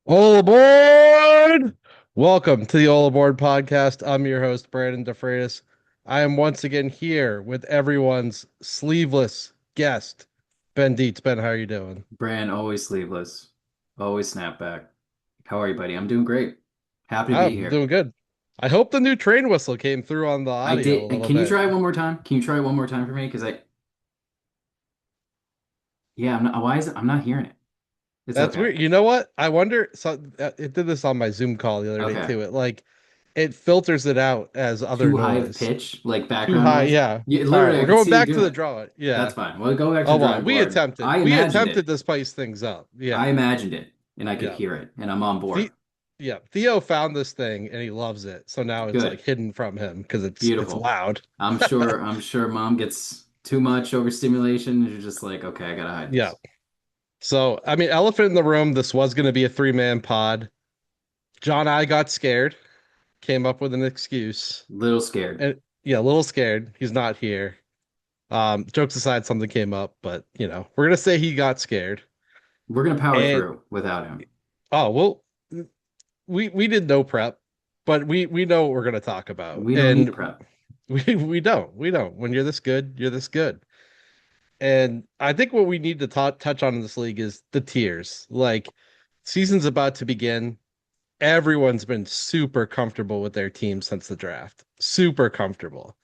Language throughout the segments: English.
All aboard! Welcome to the All Aboard podcast. I'm your host, Brandon DeFreitas. I am once again here with everyone's sleeveless guest, Ben Dietz. Ben, how are you doing? Bran, always sleeveless, always snapback. How are you, buddy? I'm doing great. Happy to be I'm here. doing good. I hope the new train whistle came through on the I audio a did. little Can you bit. try it one more time? Can you try it one more time for me? Yeah, I'm not. Why is it? I'm not hearing it. It's That's okay. weird. You know what? I wonder. So it did this on my Zoom call the other day Okay. too. It filters it out as other Too high of noise. pitch, like Too background high. noise. Yeah. Yeah, All right, literally, I we're could going see you back to doing the it. drawing. Yeah. That's fine. Well, go back to Oh the well, drawing we board. attempted. We attempted to spice things up. I Yeah. imagined it, and I could Yeah. hear it, and I'm on board. The yeah, Theo found this thing and he loves it. So now it's like Good. hidden from him because it's Beautiful. loud. I'm sure mom gets too much overstimulation, and you're just like, okay, I gotta hide Yeah. this. So I mean, elephant in the room, this was gonna be a three-man pod. John I got scared, came up with an excuse. Little scared. And yeah, a little scared. He's not here. Jokes aside, something came up, but we're gonna say he got scared. We're gonna power And through without him. oh well, we did no prep, but we know what we're gonna talk about. We don't need And prep. we don't. When you're this good, you're this good. And I think what we need to touch on in this league is the tiers. Like, season's about to begin. Everyone's been super comfortable with their team since the draft. Super comfortable.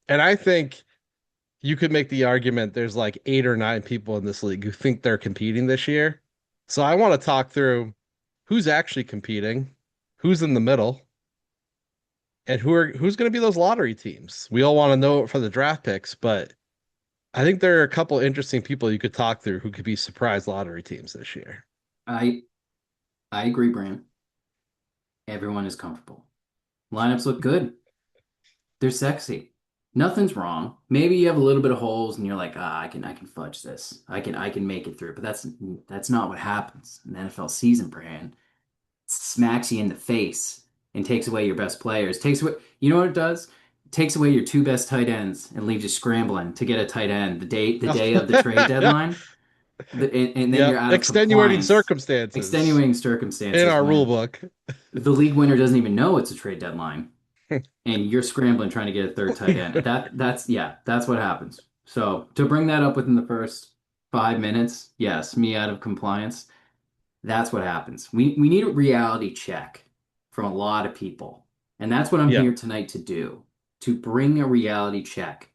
And I think you could make the argument there's like eight or nine people in this league who think they're competing this year. So I want to talk through who's actually competing, who's in the middle, and who's going to be those lottery teams. We all want to know it for the draft picks, but I think there are a couple interesting people you could talk through who could be surprise lottery teams this year. I I agree, Brand. Everyone is comfortable. Lineups look good. They're sexy. Nothing's wrong. Maybe you have a little bit of holes and you're like, I can fudge this. I can make it through. But that's not what happens in the NFL season, Brand. Smacks you in the face and takes away your best players. Takes away, you know what it does? Takes away your two best tight ends and leaves you scrambling to get a tight end the day of the trade deadline. And then Yeah, you're out of extenuating compliance. circumstances Extenuating in circumstances our rule when book. the league winner doesn't even know it's a trade deadline, and you're scrambling trying to get a third tight end. That's what happens. So to bring that up within the first 5 minutes, yes, me out of compliance. That's what happens. We need a reality check from a lot of people. And that's what I'm Yeah, here tonight to do, to bring a reality check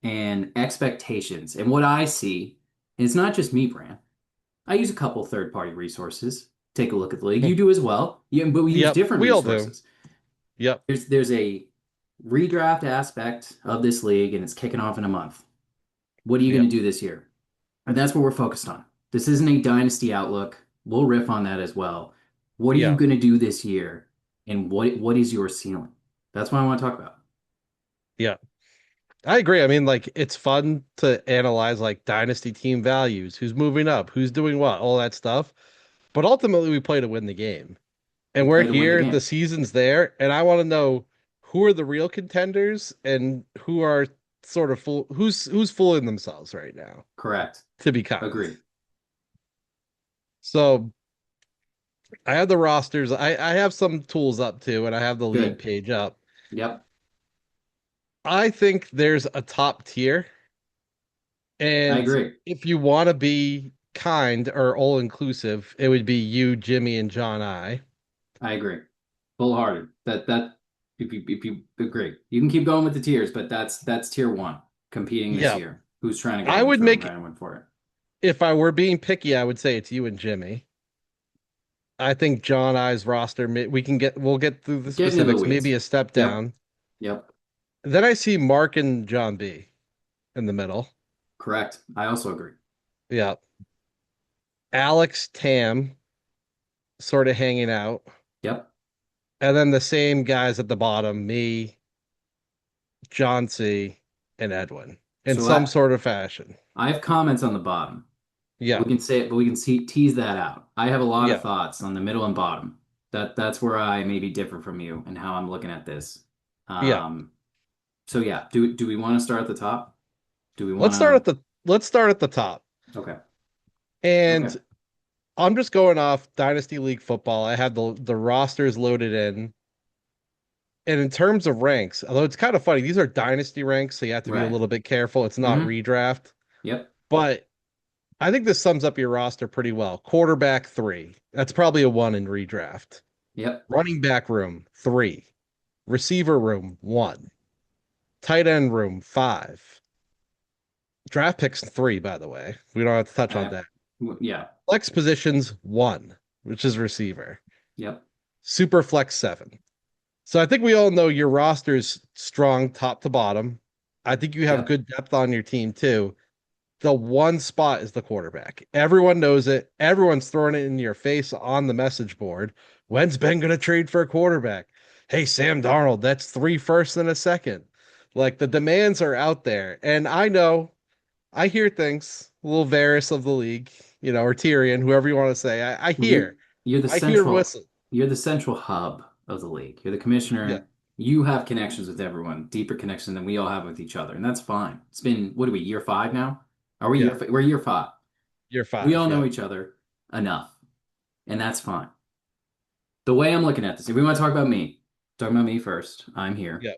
and expectations. And what I see, and it's not just me, Brand. I use a couple third-party resources. Take a look at the league. You do as well. Yeah, but we use yep, different we all do. resources. Yep, There's a redraft aspect of this league, and it's kicking off in a month. What are you going yep, to do this year? And that's what we're focused on. This isn't a dynasty outlook. We'll riff on that as well. What are you yeah, going to do this year? And what is your ceiling? That's what I want to talk about. yeah. I agree. I mean, like, it's fun to analyze like dynasty team values, who's moving up, who's doing what, all that stuff. But ultimately, we play to win the game. We And we're play to win the here, the game. season's there, and I want to know who are the real contenders and who are sort of who's fooling themselves right now, Correct. to be kind. Agree. So I have the rosters. I have some tools up too, and I have the league Good. page up. Yep. I think there's a top tier, I and agree. if you want to be kind or all inclusive, it would be you, Jimmy, and John I. I agree. Full hearted. That if you agree, you can keep going with the tiers, but that's tier one competing this Yeah, year. Who's trying to I go and would throw make Brandon for it? if I were being picky, I would say it's you and Jimmy. I think John I's roster, we'll get through the Get into the specifics, maybe weeds. a step Yep. down. Yep. Then I see Mark and John B in the middle. Correct. I also agree. Yeah. Alex Tam sort of hanging out. Yep. And then the same guys at the bottom, me, John C, and Edwin in So some I sort of fashion. I have comments on the bottom. Yeah. We can say it, but we can tease that out. I have a lot of Yeah. thoughts on the middle and bottom. That's where I maybe differ from you and how I'm looking at this. Yeah. Um, so yeah, do we want to start at the top? Do we want Let's start to? at the let's start at the top. Okay. And Okay. I'm just going off Dynasty League football. I have the rosters loaded in. And in terms of ranks, although it's kind of funny, these are dynasty ranks, so you have to be a Right. little bit careful. It's not Mm-hmm. redraft. Yep. But I think this sums up your roster pretty well. Quarterback three. That's probably a one in redraft. Yep. Running back room three. Receiver room one. Tight end room five. Draft picks three, by the way. We don't have to touch on Uh, that. yeah. Flex positions one, which is receiver. Yep. Super flex seven. So I think we all know your roster's strong top to bottom. I think you have Yep. good depth on your team too. The one spot is the quarterback. Everyone knows it. Everyone's throwing it in your face on the message board. When's Ben going to trade for a quarterback? Hey, Sam Darnold, that's three firsts and a second. Like the demands are out there. And I know, I hear things, a little Varys of the league, or Tyrion, whoever you want to say. I You're hear. you're the I hear central whistle. you're the central hub of the league. You're the Yeah. commissioner. You have connections with everyone, deeper connections than we all have with each other, and that's fine. It's been what are we, year five now? Are we Yeah. we're year five. Year We five. all know Yeah. each other enough, and that's fine. The way I'm looking at this, if we want to talk about me first. I'm here. Yeah.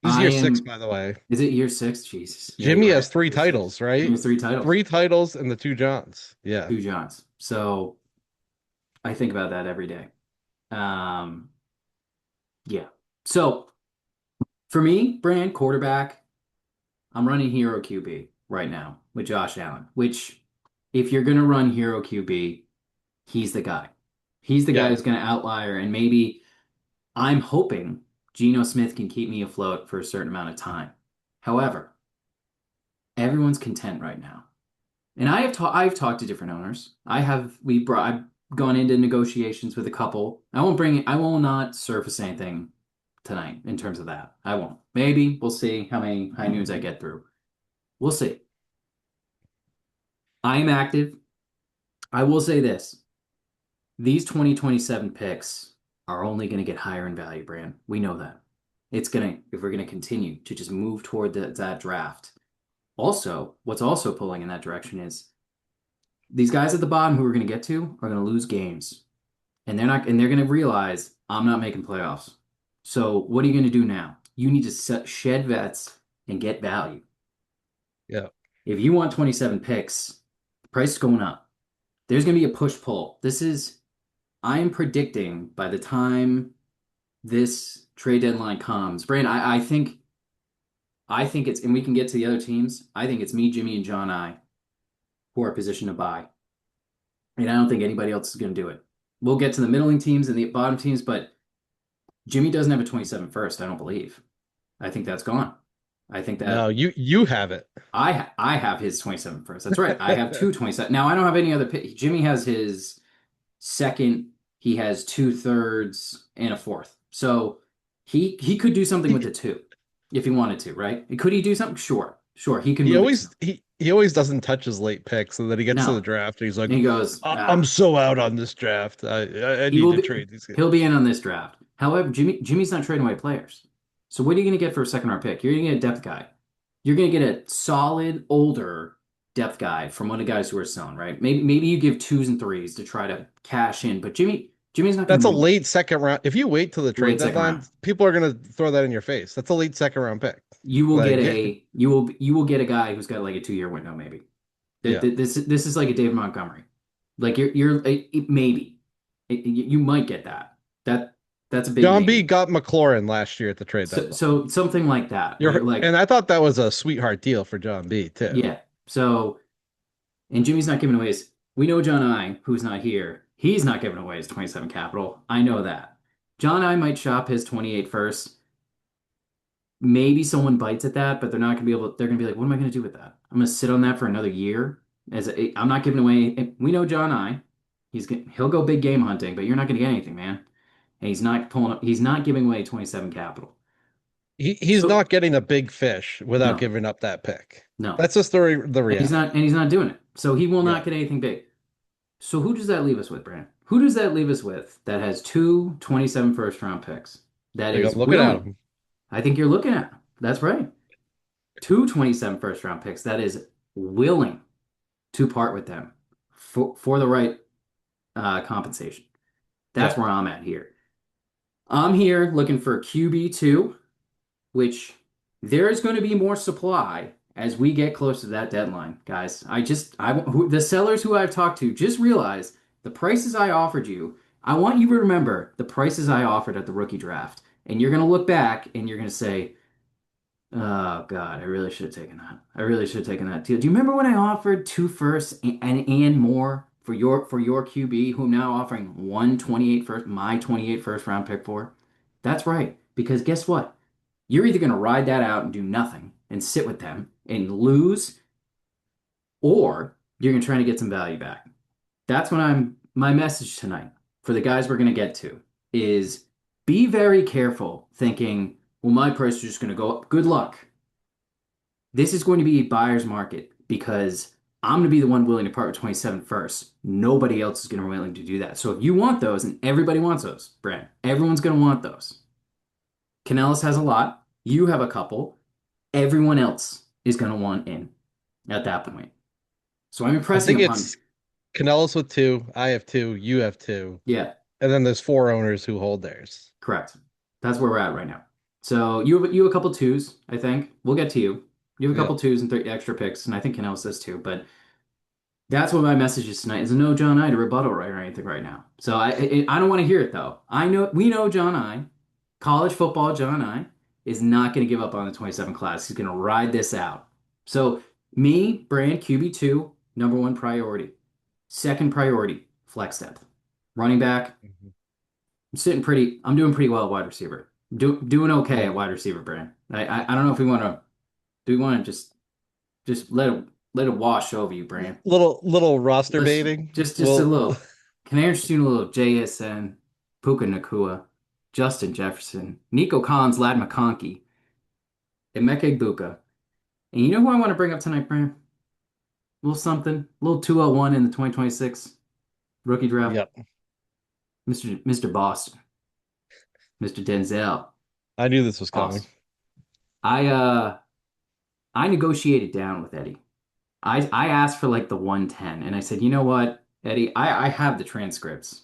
This is I year six, am. by the way. Is it year six? Jesus. Yeah, Jimmy you're has right. three Year six. titles, right? Year three titles. Three titles and the two Johns. Yeah. Two Johns. So I think about that every day. Um, yeah. So for me, Brand, quarterback, I'm running Hero QB right now with Josh Allen, which if you're going to run Hero QB, he's the guy. He's the guy Yeah. who's going to outlier. And maybe I'm hoping Geno Smith can keep me afloat for a certain amount of time. However, everyone's content right now. And I've talked to different owners. I've gone into negotiations with a couple. I will not surface anything tonight in terms of that. I won't. Maybe we'll see how many high noons I get through. We'll see. I am active. I will say this. These 2027 picks are only going to get higher in value, Brand. We know that. If we're going to continue to just move toward that draft. Also, what's also pulling in that direction is these guys at the bottom who we're going to get to are going to lose games. And they're going to realize I'm not making playoffs. So what are you going to do now? You need to shed vets and get value. Yeah. If you want 27 picks, the price is going up. There's going to be a push pull. I'm predicting by the time this trade deadline comes, Brandon, I think it's, and we can get to the other teams. I think it's me, Jimmy, and John I who are positioned to buy. And I don't think anybody else is going to do it. We'll get to the middling teams and the bottom teams, but Jimmy doesn't have a 27 first, I don't believe. I think that's gone. I think No, that you have it. I have his 27 first. That's right. I have two 27. Now I don't have any other pick. Jimmy has his second. He has two thirds and a fourth. So he could do something with He the two if he wanted to, right? Could he do something? Sure. Sure. He can he move it always to. he always doesn't touch his late picks, and then he gets to No. the draft and he's like, And he goes, I'm so out on this draft. I he need will to be trade these guys." he'll be in on this draft. However, Jimmy's not trading away players. So what are you going to get for a second round pick? You're going to get a depth guy. You're going to get a solid older depth guy from one of the guys who are selling, right? Maybe you give twos and threes to try to cash in, but Jimmy's not going That's to a move late second round. If you wait till the trade late second deadline, round. people are gonna throw that in your face. That's a late second round pick. You will get a guy who's got like a 2 year window maybe. Yeah. This is like a David Montgomery. Like maybe you might get that. That's a big John B maybe. got McLaurin last year at the trade So deadline. so something like that, right? And Like I thought that was a sweetheart deal for John B too. yeah. So and Jimmy's not giving away his. We know John I, who's not here. He's not giving away his 27 capital. I know that. John I might shop his 28 first. Maybe someone bites at that, but they're not gonna be able. They're gonna be like, "What am I gonna do with that? I'm gonna sit on that for another year." I'm not giving away. We know John I. He'll go big game hunting, but you're not gonna get anything, man. And he's not pulling up. He's not giving away 27 capital. He's So not getting a big fish without no, giving up that pick. no, That's just the reality. and he's not doing it. So he will Yeah. not get anything big. So who does that leave us with, Brand? Who does that leave us with that has two 27 first round picks that Like I'm is looking at willing? him. I think you're looking at. That's right. Two 27 first round picks that is willing to part with them for the right compensation. That's Yeah. where I'm at here. I'm here looking for QB2, which there is going to be more supply as we get close to that deadline, guys. The sellers who I've talked to just realize the prices I offered you. I want you to remember the prices I offered at the rookie draft, and you're going to look back and you're going to say, "Oh God, I really should have taken that. I really should have taken that deal." Do you remember when I offered two firsts and more for your QB, who I'm now offering 128 first, my 28 first round pick for? That's right, because guess what? You're either going to ride that out and do nothing and sit with them and lose, or you're going to try to get some value back. That's what my message tonight for the guys we're going to get to is be very careful thinking, well, my price is just going to go up. Good luck. This is going to be a buyer's market because I'm going to be the one willing to part with 27 first. Nobody else is going to be willing to do that. So if you want those, and everybody wants those, Brent, everyone's going to want those. Canellis has a lot. You have a couple. Everyone else is going to want in at that point. So I'm I impressing think upon, it's Canellis with two, I have two, you have two, yeah, and then there's four owners who hold theirs. correct. That's where we're at right now. So you have a couple twos, I think. We'll get to you. You have a Yep. couple twos and three extra picks, and I think Canellis does too. But that's what my message is tonight. Is no John I to rebuttal right or anything right now. So I don't want to hear it though. I know we know John I, college football John I is not going to give up on the 27 class. He's going to ride this out. So me, Brand QB2, number one priority. Second priority, flex depth. Running back, Mhm. I'm doing pretty well at wide receiver. Doing okay Yeah. at wide receiver, Brand. I don't know if we want to do we want to just let it wash over you, Brand. Little roster Let's baiting. just a Well, little. Can I introduce you to a little JSN, Puka Nakua, Justin Jefferson, Nico Collins, Lad McConkey, Emeka Egbuka. And you know who I want to bring up tonight, Brian? A little something, a little 201 in the 2026 rookie draft. yep. Mr. Boston, Mr. Denzel I knew this was coming. Boston. I uh I negotiated down with Eddie. I asked for like the 110 and I said, you know what, Eddie, I have the transcripts.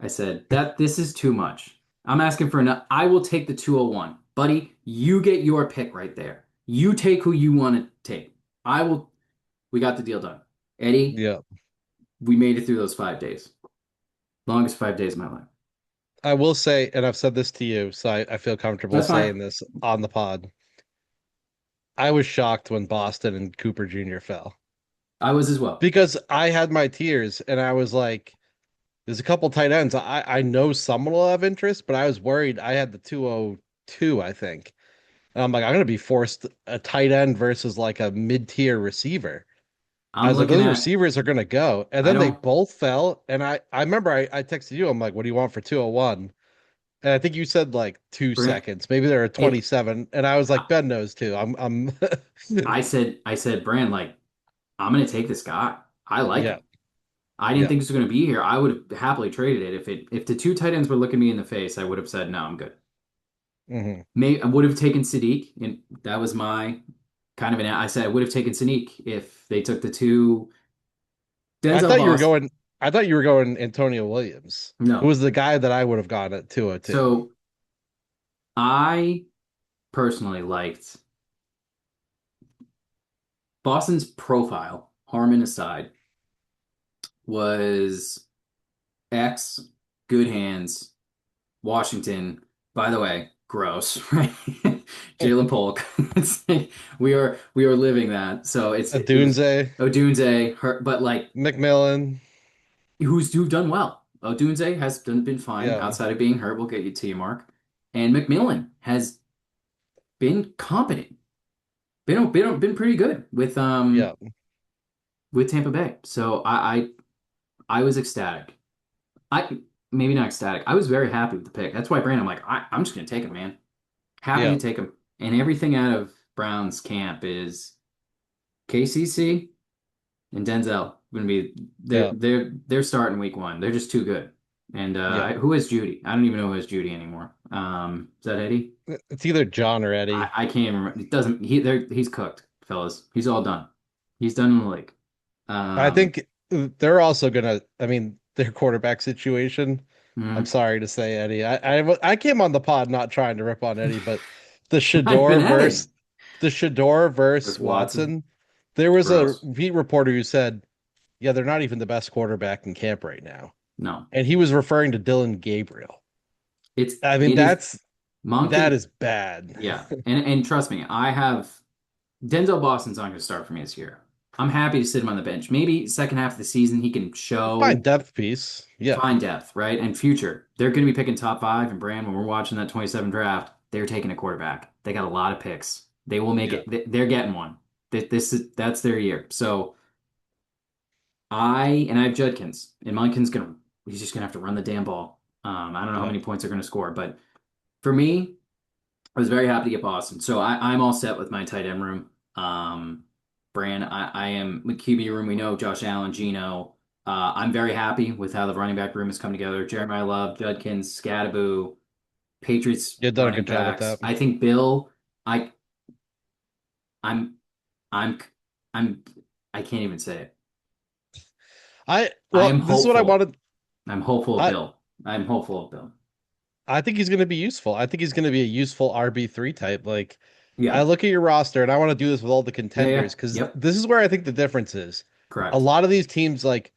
I said, that this is too much. I'm asking for enough. I will take the 201. Buddy, you get your pick right there. You take who you want to take. I will. We got the deal done. Eddie, Yep. we made it through those 5 days. Longest 5 days of my life. I will say, and I've said this to you, so I feel comfortable That's fine. saying this on the pod. I was shocked when Boston and Cooper Jr. fell I was as well. because I had my tiers and I was like, there's a couple tight ends. I know someone will have interest, but I was worried. I had the 202, I think. And I'm like, I'm gonna be forced a tight end versus like a mid-tier receiver. I I'm was like, looking those at, receivers are gonna go. And I then they don't, both fell. And I remember I texted you, I'm like, what do you want for 201? And I think you said like two Brent, seconds. Maybe there were it, 27. And I was like, Ben knows too. I'm I said, Brand, like, I'm going to take this guy. I like yeah, him. I didn't yeah. think he was going to be here. I would have happily traded it. If the two tight ends were looking me in the face, I would have said, no, I'm good. Hmm. I would have taken Sadiq, and that was my kind of an. I said I would have taken Sadiq if they took the two. I Denzel thought you were Boston. going I thought you were going Antonio Williams, who No. was the guy that I would have gone at 202. So I personally liked Boston's profile, Harmon aside, was X, good hands, Washington. By the way, gross, right? Jalen Polk. It's like we are living that. So it was Adunze, Odunze, hurt, but like McMillan. who've done well. Odunze has been fine Yeah, outside of being hurt. We'll get you to you, Mark. And McMillan has been competent, been pretty good yeah, with Tampa Bay. So I was ecstatic. I maybe not ecstatic. I was very happy with the pick. That's why Brandon, I'm like, I'm just gonna take him, man. Happy yeah, to take him. And everything out of Brown's camp is KCC and Denzel going to be yeah, they're starting week one. They're just too good. And yeah. who is Judy? I don't even know who is Judy anymore. Is that Eddie? It's either John or Eddie. I can't even remember. It doesn't he's cooked, fellas. He's all done. He's done in the league. I Um, think. they're also gonna. I mean, their quarterback situation. I'm Mm. sorry to say, Eddie. I came on the pod not trying to rip on Eddie, but the Not even Shador Eddie. versus the Shador versus With Watson. Watson. There was a Gross. beat reporter who said, "Yeah, they're not even the best quarterback in camp right now," No. and he was referring to Dylan Gabriel. I mean, It is that Monken. is bad. Yeah. And trust me, I have Denzel Boston's not going to start for me this year. I'm happy to sit him on the bench. Maybe second half of the season he can Fine show depth piece. Yeah, fine depth, right? And future. They're going to be picking top five. And Brand, when we're watching that 27 draft, they're taking a quarterback. They got a lot of picks. They will make yeah, it. They're getting one. That's their year. So I have Judkins, and Monken's gonna he's just gonna have to run the damn ball. I don't know how yeah. many points they're gonna score, but for me, I was very happy to get Boston. So I'm all set with my tight end room. Bran, I am with QB room. We know Josh Allen, Gino. I'm very happy with how the running back room has come together. Jeremiah Love, Judkins, Scadaboo, Patriots You've done a running good job with backs. that. I think Bill. I I'm I'm I'm I can't even say it. I Well, am this is what I hopeful. wanted. I'm hopeful of I Bill. I'm hopeful of Bill. I think he's going to be useful. I think he's going to be a useful RB3 type. Like, I Yeah. look at your roster, and I want to do this with all the Yeah. Yeah. contenders because Yep. this is where I think the difference is. A Correct. lot of these teams, like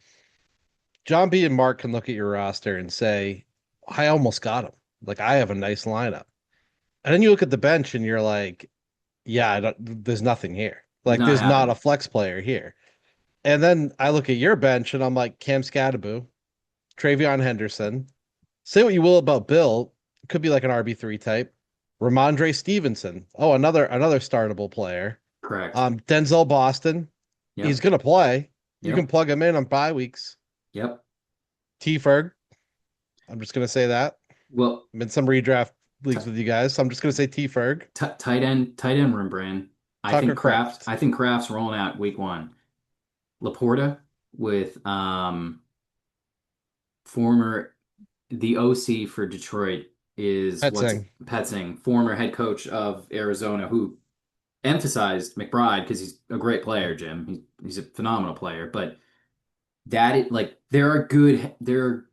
John B and Mark, can look at your roster and say, I almost got him. Like, I have a nice lineup. And then you look at the bench and you're like, yeah, there's nothing here. It's Like, not there's not a happening. flex player here. And then I look at your bench and I'm like, Cam Scadaboo, Travion Henderson. Say what you will about Bill, could be like an RB3 type. Ramondre Stevenson. Oh, another startable player. Correct. Denzel Boston. He's Yep. gonna play. You can Yep. plug him in on bye weeks. Yep. T Ferg. I'm just gonna say that. Well, I'm in some redraft leagues with you guys, so I'm just gonna say T Ferg. tight end room, Brand. Tucker Craft. I think Kraft's rolling out week one. Laporta with former the OC for Detroit is what's Petzing. Petzing, former head coach of Arizona, who emphasized McBride because he's a great player, Jim. He's a phenomenal player, but like there are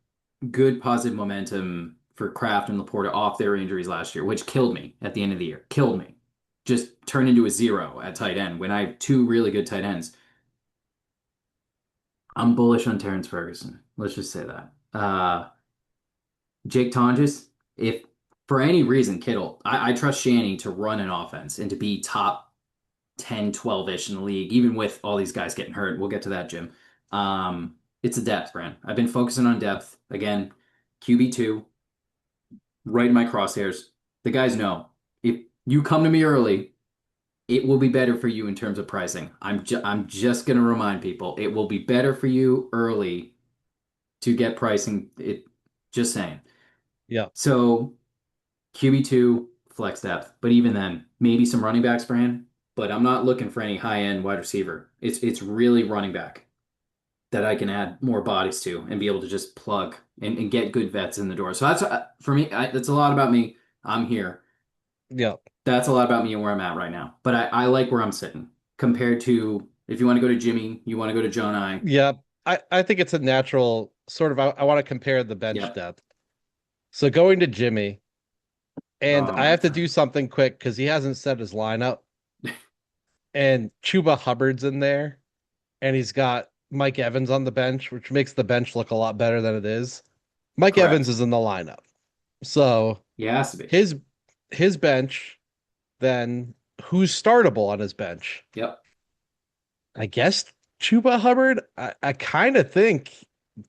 good positive momentum for Kraft and Laporta off their injuries last year, which killed me at the end of the year. Killed me. Just turned into a zero at tight end when I have two really good tight ends. I'm bullish on Terrence Ferguson. Let's just say that. Jake Tonges, if for any reason, Kittle, I trust Shanny to run an offense and to be top 10, 12-ish in the league, even with all these guys getting hurt. We'll get to that, Jim. It's a depth, Brand. I've been focusing on depth. Again, QB2, right in my crosshairs. The guys know if you come to me early, it will be better for you in terms of pricing. I'm just gonna remind people it will be better for you early to get pricing. It just saying. Yeah. So QB2 flex depth, but even then, maybe some running backs, Brand. But I'm not looking for any high end wide receiver. It's really running back that I can add more bodies to and be able to just plug and get good vets in the door. So that's for me. That's a lot about me. I'm here. Yeah. That's a lot about me and where I'm at right now. But I like where I'm sitting compared to if you want to go to Jimmy, you want to go to John I. Yeah. I think it's a natural sort of I want to compare the bench Yep. depth. So going to Jimmy, and Oh I my have to do friend. something quick because he hasn't set his lineup. And Chuba Hubbard's in there, and he's got Mike Evans on the bench, which makes the bench look a lot better than it is. Mike Evans Correct. is in the lineup. So Yeah, it has to be. his his bench, then who's startable on his bench? Yep. I guess Chuba Hubbard. I kind of think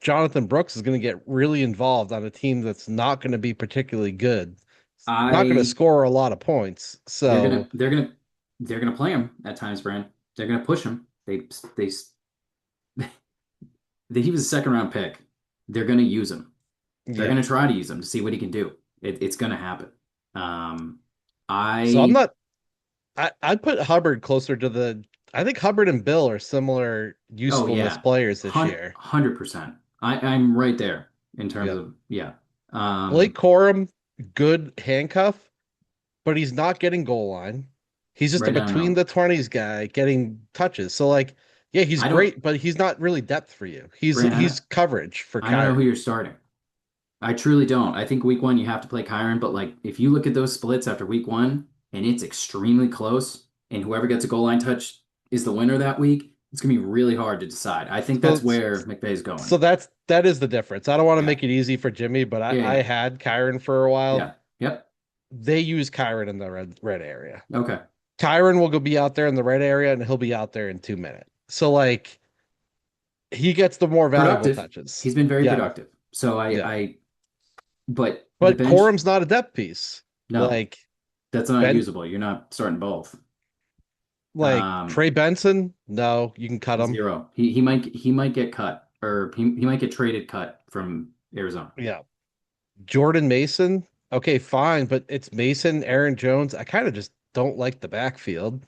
Jonathan Brooks is going to get really involved on a team that's not going to be particularly good. Not going to I score a lot of points. they're So gonna they're gonna they're gonna play him at times, Brand. They're gonna push him. They he was a second round pick. They're gonna use him. They're yeah. gonna try to use him to see what he can do. It's gonna happen. Um, So I'm I not I'd put Hubbard closer to the. I think Hubbard and Bill are similar oh usefulness yeah, players this hundred year. hundred percent. I'm right there in terms Yep. of yeah. Blake Um, Corum, good handcuff, but he's not getting goal line. He's just a right now between no. the 20s guy getting touches. So like Yeah, he's I don't, great, but he's not really depth for you. Brand, He's coverage for I don't know who Kyron. you're starting. I truly don't. I think week one you have to play Kyron, but like if you look at those splits after week one and it's extremely close, and whoever gets a goal line touch is the winner that week, it's gonna be really hard to decide. I think that's So where McVay's going. so that is the difference. I don't want to Yeah. make it easy for Jimmy, but Yeah, I yeah. had Kyron for a while. Yeah. Yep. They use Kyron in the red area. Okay. Kyron will go be out there in the red area and he'll be out there in 2 minutes. So like he gets the more valuable Productive. touches. He's been very Yeah, productive. So yeah. but the But bench, Corum's not a depth piece. no, Like that's not Ben, usable. You're not starting both. like Trey Benson, no, you can cut him. Zero. He might get cut or he might get traded cut from Arizona. Yeah. Jordan Mason, okay, fine, but it's Mason, Aaron Jones. I kind of just don't like the backfield,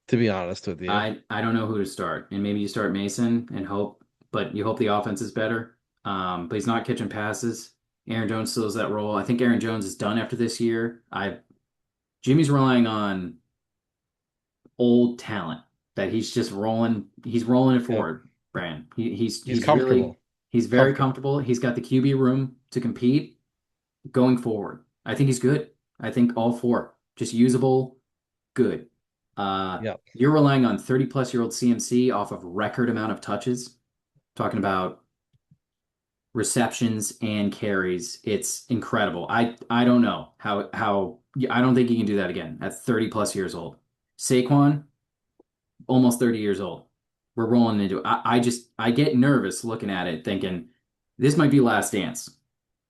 to be honest with you. I don't know who to start. And maybe you start Mason and hope, but you hope the offense is better. But he's not catching passes. Aaron Jones still has that role. I think Aaron Jones is done after this year. I Jimmy's relying on old talent that he's just rolling. He's rolling it Yeah. forward, Brand. He's He's really comfortable. he's very Comfortable. comfortable. He's got the QB room to compete going forward. I think he's good. I think all four just usable, good. Yeah. You're relying on 30 plus year old CMC off of record amount of touches. Talking about receptions and carries. It's incredible. I don't know how I don't think he can do that again at 30 plus years old. Saquon, almost 30 years old. We're rolling into it. I get nervous looking at it thinking this might be last dance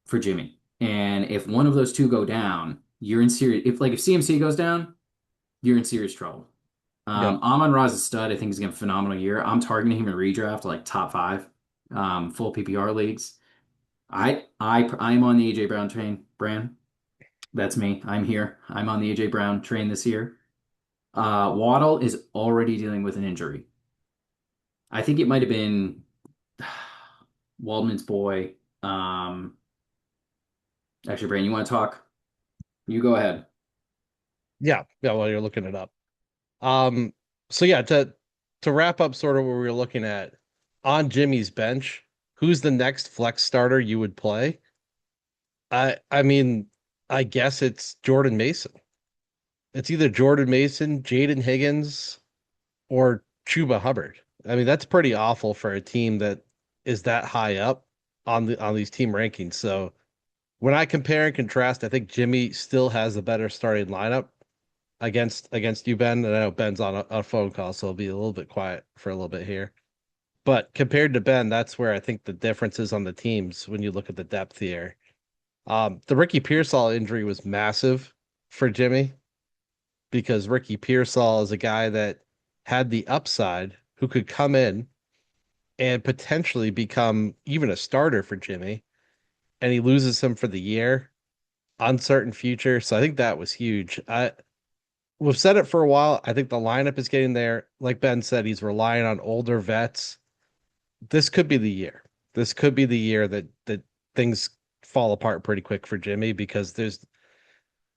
for Jimmy. And if one of those two go down, you're in serious if CMC goes down, you're in serious trouble. Yep. Amon-Ra's a stud. I think he's gonna have a phenomenal year. I'm targeting him in redraft like top five, full PPR leagues. I'm on the AJ Brown train, Bran. That's me. I'm here. I'm on the AJ Brown train this year. Waddle is already dealing with an injury. I think it might have been Waldman's boy. Actually, Bran, you want to talk? You go ahead. Yeah. Yeah. While you're looking it up. Um, so yeah, to wrap up sort of what we were looking at on Jimmy's bench, who's the next flex starter you would play? I mean, I guess it's Jordan Mason. It's either Jordan Mason, Jaden Higgins, or Chuba Hubbard. I mean, that's pretty awful for a team that is that high up on these team rankings. So when I compare and contrast, I think Jimmy still has a better starting lineup against you, Ben. And I know Ben's on a phone call, so he'll be a little bit quiet for a little bit here. But compared to Ben, that's where I think the difference is on the teams when you look at the depth here. The Ricky Pearsall injury was massive for Jimmy because Ricky Pearsall is a guy that had the upside who could come in and potentially become even a starter for Jimmy, and he loses him for the year, uncertain future. So I think that was huge. We've said it for a while. I think the lineup is getting there. Like Ben said, he's relying on older vets. This could be the year. This could be the year that things fall apart pretty quick for Jimmy because there's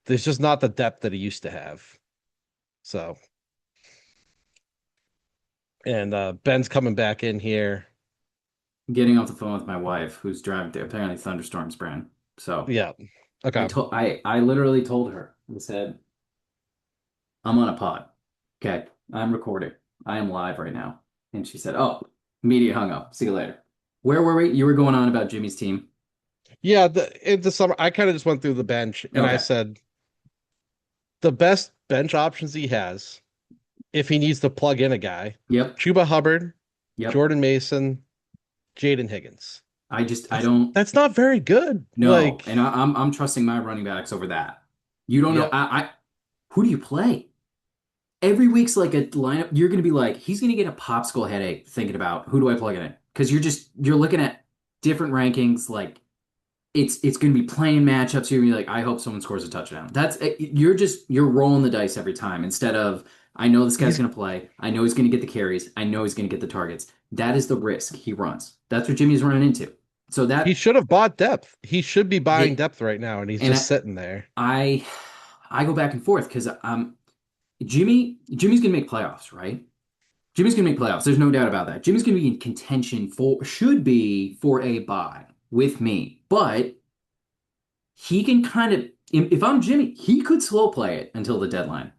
just not the depth that he used to have. So, and Ben's coming back in here. Getting off the phone with my wife, who's driving to apparently thunderstorms, Bran. So Yeah. Okay. I literally told her and said, I'm on a pod. Okay, I'm recording. I am live right now. And she said, oh, media hung up. See you later. Where were we? You were going on about Jimmy's team. Yeah, in the summer, I kind of just went through the bench and I Okay. said the best bench options he has if he needs to plug in a guy, Yep. Chuba Hubbard, Yep. Jordan Mason, Jaden Higgins. I That's don't that's not very good. know. And I'm trusting my running backs over that. You don't know. Yeah, Who do you play? Every week's like a lineup. You're going to be like, he's going to get a popsicle headache thinking about who do I plug in? Because you're looking at different rankings. Like it's going to be playing matchups. You're going to be like, I hope someone scores a touchdown. You're rolling the dice every time instead of, I know this guy's he's going to play. I know he's going to get the carries. I know he's going to get the targets. That is the risk he runs. That's what Jimmy's running into. So he that should have bought depth. He should be buying hit, depth right now, and he's and just sitting there. I, I go back and forth because Jimmy's going to make playoffs, right? Jimmy's gonna make playoffs. There's no doubt about that. Jimmy's gonna be in contention for should be for a bye with me, but he can kind of if I'm Jimmy, he could slow play it until the deadline.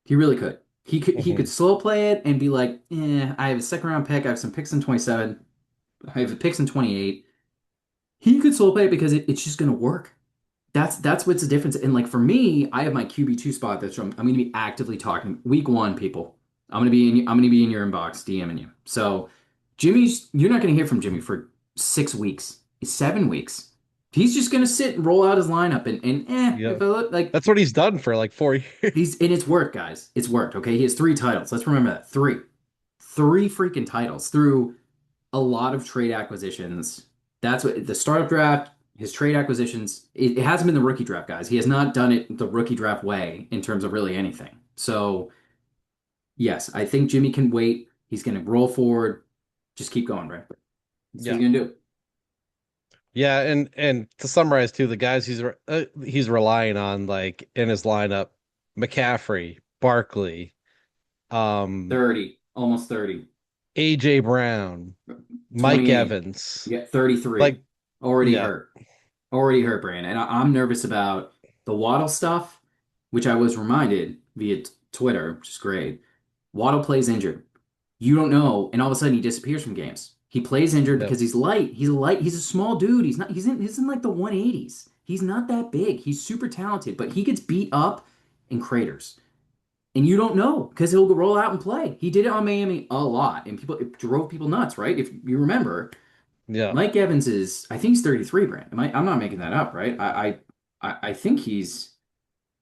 He really could. He could Mhm. slow play it and be like, I have a second round pick. I have some picks in 27. I have picks in 28. He could slow play it because it's just gonna work. That's what's the difference. And like for me, I have my QB2 spot that's I'm gonna be actively talking week one, people. I'm gonna be in your inbox DMing you. So Jimmy's you're not gonna hear from Jimmy for 6 weeks, 7 weeks. He's just gonna sit and roll out his lineup and Yeah. if I look like That's what he's done for like 4 years. it's worked, guys. It's worked. Okay. He has three titles. Let's remember that. Three. Three freaking titles through a lot of trade acquisitions. That's what the startup draft, his trade acquisitions, it hasn't been the rookie draft, guys. He has not done it the rookie draft way in terms of really anything. So, yes, I think Jimmy can wait. He's going to roll forward. Just keep going, right? That's what Yeah. he's going to do. Yeah, and to summarize too, the guys he's relying on like in his lineup, McCaffrey, Barkley, um, 30, almost 30, AJ Brown, Mike 28. Evans. Yeah, 33. Like, Already yeah, hurt. Already hurt, Brandon. And I'm nervous about the Waddle stuff, which I was reminded via Twitter, which is great. Waddle plays injured. You don't know, and all of a sudden he disappears from games. He plays injured yeah, because he's light. He's light. He's a small dude. He's in like the 180s. He's not that big. He's super talented, but he gets beat up in craters. And you don't know because he'll roll out and play. He did it on Miami a lot, and it drove people nuts, right? If you remember, yeah. Mike Evans is, I think he's 33, Brand. I'm not making that up, right? I think he's,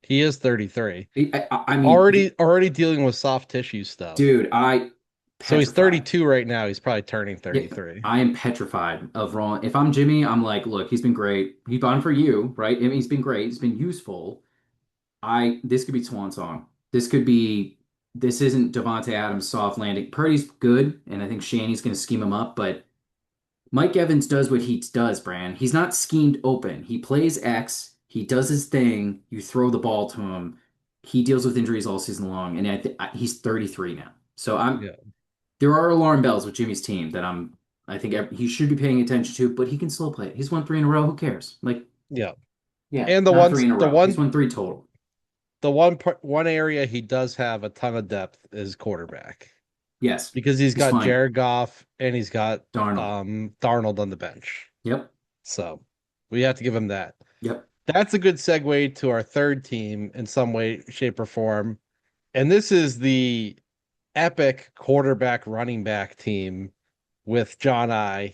He is 33. I mean, Already dealing with soft tissue stuff. dude, So he's petrified. 32 right now. He's probably turning Yeah, 33. I am petrified of rolling. If I'm Jimmy, I'm like, look, he's been great. He's gone for you, right? I mean, he's been great. He's been useful. This could be swan song. This isn't Devontae Adams soft landing. Purdy's good, and I think Shanny's going to scheme him up, but Mike Evans does what he does, Bran. He's not schemed open. He plays X. He does his thing. You throw the ball to him. He deals with injuries all season long, and he's 33 now. So Yeah, there are alarm bells with Jimmy's team that I think he should be paying attention to, but he can still play it. He's won three in a row. Who cares? Like, yeah. yeah, And not three in a row. He's won three total. one area he does have a ton of depth is quarterback Yes, because he's he's got fine. Jared Goff and he's got Darnold. Darnold on the bench. Yep. So we have to give him that. Yep. That's a good segue to our third team in some way, shape, or form. And this is the epic quarterback running back team with John I.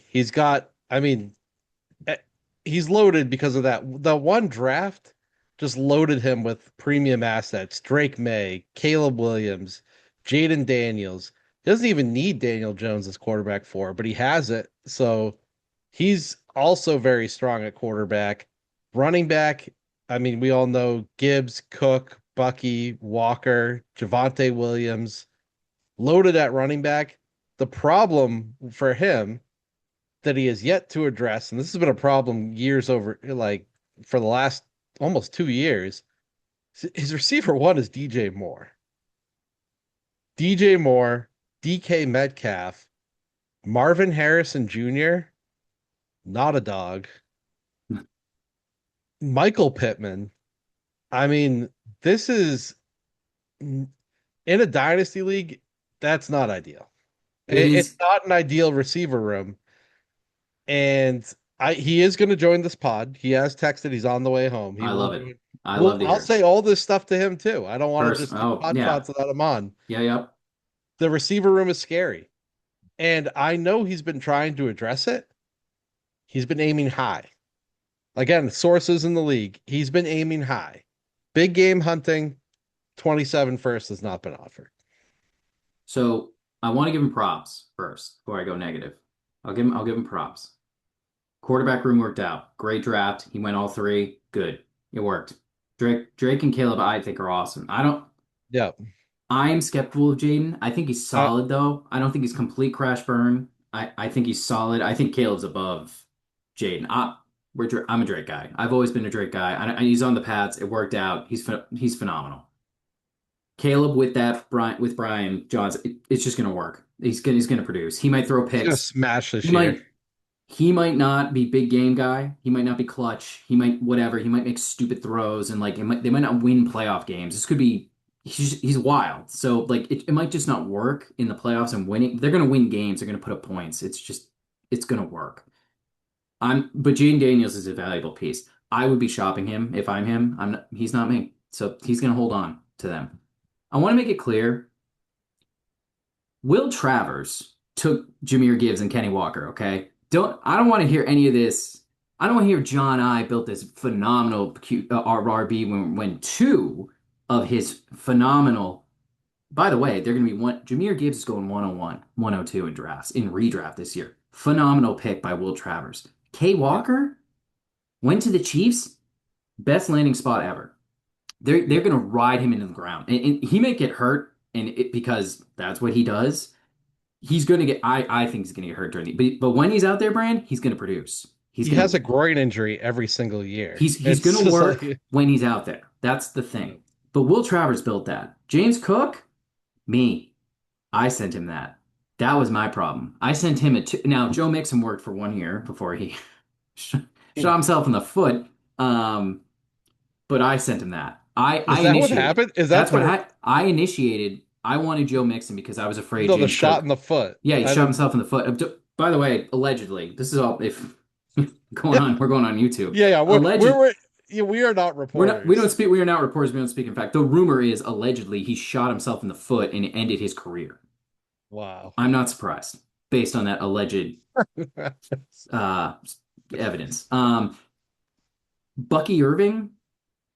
I mean, eh, he's loaded because of that. The one draft just loaded him with premium assets. Drake May, Caleb Williams, Jaden Daniels. He doesn't even need Daniel Jones as quarterback for, but he has it. So he's also very strong at quarterback. Running back, I mean, we all know Gibbs, Cook, Bucky, Walker, Javante Williams, loaded at running back. The problem for him that he has yet to address, and this has been a problem years over, like for the last almost 2 years, his receiver one is DJ Moore. DJ Moore, DK Metcalf, Marvin Harrison Jr., not a dog, Michael Pittman. I mean, this is in a dynasty league, that's not ideal. It It's is. not an ideal receiver room. And he is going to join this pod. He has texted he's on the way home. He I will love it. join. I Well, love to I'll hear it. say all this stuff to him too. I don't want to First, just do oh pod yeah, shots without him on. yeah, yep. The receiver room is scary. And I know he's been trying to address it. He's been aiming high. Again, sources in the league, he's been aiming high. Big game hunting, 27 first has not been offered. So I want to give him props first before I go negative. I'll give him props. Quarterback room worked out. Great draft. He went all three. Good. It worked. Drake and Caleb, I think are awesome. Yeah. I'm skeptical of Jaden. I think he's Uh, solid though. I don't think he's complete crash burn. I think he's solid. I think Caleb's above Jaden. I'm a Drake guy. I've always been a Drake guy. He's on the pads. It worked out. He's phenomenal. Caleb with Brian Johns, it's just gonna work. He's gonna produce. He might throw He's gonna picks. smash He this year. might he might not be big game guy. He might not be clutch. He might whatever. He might make stupid throws and like they might not win playoff games. This could be he's wild. So like it might just not work in the playoffs and winning. They're gonna win games. They're gonna put up points. It's gonna work. But Jaden Daniels is a valuable piece. I would be shopping him if I'm him. He's not me. So he's gonna hold on to them. I want to make it clear. Will Travers took Jahmyr Gibbs and Kenny Walker, okay? I don't want to hear any of this. I don't want to hear John I built this phenomenal RB when two of his phenomenal. By the way, they're going to be one. Jahmyr Gibbs is going 101, 102 in drafts in redraft this year. Phenomenal pick by Will Travers. K Yeah, Walker went to the Chiefs, best landing spot ever. They're yeah. going to ride him into the ground, and he may get hurt, because that's what he does. He's going to get. I think he's going to get hurt during but when he's out there, Brand, he's going to produce. He's He going has a to groin injury every single year. he's going It's to just work like, when he's out there. That's the thing. yeah. But Will Travers built that. James Cook, me, I sent him that. That was my problem. I sent him a two. Now Joe Mixon worked for 1 year before he shot himself in the foot. Um, but I sent him that. I Is that what initiated. happened? Is that That's what the I initiated. I wanted Joe Mixon because I was afraid no, the James shot Cook. in the foot? Yeah, he I shot don't. himself in the foot. By the way, allegedly, this is all if going on. We're going on YouTube. Yeah, yeah. Alleged. Yeah, we are not We're not. We don't reporters. speak. We are not reporters. We don't speak in fact. The rumor is allegedly he shot himself in the foot and it ended his career. Wow. I'm not surprised based on that alleged uh, evidence. Bucky Irving,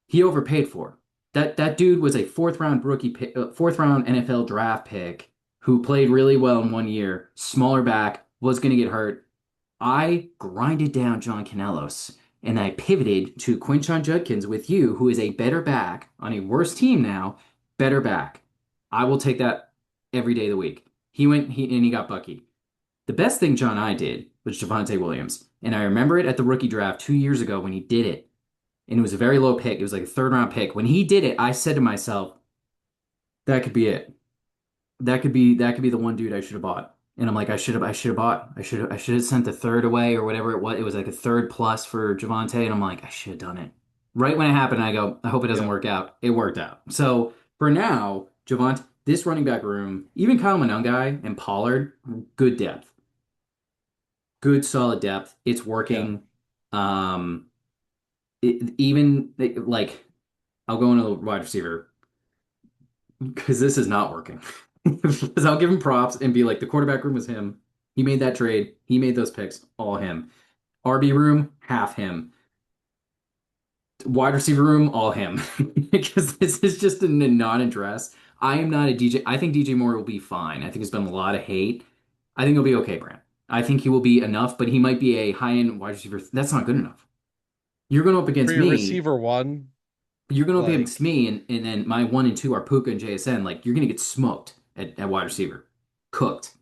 he overpaid for. That dude was a fourth round NFL draft pick who played really well in 1 year. Smaller back, was going to get hurt. I grinded down John Canelos and I pivoted to Quinshon Judkins with you, who is a better back on a worse team now. Better back. I will take that every day of the week. He got Bucky. The best thing John I did was Javonte Williams, and I remember it at the rookie draft 2 years ago when he did it, and it was a very low pick. It was like a third round pick. When he did it, I said to myself, that could be it. That could be the one dude I should have bought. And I'm like, I should have bought. I should have sent the third away or whatever it was. It was like a third plus for Javonte, and I'm like, I should have done it. Right when it happened, I go, I hope it doesn't Yeah. work out. It worked out. So for now, Javonte, this running back room, even Kyle Monangai and Pollard, good depth, good solid depth. It's Yeah. working. Um, even like I'll go into the wide receiver because this is not working. Because I'll give him props and be like, the quarterback room was him. He made that trade. He made those picks. All him. RB room, half him. Wide receiver room, all him. Because this is just a non-address. I am not a DJ. I think DJ Moore will be fine. I think there's been a lot of hate. I think he'll be okay, Brant. I think he will be enough, but he might be a high-end wide receiver. That's not good enough. You're going up For against your me. receiver one, You're going up against like, me, and then my one and two are Puka and JSN. Like, you're going to get smoked at wide receiver. Cooked.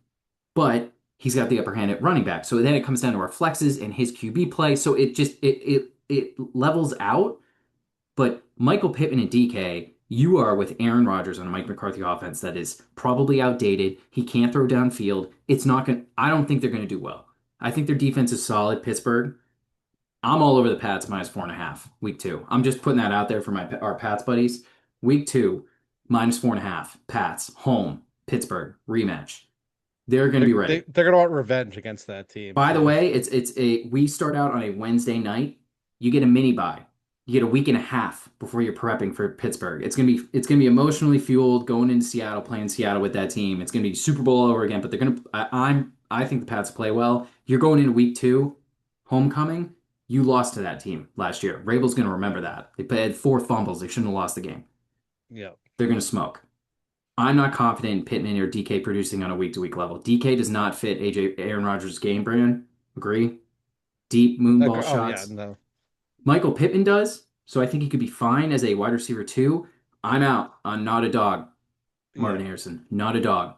But he's got the upper hand at running back. So then it comes down to our flexes and his QB play. So it levels out. But Michael Pittman and DK, you are with Aaron Rodgers on a Mike McCarthy offense that is probably outdated. He can't throw downfield. It's not going I don't think they're going to do well. I think their defense is solid, Pittsburgh. I'm all over the Pats minus 4.5, week two. I'm just putting that out there for our Pats buddies. Week two, minus 4.5, Pats, home, Pittsburgh, rematch. They're going to be ready. they're gonna want revenge against that team By the too. way, it's a we start out on a Wednesday night. You get a mini bye. You get a week and a half before you're prepping for Pittsburgh. It's gonna be emotionally fueled going into Seattle, playing Seattle with that team. It's gonna be Super Bowl all over again. But they're gonna I think the Pats play well. You're going into week two, homecoming. You lost to that team last year. Rabel's gonna remember that. They had four fumbles. They shouldn't have lost the game. Yeah. They're gonna smoke. I'm not confident in Pittman or DK producing on a week to week level. DK does not fit AJ Aaron Rodgers' game brand. Agree? Deep Okay. moonball Oh yeah, shots. no. Michael Pittman does, so I think he could be fine as a wide receiver too. I'm out on not a dog, Yeah. Marvin Harrison. Not a dog.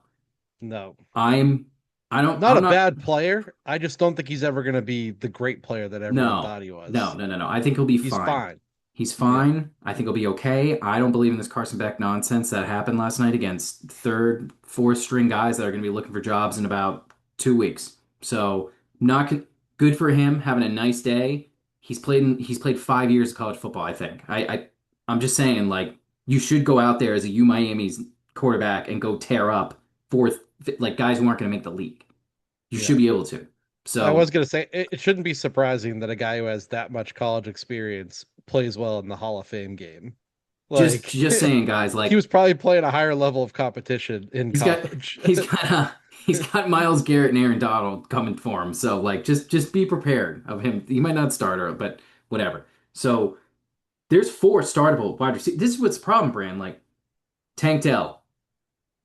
No. I'm I don't Not I'm a not bad player. I just don't think he's ever gonna be the great player that everyone no. thought he No, was. no, no, no. I think he'll be He's fine. fine. He's Yeah, fine. I think he'll be okay. I don't believe in this Carson Beck nonsense that happened last night against third, fourth string guys that are going to be looking for jobs in about 2 weeks. So not con- good for him having a nice day. He's played 5 years of college football, I think. I'm just saying, like, you should go out there as a U Miami's quarterback and go tear up fourth, like guys who aren't going to make the league. You yeah. should be able to. I was So gonna say it shouldn't be surprising that a guy who has that much college experience plays well in the Hall of Fame game. Like just saying, guys, he like was probably playing a higher level of competition in He's got college. he's got Miles Garrett and Aaron Donald coming for him. So like just be prepared of him. He might not start her, but whatever. So there's four startable wide receivers. This is what's the problem, Brand. Like Tank Dell,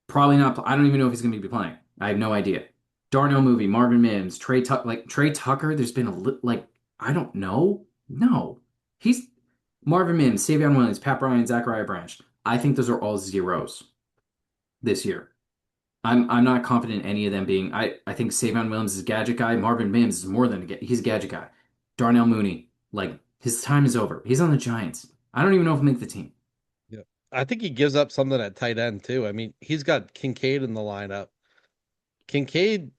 probably not. I don't even know if he's going to be playing. I have no idea. Darnell Movie, Marvin Mims, Trey Tucker. There's been like I don't know. No, he's Marvin Mims, Savion Williams, Pat Bryant, Zachariah Branch. I think those are all zeros this year. I'm not confident in any of them being. I think Savion Williams is a gadget guy. Marvin Mims is more than he's a gadget guy. Darnell Mooney, like his time is over. He's on the Giants. I don't even know if he'll make the team. Yeah. I think he gives up something at tight end too. I mean, he's got Kincaid in the lineup. Kincaid,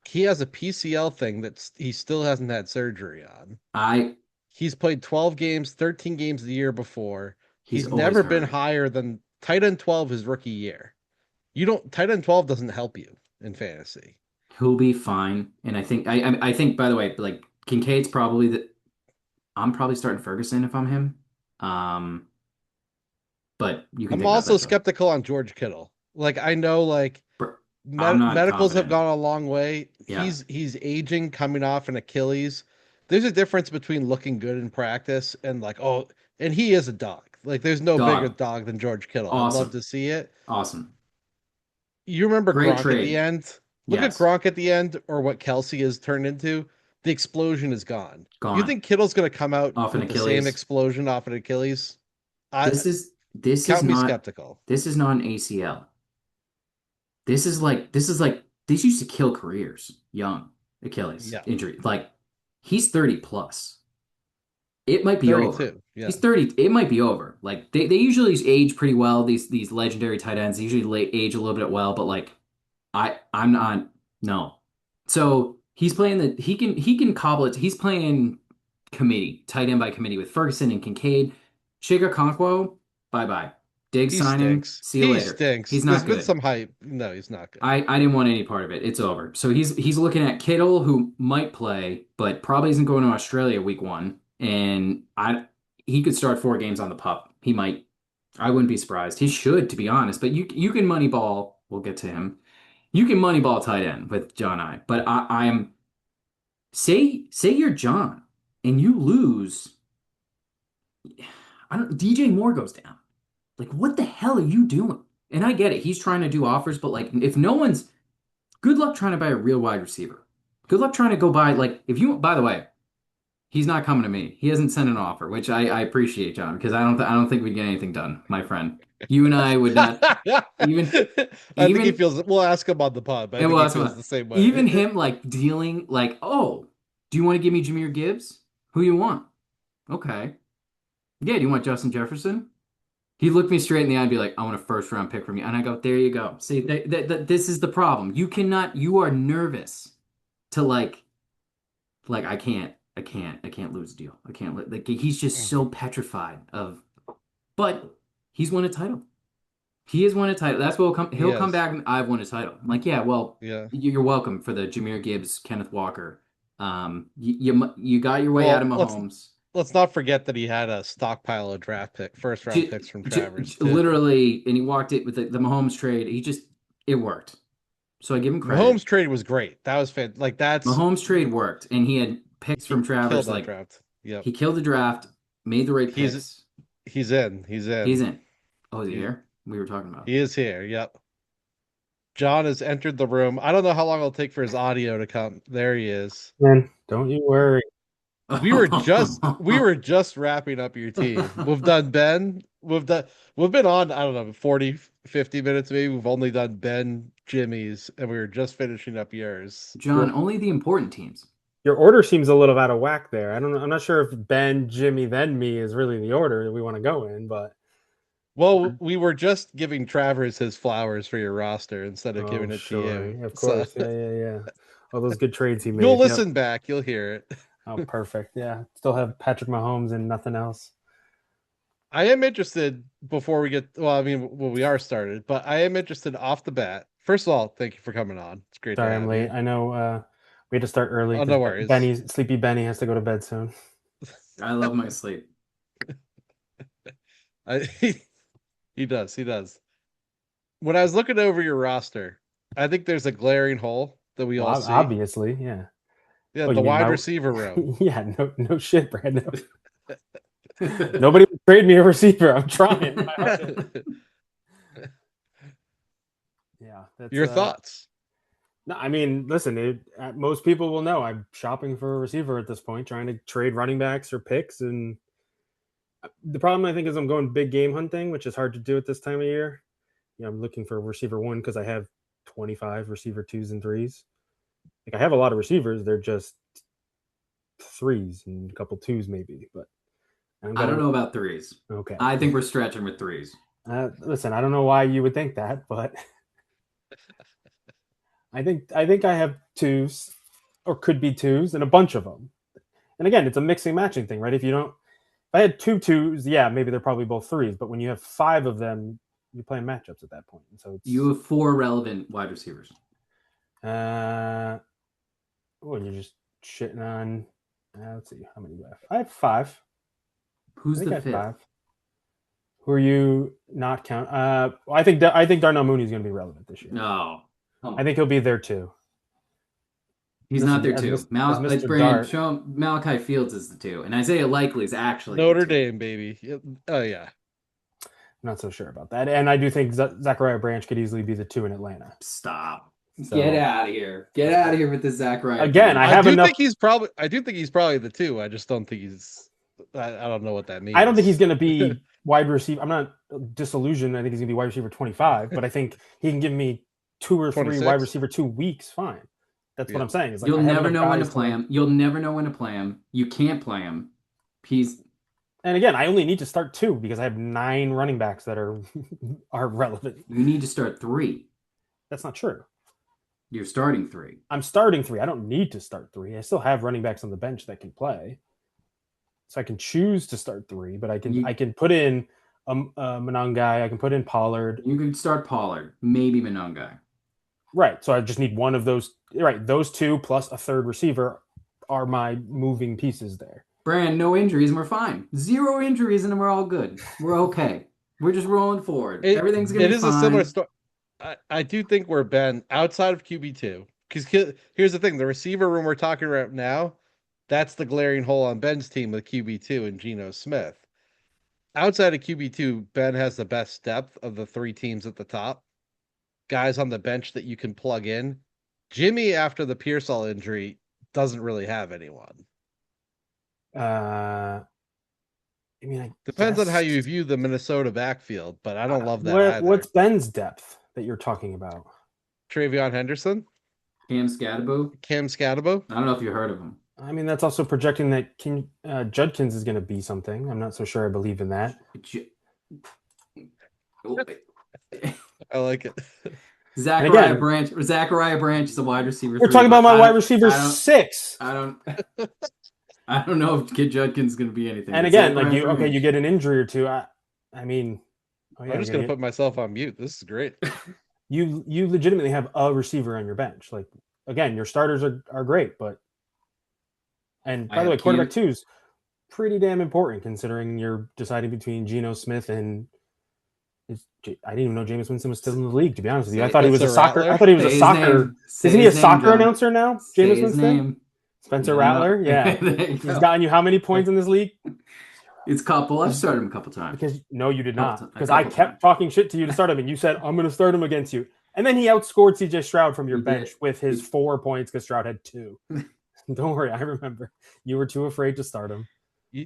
he has a PCL thing that he still hasn't had surgery on. I He's played 12 games, 13 games the year before. He's He's always never been hurt. higher than tight end 12 his rookie year. You don't tight end 12 doesn't help you in fantasy. He'll be fine. And I think by the way, like Kincaid's probably the I'm probably starting Ferguson if I'm him. Um, but you can I'm think about also that though. skeptical on George Kittle. Like I know like I'm not medicals have confident. gone a long way. Yeah. He's aging, coming off an Achilles. There's a difference between looking good in practice and like, oh, and he is a dog. Like there's no bigger Dog. dog than George Kittle. I'd love Awesome. to see it. Awesome. You remember Great Gronk at the trade. end? Look at Yes. Gronk at the end or what Kelsey has turned into. The explosion is gone. You Gone. think Kittle's going to come out Off an with the same Achilles. explosion off an Achilles? I This is count me not skeptical. an ACL. This is like these used to kill careers. Young Achilles Yeah. injury. Like he's 30 plus. It might be over. 32. He's Yeah. 30. It might be over. Like they usually age pretty well. These legendary tight ends usually age a little bit well, but like I'm not no. So he's playing he can cobble it. He's playing committee, tight end by committee with Ferguson and Kincaid. Chiga Conquo, bye bye. Diggs He signing, stinks. see you He later. stinks. He's There's not been good. some hype. No, he's not good. I didn't want any part of it. It's over. So he's looking at Kittle, who might play, but probably isn't going to Australia week 1. And I he could start 4 games on the pup. He might. I wouldn't be surprised. He should, to be honest. But you can money ball. We'll get to him. You can money ball tight end with John I. But I am say you're John and you lose. I don't. DJ Moore goes down. Like what the hell are you doing? And I get it. He's trying to do offers, but like if no one's good luck trying to buy a real wide receiver. Good luck trying to go buy like if you by the way, he's not coming to me. He hasn't sent an offer, which I appreciate, John, because I don't think we'd get anything done, my friend. You and I would not even I think he even feels we'll ask him on the pod, but I and think well he that's feels what the same even way. him like dealing like, oh, do you want to give me Jameer Gibbs? Who you want? Okay. Yeah, do you want Justin Jefferson? He looked me straight in the eye and be like, I want a first round pick from you. And I go, there you go. See, this is the problem. You are nervous to like I can't lose a deal. I can't like he's just so petrified of but he's won a title. He has won a title. That's what he'll come Yes. back and I've won a title. I'm like, yeah, well, Yeah. you're welcome for the Jameer Gibbs, Kenneth Walker. You got your way out of Well, Mahomes. let's not forget that he had a stockpile of first round picks from Travers too. Literally, and he walked it with the Mahomes trade. It worked. So I give him Mahomes credit. trade was great. That was like that's Mahomes trade worked, and he had picks from he killed Travers. that Like draft. Yep. he killed the draft, made the right He's picks. he's in. He's He's in. in. Oh, is he He, here? We were talking about. he is here. Yep. John has entered the room. I don't know how long it'll take for his audio to come. There he is. Man, don't you worry. We were just wrapping up your team. We've done Ben. We've been on, I don't know, 40, 50 minutes maybe. We've only ddone Ben, Jimmy's, and we were just finishing up yours. John, only the important teams. Your order seems a little out of whack there. I don't know. I'm not sure if Ben, Jimmy, then me is really the order that we want to go in, but Well, we were just giving Travers his flowers for your roster instead of oh, giving it to sure. you. Of So course. Yeah, yeah, yeah. All those good trades he you'll made. Yep. listen back, you'll hear it. Oh, perfect. Yeah. Still have Patrick Mahomes and nothing else. I am interested before we get, well, I mean, well, we are started, but I am interested off the bat. First of all, thank you for coming on. It's great to Sorry, I'm have late. you. I know we had to start early Oh, because no worries. Benny, sleepy Benny, has to go to bed soon. I love my sleep. I, he does. He does. When I was looking over your roster, I think there's a glaring hole that we Well, all see. obviously, yeah. Yeah, Oh, the you mean wide my? receiver room. Yeah, no shit, Brad. No. Nobody would trade me a receiver. I'm trying my hardest. Yeah, that's Your thoughts? no. I mean, listen, most people will know I'm shopping for a receiver at this point, trying to trade running backs or picks, and the problem I think is I'm going big game hunting, which is hard to do at this time of year. You know, I'm looking for receiver one because I have 25 receiver twos and threes. Like I have a lot of receivers, they're just threes and a couple twos maybe, but I'm I don't gonna know about threes. okay. I think we're stretching with threes. Listen, I don't know why you would think that, but I think I have twos or could be twos and a bunch of them. And again, it's a mixing matching thing, right? If you don't, if I had two twos, yeah, maybe they're probably both threes. But when you have five of them, you're playing matchups at that point. And so it's You have four relevant wide receivers. uh, oh, you're just shitting on. Let's see, how many do I have? I have five. I Who's think the I have fifth? five. Who are you not count? I think Darnell Mooney is going to be relevant this year. No. I think he'll be there too. He's not Listen, there too. as Like Mr. Brand, Dart, show him Malachi Fields is the two, and Isaiah Likely is actually the Notre two. Dame, baby. Oh yeah. I'm not so sure about that. And I do think Zachariah Branch could easily be the two in Atlanta. Stop. So, Get out of here. Get out of here with the Zachariah again, Branch. I have enough. I do think he's probably the two. I just don't think he's. I don't know what that I don't think he's means. going to be wide receiver. I'm not disillusioned. I think he's going to be wide receiver 25, but I think he can give me 2 or 3 wide 26. receiver 2 weeks. Fine. That's what Yeah. I'm saying. It's like You'll I have never enough know when to guys play him. You'll never know when to play him. You can't play him. He's and again, I only need to start 2 because I have 9 running backs that are are relevant. You need to start 3. That's not true. You're starting 3. I'm starting 3. I don't need to start 3. I still have running backs on the bench that can play. So I can choose to start 3, but I can put in a Monangai. I can put in Pollard. You can start Pollard, maybe Monangai. Right. So I just need one of those. Right. Those 2 plus a third receiver are my moving pieces there. Brand, no injuries, and we're fine. 0 injuries, and we're all good. We're okay. We're just rolling forward. Everything's going to be fine. It is a similar story. I do think we're Ben outside of QB2. Because here's the thing: the receiver room we're talking about now, that's the glaring hole on Ben's team with QB2 and Geno Smith. Outside of QB2, Ben has the best depth of the 3 teams at the top. Guys on the bench that you can plug in. Jimmy, after the Pearsall injury, doesn't really have anyone. I mean, Depends on how you view the Minnesota backfield, but I don't love that either. What's Ben's depth that you're talking about? Travion Henderson, Cam Scatterbo. I don't know if you heard of him. I mean, that's also projecting that Judkins is going to be something. I'm not so sure I believe in that. I like it. Zachariah Branch is a wide receiver. We're talking about my wide receiver 6. I don't know if Kid Judkins is going to be anything. And again, like you get an injury or two. I mean, I'm just going to put myself on mute. This is great. You legitimately have a receiver on your bench. Like again, your starters are great, but and by the way, quarterback 2 is pretty damn important considering you're deciding between Geno Smith and I didn't even know Jameis Winston was still in the league. To be honest with you, I thought he was a soccer. I thought he was a soccer. Isn't he a soccer announcer now? Jameis Winston. Spencer Rattler. Yeah, he's gotten you how many points in this league? It's a couple. I've started him a couple times. Because no, you did not. Because I kept talking shit to you to start him, and you said I'm going to start him against you, and then he outscored CJ Stroud from your bench with his 4 points because Stroud had 2. Don't worry, I remember. You were too afraid to start him.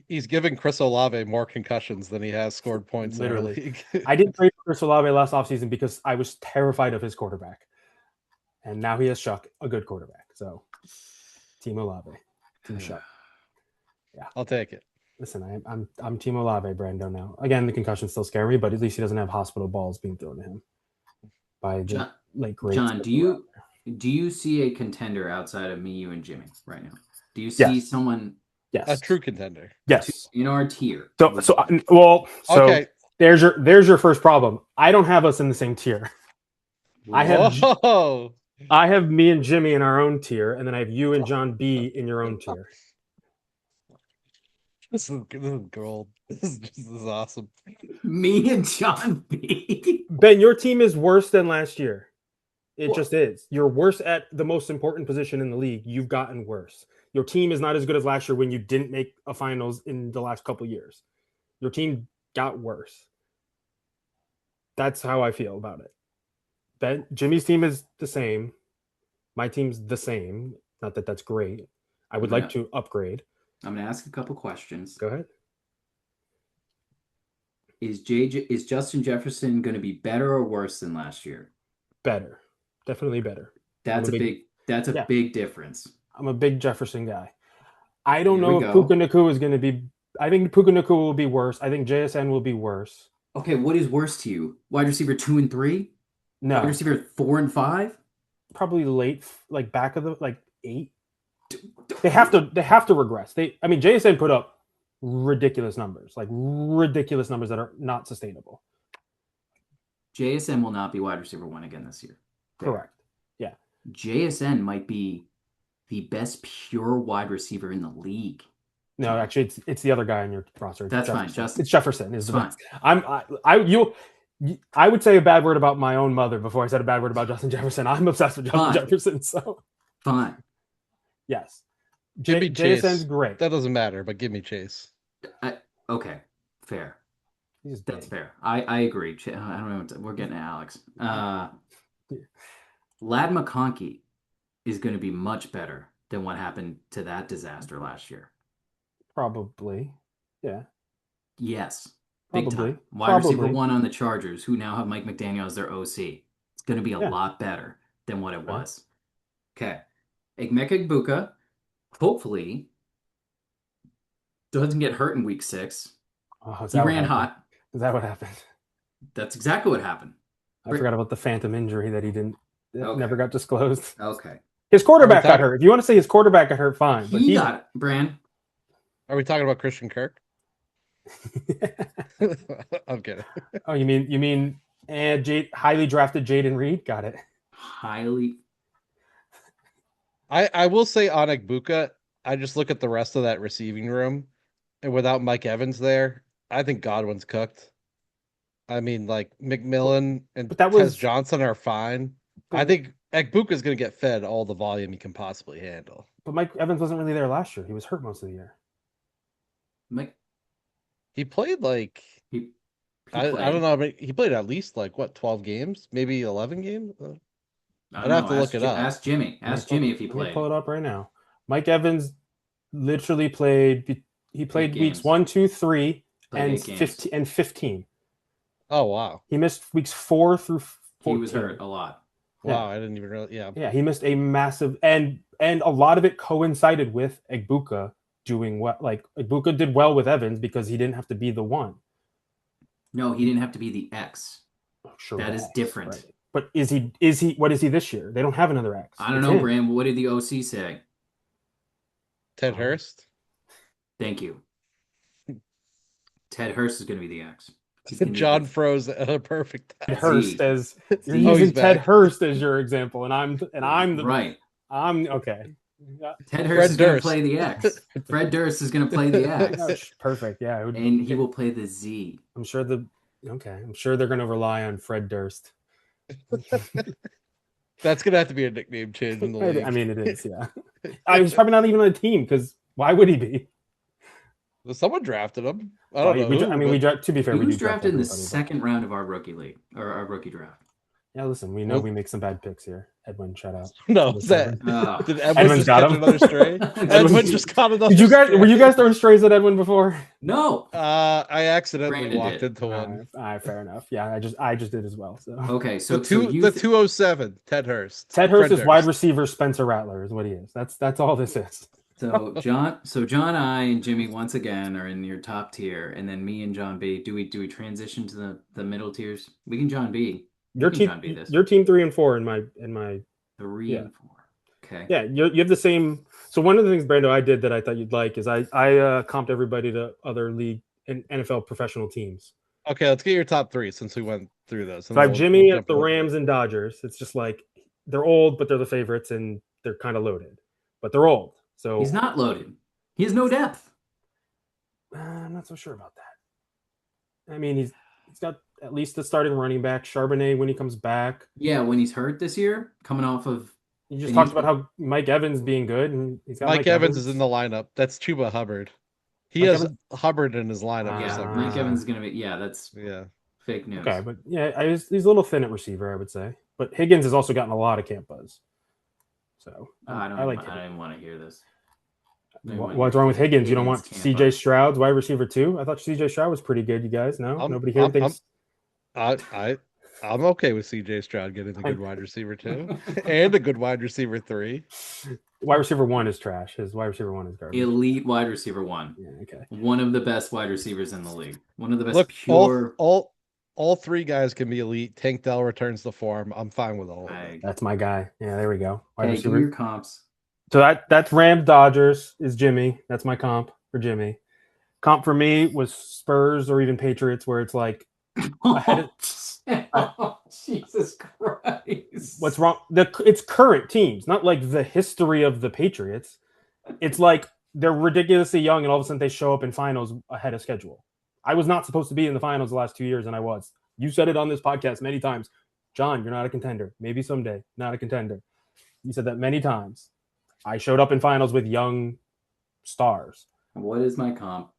He's giving Chris Olave more concussions than he has scored points Literally. in our league. I didn't trade for Chris Olave last offseason because I was terrified of his quarterback. And now he has Chuck, a good quarterback. So Team Olave. Team Shut. Yeah, I'll take it. Listen, I'm Team Olave, Brando. Now, again, the concussions still scare me, but at least he doesn't have hospital balls being thrown at him by the late great. John, do you see a contender outside of me, you, and Jimmy right now? Do you see someone? Yes, a true contender. Yes, in our tier. So okay. There's your first problem. I don't have us in the same tier. I have me and Jimmy in our own tier, and then I have you and John B in your own tier. This is gold. This is awesome. Me and John B. Ben, your team is worse than last year. It just is. You're worse at the most important position in the league. You've gotten worse. Your team is not as good as last year when you didn't make a finals in the last couple of years. Your team got worse. That's how I feel about it. Ben, Jimmy's team is the same. My team's the same. Not that that's great. I would like to upgrade. I'm going to ask a couple questions. Go ahead. Is Justin Jefferson going to be better or worse than last year? Better. Definitely better. That's a big difference. I'm a big Jefferson guy. I don't know if Puka Nacua is going to be. I think Puka Nacua will be worse. I think JSN will be worse. Okay, what is worse to you? Wide receiver 2 and 3? No. Wide receiver 4 and 5? Probably late, like back of the 8. They have to regress. JSN put up ridiculous numbers that are not sustainable. JSN will not be wide receiver 1 again this year. Correct. Yeah. JSN might be the best pure wide receiver in the league. No, actually, it's the other guy in your roster. That's fine. Justin. It's Jefferson. Is the best. I would say a bad word about my own mother before I said a bad word about Justin Jefferson. I'm obsessed with Justin Jefferson. So fine. Yes. Give me Chase. JSN's great. That doesn't matter, but give me Chase. Okay. Fair. That's fair. I agree. I don't know. We're getting to Alex. Lad McConkey is going to be much better than what happened to that disaster last year. Probably. Yeah. Yes. Big time. Wide receiver 1 on the Chargers, who now have Mike McDaniel as their OC. It's going to be a lot better than what it was. Okay. Emeka Egbuka, hopefully, doesn't get hurt in week 6. He ran hot. Is that what happened? That's exactly what happened. I forgot about the phantom injury that he never got disclosed. Okay. His quarterback got hurt. If you want to say his quarterback got hurt, fine. But he got it, Bran. Are we talking about Christian Kirk? I'm kidding. Oh, you mean highly drafted Jaden Reed? Got it. Highly. I will say on Egbuka, I just look at the rest of that receiving room, and without Mike Evans there, I think Godwin's cooked. I mean, like McMillan and Tez Johnson are fine. I think Egbuka's going to get fed all the volume he can possibly handle. But Mike Evans wasn't really there last year. He was hurt most of the year. He played like I don't know, but he played at least 12 games, maybe 11 games. I'd have to look it up. Ask Jimmy. Ask Jimmy if he played. Pull it up right now. Mike Evans literally played. He played weeks 1, 2, 3, and 15. Oh wow! He missed weeks 4 through 14. He was hurt a lot. Wow, I didn't even realize. Yeah, he missed a massive, and a lot of it coincided with Egbuka doing well. Like Egbuka did well with Evans because he didn't have to be the one. No, he didn't have to be the X. Sure, that is different. Right. But is he? What is he this year? They don't have another X. I don't know, Bram. What did the OC say? Ted Hurst. Thank you. Ted Hurst is going to be the X. John froze at a perfect time. Ted Hurst as you're using Ted Hurst as your example, and I'm the right. I'm okay. Ted Hurst is going to play the X. Fred Durst is going to play the X. Perfect. Yeah, and he will play the Z. I'm sure I'm sure they're going to rely on Fred Durst. That's going to have to be a nickname change in the league. I mean, it is. Yeah. He's probably not even on the team because why would he be? Well, someone drafted him. I don't know. We to be fair, he was drafted in the second round of our rookie league or our rookie draft. Yeah, listen, we know we make some bad picks here. Edwin, shout out. No, is that 207. Oh, did Edwin Edwin's just got catch him. another stray? Edwin just caught another Did you guys? stray. Were you guys throwing strays at Edwin before? no. I accidentally Brandon walked did. into one. Fair enough. Yeah, I just did as well. So Okay, The so you the 207, Ted Hurst. Ted Hurst Fred is wide Durst. receiver Spencer Rattler is what he is. That's all this is. John, I, and Jimmy once again are in your top tier, and then me and John B. Do we transition to the middle tiers? We can John B. Your We can team, John B this. your team 3 and 4 in my 3 yeah. and 4. Okay. Yeah, you have the same. So one of the things, Brando, I did that I thought you'd like is I comped everybody to other league and NFL professional teams. Okay, let's get your top three since we went through those. So I have Jimmy at the Rams and Dodgers. It's just like they're old, but they're the favorites and they're kind of loaded, but they're old. So He's not loaded. He has no depth. I'm not so sure about that. I mean, he's got at least the starting running back, Charbonnet, when he comes back. Yeah, when he's hurt this year, coming off of. You just talked about how Mike Evans being good, and he's got Mike Evans is in the lineup. That's Chuba Hubbard. He Mike has Evans? Hubbard in his lineup. Yeah, for some Mike reason. Evans is gonna be. Yeah, that's fake news. Okay, but yeah, he's a little thin at receiver, I would say. But Higgins has also gotten a lot of camp buzz. So I I like. don't even want to hear this. What's wrong with Higgins? You don't want Higgins CJ Stroud's wide receiver too? I thought CJ Stroud was pretty good. You guys, no, nobody here thinks. I'm okay with CJ Stroud getting a good wide receiver too, and a good wide receiver 3. Wide receiver 1 is trash. His wide receiver 1 is garbage. Elite wide receiver 1. Yeah, okay. One of the best wide receivers in the league. One of the best. Look, pure. All 3 guys can be elite. Tank Dell returns the form. I'm fine with all of it. That's my guy. Yeah, there we go. Wide receiver. Your comps. So that's Rams Dodgers is Jimmy. That's my comp for Jimmy. Comp for me was Spurs or even Patriots, where it's like Jesus Christ. What's wrong? It's current teams, not like the history of the Patriots. It's like they're ridiculously young, and all of a sudden they show up in finals ahead of schedule. I was not supposed to be in the finals the last 2 years, and I was. You said it on this podcast many times. John, you're not a contender. Maybe someday, not a contender. You said that many times. I showed up in finals with young stars. What is my comp?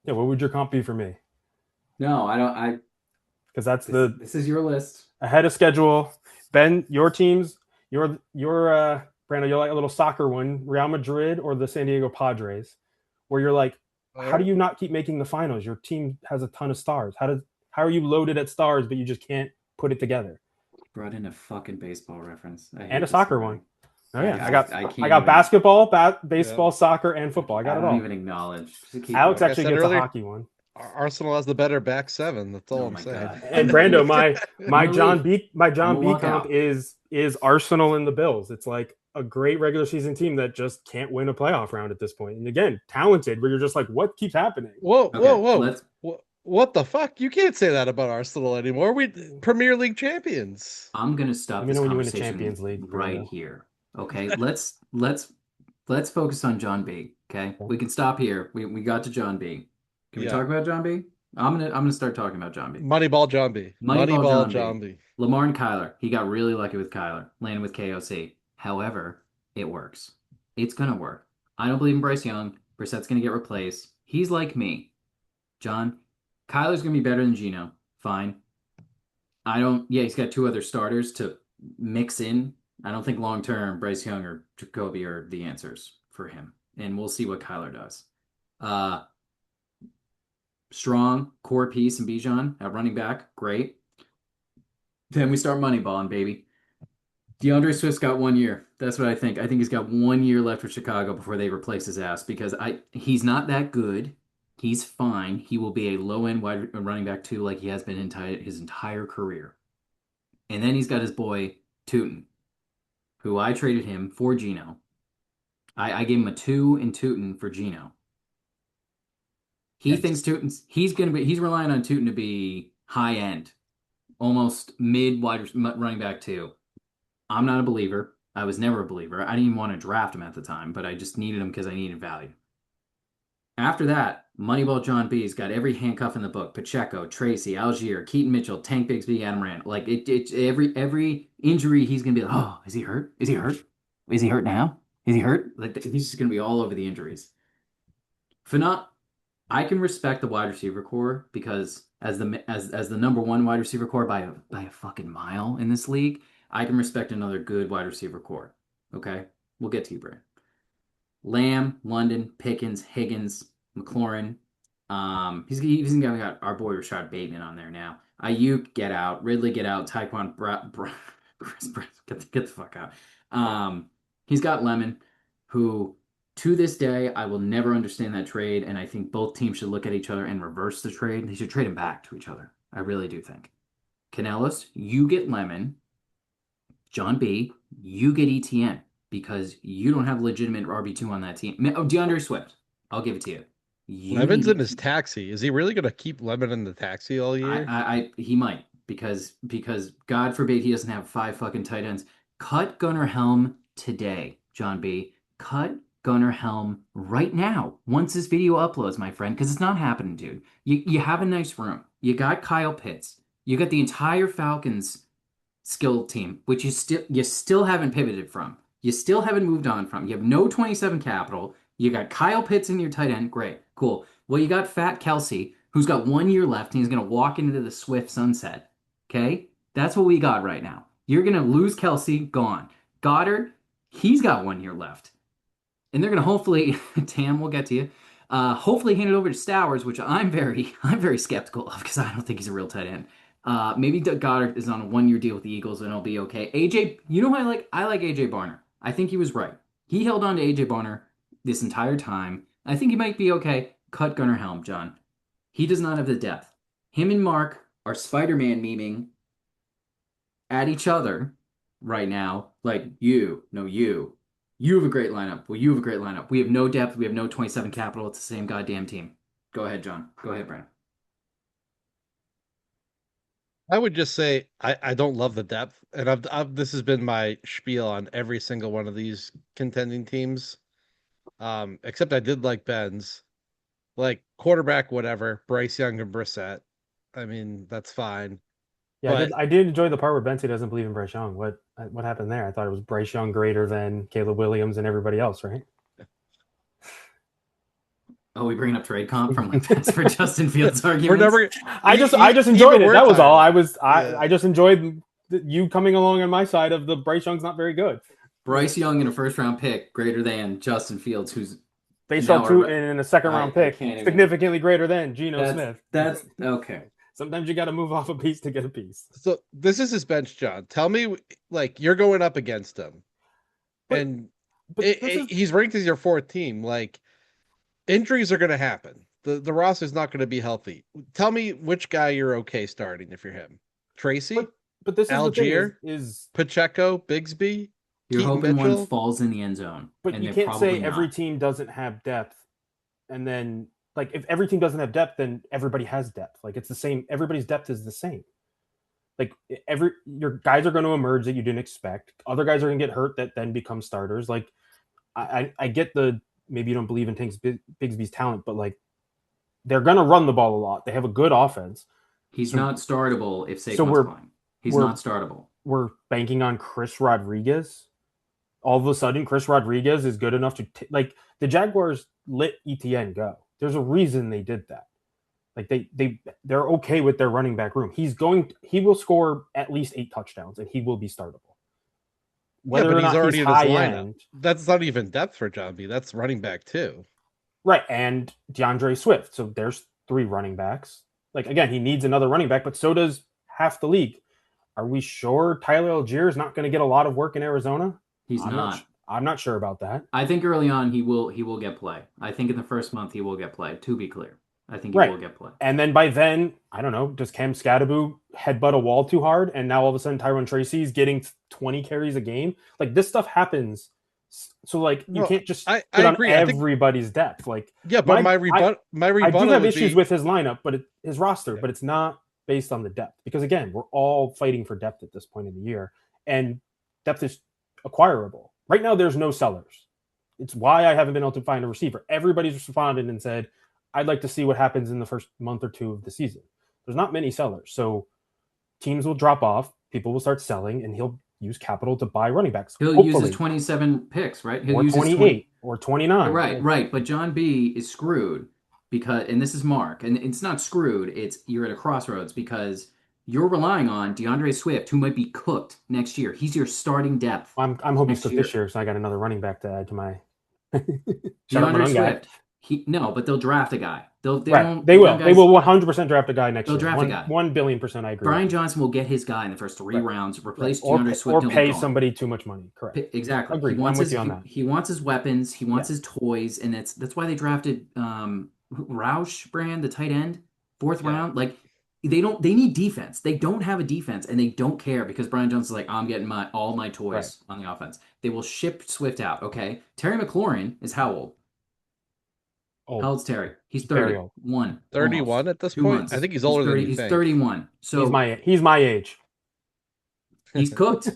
Yeah, what would your comp be for me? No, I don't. Because that's this is your list. Ahead of schedule. Ben, your teams, your Brando, you're like a little soccer one, Real Madrid or the San Diego Padres, where you're like, how do you not keep making the finals? Your team has a ton of stars. How are you loaded at stars, but you just can't put it together? Brought in a fucking baseball reference. And a soccer one. Oh yeah, I got basketball, baseball, soccer, and football. I got it all. I don't even acknowledge. Alex actually gets a hockey one. Arsenal has the better back 7. That's all I'm saying. God. And Brando, my John B comp is Arsenal and the Bills. It's like a great regular season team that just can't win a playoff round at this point. And again, talented, where you're just like, what keeps happening? Whoa. What the fuck? You can't say that about Arsenal anymore. We Premier League champions. I'm gonna stop this conversation Champions League, right here. Okay, let's focus on John B. Okay, we can stop here. We got to John B. Can we talk about John B? I'm gonna start talking about John B. Moneyball John B. Moneyball John B. Lamar and Kyler. He got really lucky with Kyler, landing with KOC. However, it works. It's gonna work. I don't believe in Bryce Young. Brissett's gonna get replaced. He's like me. John, Kyler's gonna be better than Geno. Fine. He's got 2 other starters to mix in. I don't think long term Bryce Young or Jacoby are the answers for him. And we'll see what Kyler does. Strong core piece in Bijan at running back. Great. Then we start moneyballing, baby. DeAndre Swift's got 1 year. That's what I think. I think he's got 1 year left with Chicago before they replace his ass because he's not that good. He's fine. He will be a low-end wide running back too, like he has been his entire career. And then he's got his boy Tootin, who I traded him for Geno. I gave him a 2 in Tootin for Geno. He thinks he's relying on Tootin to be high end, almost mid wide running back 2. I'm not a believer. I was never a believer. I didn't even want to draft him at the time, but I just needed him because I needed value. After that, Moneyball John B's got every handcuff in the book. Pacheco, Tracy, Algier, Keaton Mitchell, Tank Bigsby, Adam Rand. Like every injury, he's gonna be like, oh, is he hurt? Is he hurt? Is he hurt now? Is he hurt? Like he's just gonna be all over the injuries. I can respect the wide receiver core because as the number 1 wide receiver core by a fucking mile in this league, I can respect another good wide receiver core. Okay? We'll get to you, Brad. Lamb, London, Pickens, Higgins, McLaurin. He's even got our boy Rashad Bateman on there now. Ayuk, get out. Ridley, get out. Chris Brown, get the fuck out. He's got Lemon, who to this day I will never understand that trade, and I think both teams should look at each other and reverse the trade. They should trade him back to each other. I really do think. Canellis, you get Lemon. John B, you get ETN because you don't have legitimate RB2 on that team. Oh, DeAndre Swift, I'll give it to you. Lemon's in his taxi. Is he really going to keep Lemon in the taxi all year? He might because God forbid he doesn't have 5 fucking tight ends. Cut Gunnar Helm today, John B. Cut Gunnar Helm right now. Once this video uploads, my friend, because it's not happening, dude. You have a nice room. You got Kyle Pitts. You got the entire Falcons skill team, which you still haven't pivoted from. You still haven't moved on from. You have no 27 capital. You got Kyle Pitts in your tight end. Great. Cool. Well, you got Fat Kelsey, who's got 1 year left, and he's going to walk into the Swift sunset. Okay? That's what we got right now. You're going to lose Kelsey, gone. Goddard, he's got 1 year left. And they're going to hopefully, Tam, we'll get to you, hopefully hand it over to Stowers, which I'm very skeptical of because I don't think he's a real tight end. Maybe Doug Goddard is on a 1 year deal with the Eagles and it'll be okay. AJ, you know who I like? I like AJ Barner. I think he was right. He held on to AJ Barner this entire time. I think he might be okay. Cut Gunnar Helm, John. He does not have the depth. Him and Mark are Spider-Man memeing at each other right now. Like, you have a great lineup. Well, you have a great lineup. We have no depth. We have no 27 capital. It's the same goddamn team. Go ahead, John. Go ahead, Brandon. I would just say I don't love the depth, and this has been my spiel on every single one of these contending teams. Except I did like Ben's, like quarterback, whatever. Bryce Young and Brissett. I mean, that's fine. Yeah, but I did enjoy the part where Benson doesn't believe in Bryce Young. What happened there? I thought it was Bryce Young greater than Caleb Williams and everybody else, right? Oh, we bringing up trade comp from like that's for Justin Fields arguments. We're never. I just enjoyed it. That was all. Yeah. I just enjoyed you coming along on my side of the Bryce Young's not very good. Bryce Young in a first round pick greater than Justin Fields, who's based on two in a second round pick, significantly greater than Geno Smith. That's okay. Sometimes you got to move off a piece to get a piece. So this is his bench, John. Tell me, like, you're going up against him, he's ranked as your 4th team. Like, injuries are going to happen. The roster's not going to be healthy. Tell me which guy you're okay starting if you're him. Tracy, but this is Algier, is Pacheco, Bigsby. You're Keaton hoping Mitchell. one falls in the end zone. But you can't say every team doesn't have depth, and then like if every team doesn't have depth, then everybody has depth. Like it's the same. Everybody's depth is the same. Like your guys are going to emerge that you didn't expect. Other guys are going to get hurt that then become starters. Like I get the maybe you don't believe in Bigsby's talent, but like they're going to run the ball a lot. They have a good offense. He's not startable if Saquon's playing. He's not startable. We're banking on Chris Rodriguez. All of a sudden, Chris Rodriguez is good enough to like the Jaguars let ETN go. There's a reason they did that. Like they're okay with their running back room. He will score at least 8 touchdowns and he will be startable. Whether but he's already in his lineup. That's not even depth for John B. That's running back too. Right, and DeAndre Swift. So there's 3 running backs. Like again, he needs another running back, but so does half the league. Are we sure Tyler Algier is not going to get a lot of work in Arizona? I'm not sure about that. I think early on he will get play. I think in the first month he will get play. To be clear, I think he will get play. And then by then, I don't know. Does Cam Scadaboo headbutt a wall too hard, and now all of a sudden Tyrone Tracy's getting 20 carries a game? Like this stuff happens. So like you can't just I agree. Everybody's depth. Like but my rebuttal. I do have issues with his lineup, but his roster, but it's not based on the depth because again, we're all fighting for depth at this point in the year, and depth is acquirable. Right now, there's no sellers. It's why I haven't been able to find a receiver. Everybody's responded and said, I'd like to see what happens in the first month or 2 of the season. There's not many sellers. So teams will drop off, people will start selling, and he'll use capital to buy running backs. He'll use his 27 picks, right? He'll use 28 or 29. Right. But John B is screwed because, and this is Mark, and it's not screwed, it's you're at a crossroads because you're relying on DeAndre Swift, who might be cooked next year. He's your starting depth I'm hoping he's next cooked year. this year, so I got another running back to add to my shout out my DeAndre young guy. Swift. No, but they'll draft a guy. They Right. won't. They will. Young They guys. will 100% draft a guy next They'll year. draft a guy. 1 billion% I agree with Brian you. Johnson will get his guy in the first three Right. rounds, Right. replace DeAndre Swift, Or and he'll be pay gone. somebody too much money. Correct. Exactly. Agreed. I'm with you on that. He wants his weapons. He wants Yeah. his toys, and that's why they drafted Roush brand, the tight end, fourth round. Like they need defense. They don't have a defense, and they don't care because Brian Jones is like, I'm getting all my toys on the offense. They will ship Swift out. Okay. Terry McLaurin is how old? How old's Terry? He's very old. 31. 31 almost. at this 2 point? months. I think he's older than you He's think. 31. So he's my age. he's cooked.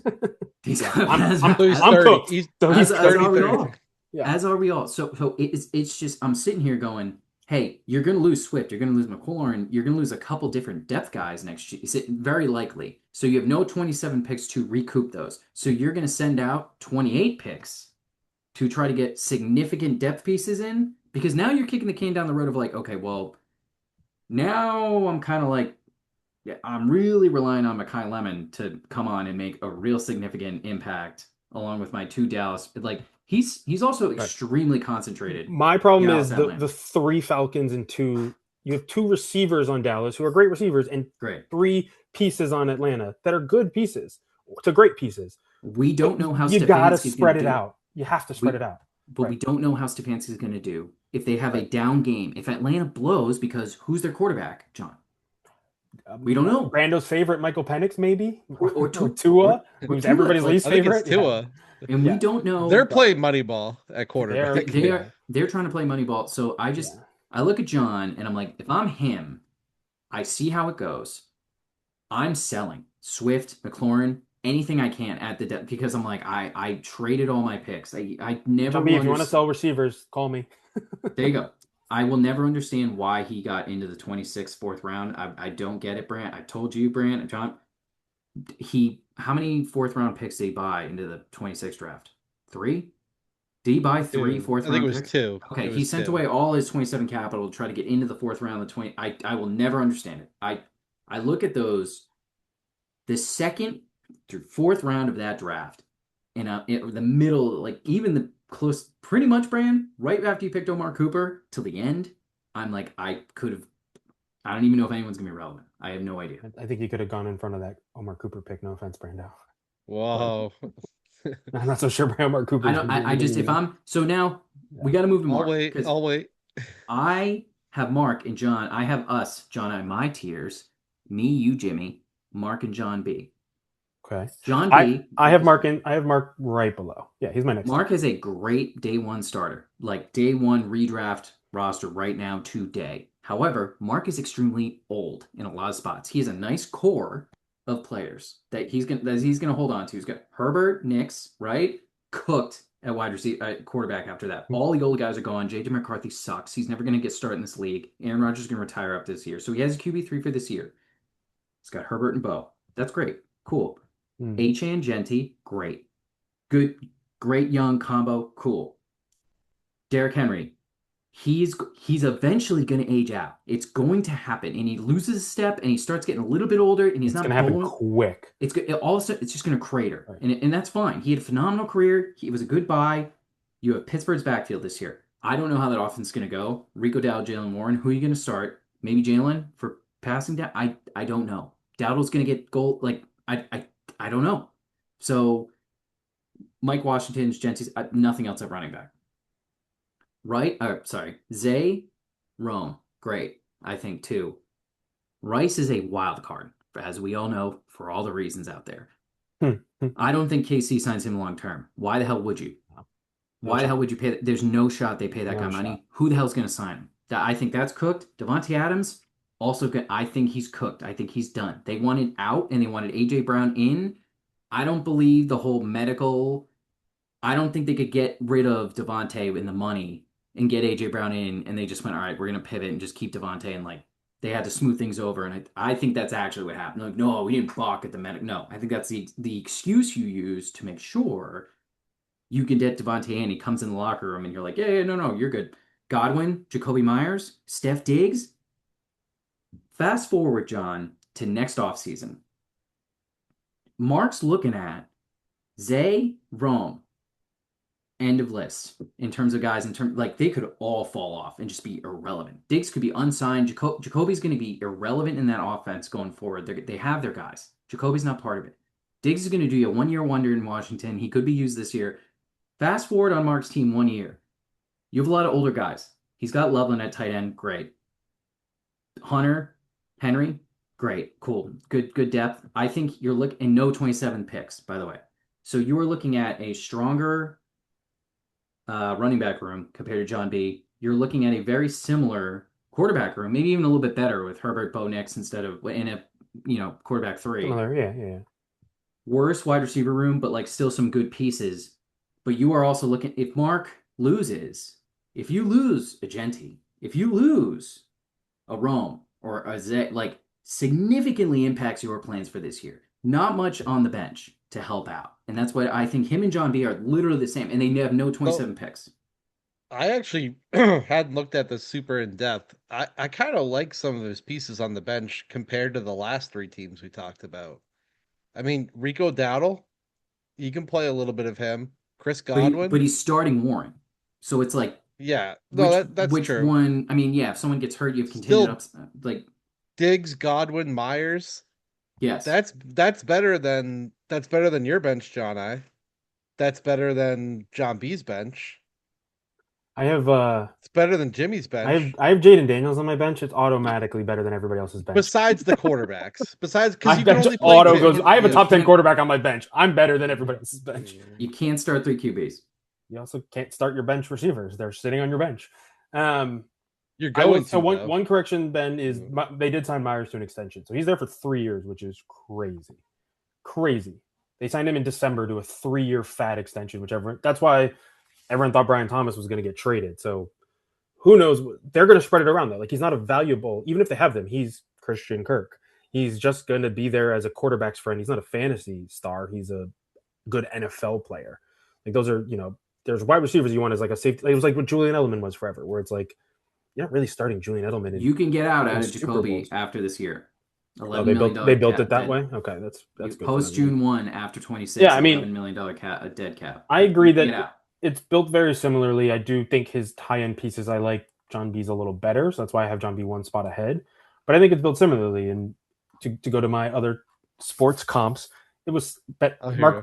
He's I'm cooked. cooked. He's as 30, are we 30. all. Yeah. As are we all. So it's just I'm sitting here going, hey, you're going to lose Swift, you're going to lose McLaurin, you're going to lose a couple different depth guys next year. It's very likely. So you have no 27 picks to recoup those. So you're going to send out 28 picks to try to get significant depth pieces in because now you're kicking the can down the road of like, okay, well, now I'm kind of like, yeah, I'm really relying on Mekhi Lemon to come on and make a real significant impact along with my two Dallas. Like he's also extremely concentrated. My problem is Atlanta. the 3 Falcons and 2. You have 2 receivers on Dallas who are great receivers and 3 pieces on Atlanta that are good pieces to great pieces. We don't know how you got to spread it out. You have to spread it out. But we don't know how Stefanski's going to do if they have a down game. If Atlanta blows, because who's their quarterback, John? We don't know. Brando's favorite, Michael Penix, maybe, or Tua, who's everybody's least favorite. I think it's Tua. Yeah. And we don't know. They're playing Moneyball at quarterback. They're trying to play Moneyball. So I look at John and I'm like, if I'm him, I see how it goes. I'm selling Swift, McLaurin, anything I can at the depth because I'm like, I traded all my picks. I never. If you want to sell receivers, call me. There you go. I will never understand why he got into the 26th, fourth round. I don't get it, Brant. I told you, Brant, John. How many fourth round picks did he buy into the 26th draft? 3? Did he buy 3 fourth round picks? I think it was 2. Okay, he sent away all his 27 capital to try to get into the fourth round of the 20. I will never understand it. I look at those, the second through fourth round of that draft, and the middle, like even the close, pretty much, Brand, right after you picked Omar Cooper till the end, I'm like, I don't even know if anyone's gonna be relevant. I have no idea. I think he could have gone in front of that Omar Cooper pick. No offense, Brando. Whoa. I'm not so sure about Omar Cooper. So now we got to move to Mark. I'll wait. I have Mark and John. I have us, John, and my tiers. Me, you, Jimmy, Mark, and John B. Okay. John B. I have Mark right below. Yeah, he's my next. Mark is a great day one starter, like day one redraft roster right now today. However, Mark is extremely old in a lot of spots. He has a nice core of players that he's gonna hold on to. He's got Herbert, Nix, right? Cooked at wide receiver, quarterback after that. All the old guys are gone. JJ McCarthy sucks. He's never gonna get started in this league. Aaron Rodgers is gonna retire up this year, so he has a QB3 for this year. He's got Herbert and Bo. That's great. Cool. H.A. and Genty, great. Good, great young combo, cool. Derrick Henry, he's eventually going to age out. It's going to happen, and he loses a step, and he starts getting a little bit older, and he's not going to happen quick. It's all of a sudden, it's just going to crater, right. and that's fine. He had a phenomenal career. He was a good buy. You have Pittsburgh's backfield this year. I don't know how that offense is going to go. Rico Dowdle, Jalen Warren, who are you going to start? Maybe Jalen for passing down. I don't know. Dowdle's going to get goal. Like I don't know. So Mike Washington's Genty's nothing else at running back. Right? Zay, Rome, great. I think too. Rice is a wild card, as we all know, for all the reasons out there. I don't think KC signs him long term. Why the hell would you? Why the hell would you pay? There's no shot they pay that kind of money. Who the hell's going to sign him? I think that's cooked. Devontae Adams, also good. I think he's cooked. I think he's done. They wanted out and they wanted A.J. Brown in. I don't believe the whole medical. I don't think they could get rid of Devontae in the money and get A.J. Brown in, and they just went, all right, we're going to pivot and just keep Devontae, and like they had to smooth things over. And I think that's actually what happened. Like, no, we didn't balk at the medic. No, I think that's the excuse you use to make sure you can get Devontae in. He comes in the locker room and you're like, yeah, no, you're good. Godwin, Jacoby Myers, Steph Diggs. Fast forward, John, to next offseason, Mark's looking at Zay, Rome, end of list in terms of guys. Like they could all fall off and just be irrelevant. Diggs could be unsigned. Jacoby's going to be irrelevant in that offense going forward. They have their guys. Jacoby's not part of it. Diggs is going to do a 1 year wonder in Washington. He could be used this year. Fast forward on Mark's team 1 year. You have a lot of older guys. He's got Loveland at tight end. Great. Hunter, Henry, great, cool, good depth. I think you're looking, and no 27 picks, by the way. So you are looking at a stronger running back room compared to John B. You're looking at a very similar quarterback room, maybe even a little bit better with Herbert, Bo Nix instead of in a quarterback 3. Similar, yeah. Worse wide receiver room, but like still some good pieces. But you are also looking, if Mark loses, if you lose a Genti, if you lose a Rome or a Zay, like significantly impacts your plans for this year. Not much on the bench to help out. And that's why I think him and John B are literally the same. And they have no 27 picks. I actually hadn't looked at this super in depth. I kind of like some of those pieces on the bench compared to the last 3 teams we talked about. I mean, Rico Dowdle, you can play a little bit of him. Chris Godwin. But he's starting Warren. So it's like, yeah, no, that's which true. One, I mean, yeah, if someone gets hurt, you have continued up, like Diggs, Godwin, Myers. Yes. That's better than your bench, John I. That's better than John B's bench. I have it's better than Jimmy's bench. I have Jaden Daniels on my bench. It's automatically better than everybody else's bench. Besides the quarterbacks. Because you can only play I have a top 10 quarterback on my bench. I'm better than everybody else's bench. You can't start 3 QBs. You also can't start your bench receivers. They're sitting on your bench. You're going to. So one correction, Ben, is they did sign Myers to an extension. So he's there for 3 years, which is crazy. Crazy. They signed him in December to a 3-year fat extension, that's why everyone thought Brian Thomas was going to get traded. So who knows? They're going to spread it around, though. Like, he's not a valuable, even if they have them, he's Christian Kirk. He's just going to be there as a quarterback's friend. He's not a fantasy star. He's a good NFL player. Like, those are, there's wide receivers you want as like a safety. It was like what Julian Edelman was forever, where it's like, you're not really starting Julian Edelman. You can get out of Jacoby after this year. They built it that way. Okay, that's good. Post June 1 after 26. Yeah, I mean, $11 million cap, a dead cap. I agree that it's built very similarly. I do think his high-end pieces, I like John B's a little better, so that's why I have John B 1 spot ahead. But I think it's built similarly. And to go to my other sports comps, it was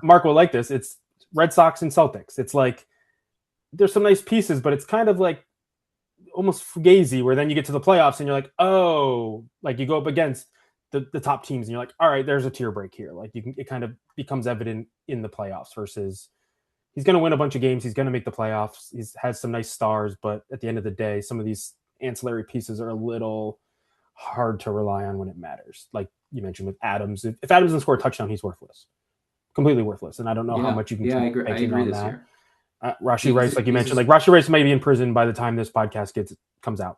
Mark will like this. It's Red Sox and Celtics. It's like there's some nice pieces, but it's kind of like almost fugazi, where then you get to the playoffs and you're like, oh, like you go up against the top teams and you're like, all right, there's a tier break here. Like it kind of becomes evident in the playoffs versus he's going to win a bunch of games. He's going to make the playoffs. He has some nice stars, but at the end of the day, some of these ancillary pieces are a little hard to rely on when it matters. Like you mentioned with Adams, if Adams doesn't score a touchdown, he's worthless, completely worthless. And I don't know how much you can. I agree this year. Rashee Rice, like you mentioned, like Rashee Rice might be in prison by the time this podcast comes out.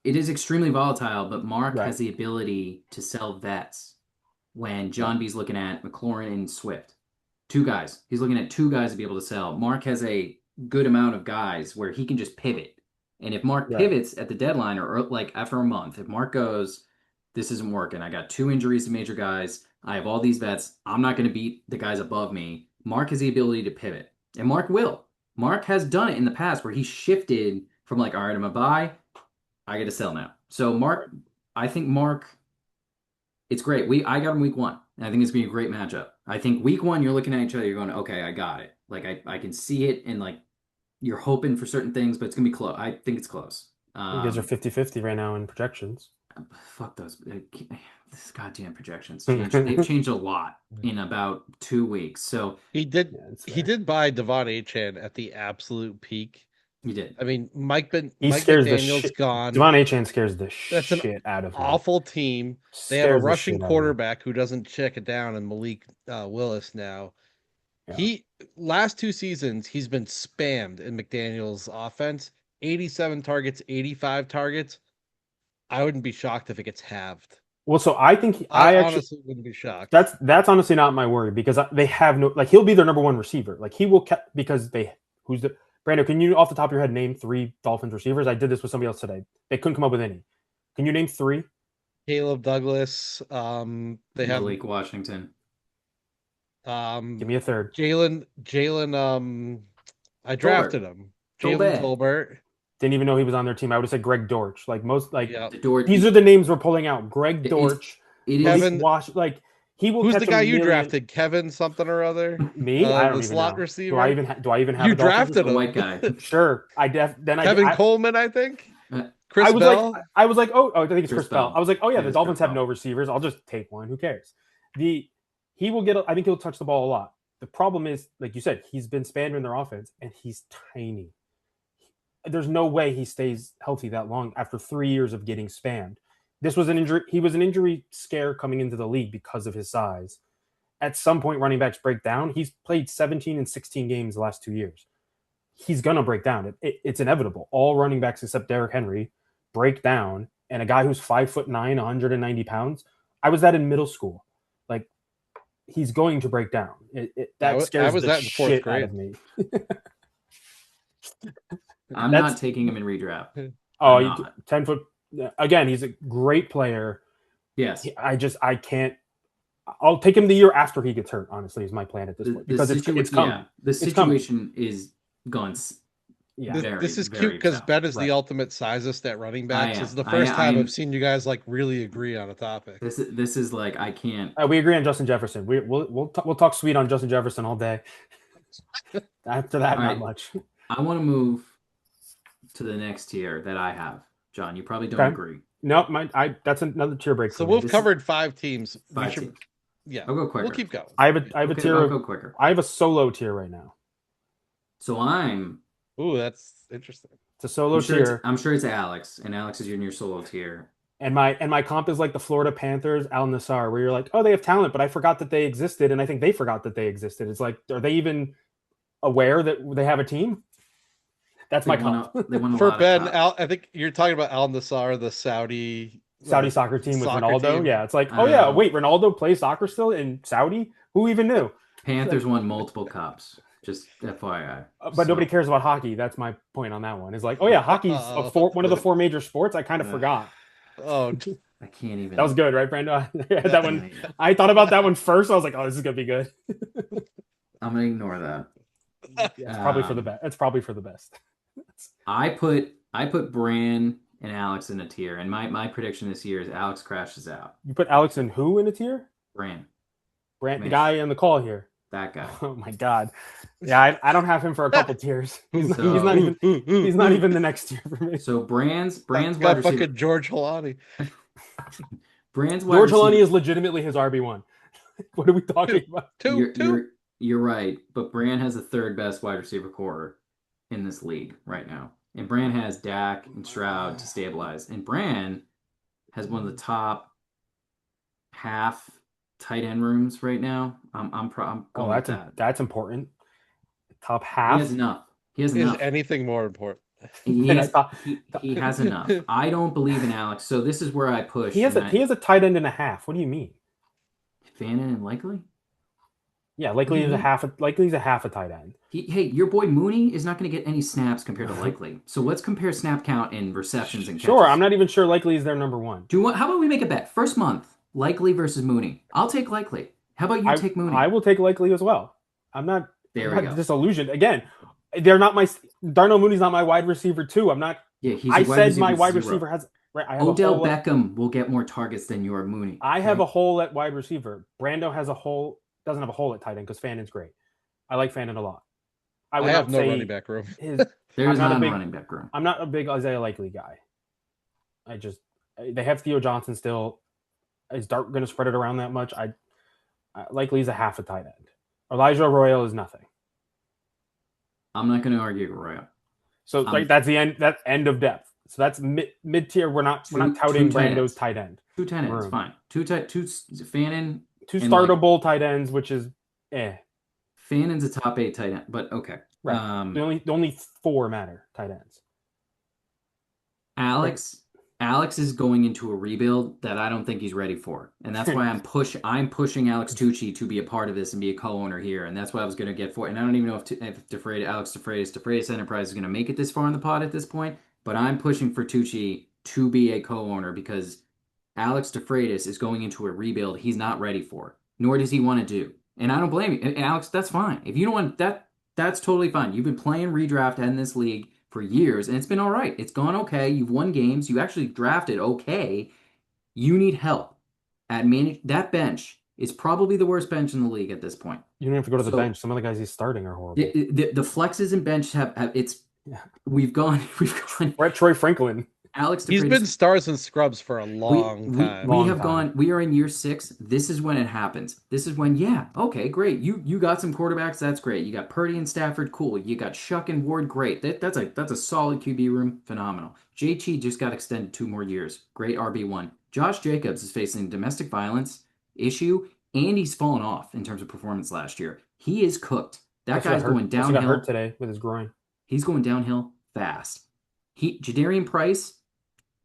It is extremely volatile, but Mark has the ability to sell vets when John B's looking at McLaurin and Swift. 2 guys. He's looking at 2 guys to be able to sell. Mark has a good amount of guys where he can just pivot. And if Mark pivots at the deadline or like after a month, if Mark goes, this isn't working, I got 2 injuries to major guys, I have all these vets, I'm not going to beat the guys above me. Mark has the ability to pivot. And Mark will. Mark has done it in the past where he shifted from like, all right, I'm going to buy, I got to sell now. So I think Mark, it's great. I got him week 1. And I think it's going to be a great matchup. I think week 1, you're looking at each other, you're going, okay, I got it. Like I can see it, and like you're hoping for certain things, but it's going to be close. I think it's close. You guys are 50-50 right now in projections. Fuck those. This goddamn projections. They've changed a lot in about 2 weeks. So he did buy Devon Achane at the absolute peak. He did. I mean, Mike scares McDaniel's gone. Devon Achane scares the That's shit out of him. Awful team. They have a rushing quarterback who doesn't check it down, and Malik Willis now. Yeah. Last 2 seasons, he's been spammed in McDaniel's offense. 87 targets, 85 targets. I wouldn't be shocked if it gets halved. Well, so I think I honestly wouldn't be shocked. That's honestly not my worry, because they have no, like, he'll be their number 1 receiver. Like, he will because Brando, can you off the top of your head name 3 Dolphins receivers? I did this with somebody else today. They couldn't come up with any. Can you name 3? Caleb Douglas. They have Malik Washington. Give me a third. Jalen. I Tolbert. drafted him. Jalen Tolbert. Tolbert. Didn't even know he was on their team. I would have said Greg Dortch. Like most, like Yeah. The Dort. these are the names we're pulling out. Greg It- Dortch, it is Malik Kevin. Wash. Like he will Who's catch the a guy you million. drafted? Kevin something or other. Me? I The don't even slot know. Do I receiver. even do I even have You a Dolphins? drafted the white him. guy. Sure. Kevin Coleman, I think. Uh, Chris Bell. I was like, oh, I think it's Chris Chris Bell. Bell. I was like, oh yeah, It the is Dolphins Chris have Bell. no receivers. I'll just take one. Who cares? He will get. I think he'll touch the ball a lot. The problem is, like you said, he's been spanned in their offense, and he's tiny. There's no way he stays healthy that long after 3 years of getting spammed. This was an injury. He was an injury scare coming into the league because of his size. At some point, running backs break down. He's played 17 and 16 games the last 2 years. He's gonna break down. It's inevitable. All running backs except Derrick Henry break down, and a guy who's 5'9", 190 pounds. I was that in middle school. Like he's going to break down. That I scares was the that in fourth shit out grade. of me. I'm not taking him in redraft. Oh, I'm not. 10 foot. Again, he's a great player. Yes. I can't. I'll take him the year after he gets hurt. Honestly, is my plan at this point because it's coming. Yeah, the situation is gone. Yeah, This is very cute because south. Ben is Right. the ultimate sizist at running backs. am. It's the first I time am- I've seen you guys like really agree on a topic. This is like I can't. We agree on Justin Jefferson. We'll talk sweet on Justin Jefferson all day. After that, All not right. much. I want to move to the next tier that I have. John, you probably don't Okay. agree. No, that's another tier break. So for me. we've covered 5 teams. Five We should, teams. yeah. I'll go quicker. We'll keep going. I have a Okay, tier. I'll go quicker. I have a solo tier right now. So I'm. Ooh, that's interesting. It's a solo I'm sure, tier, I'm sure it's Alex, and Alex is in your solo tier. and my comp is like the Florida Panthers, Al Nassar, where you're like, oh, they have talent, but I forgot that they existed, and I think they forgot that they existed. It's like, are they even aware that they have a team? That's my comp. They won a For lot Ben, of cups. I think you're talking about Al Nassar, the Saudi soccer team with soccer Ronaldo. team. Yeah, it's like, oh yeah, know. wait, Ronaldo plays soccer still in Saudi? Who even knew? Panthers won multiple cups. Just FYI. But nobody cares about hockey. That's my point on that one. Is like, oh yeah, hockey's one of the 4 major sports. I kind of forgot. Oh, I can't even. That was good, right, Brando? That one. I thought about that one first. I was like, oh, this is gonna be good. I'm gonna ignore that. It's probably for the best. It's probably for the best. I put Bran and Alex in a tier, and my prediction this year is Alex crashes out. You put Alex and who in a tier? Bran, Brant, the Man. guy on the call here. that guy. Oh my god. Yeah, I don't have him for a couple tiers. He's not So- he's not even the next tier for me. So Bran's wide got receiver. fucking George Halani. Bran's wide George Halani receiver- is legitimately his RB1. What are we talking about? You're right, but Bran has the third best wide receiver core in this league right now, and Bran has Dak and Stroud to stabilize, and Bran has one of the top half tight end rooms right now. I'm going with that. That's important. Top He half. has enough. He has Is enough. anything more important? He has enough. I don't believe in Alex, so this is where I push. He has a tight end and a half. What do you mean? Fannin and Likely. Yeah, likely he's a half a tight end. Hey, your boy Mooney is not going to get any snaps compared to Likely. So let's compare snap count and receptions and catches. Sure, I'm not even sure likely is their number one. How about we make a bet? First month, Likely versus Mooney. I'll take Likely. How about you take Mooney? I will take likely as well. I'm not disillusioned. Again, they're not my Darnell Mooney's not my wide receiver too. I'm not. Yeah, he's. I said my wide receiver has. Right, I have Odell Beckham will get more targets than your Mooney. I have a hole at wide receiver. Brando has a hole. Doesn't have a hole at tight end because Fannon's great. I like Fannin a lot. I have no running back room. There's not a running back room. I'm not a big Isaiah Likely guy. They have Theo Johnson still. Is Dart going to spread it around that much? Likely is a half a tight end. Elijah Royal is nothing. I'm not going to argue Royal. So that's the end. That's end of depth. So that's mid tier. We're not touting Brando's tight end. Two tight ends, fine. Two Fannin. Two startable tight ends, which is Fannon's a top 8 tight end, but okay. Right. The only 4 matter tight ends. Alex is going into a rebuild that I don't think he's ready for, and that's why I'm pushing Alex Tucci to be a part of this and be a co-owner here, and that's what I was going to get for it. And I don't even know if Alex DeFreitas Enterprise is going to make it this far in the pod at this point, but I'm pushing for Tucci to be a co-owner because Alex DeFreitas is going into a rebuild he's not ready for, nor does he want to do. And I don't blame you. And Alex, that's fine. If you don't want that, that's totally fine. You've been playing redraft in this league for years, and it's been all right. It's gone okay. You've won games. You actually drafted okay. You need help at manage. That bench is probably the worst bench in the league at this point. You don't have to go to the So bench. Some of the guys he's starting are horrible. the flexes and bench have it's. Yeah. We've gone. Brett Troy Franklin. Alex He's DeFreitas, been stars and scrubs for a long time. we have gone. We are in year 6. This is when it happens. This is when, yeah, okay, great. You got some quarterbacks. That's great. You got Purdy and Stafford. Cool. You got Shuck and Ward. Great. That's a solid QB room. Phenomenal. JT just got extended 2 more years. Great RB1. Josh Jacobs is facing domestic violence issue, and he's fallen off in terms of performance last year. He is cooked. That guy's going downhill. He got hurt today with his groin. He's going downhill fast. Jadarian Price.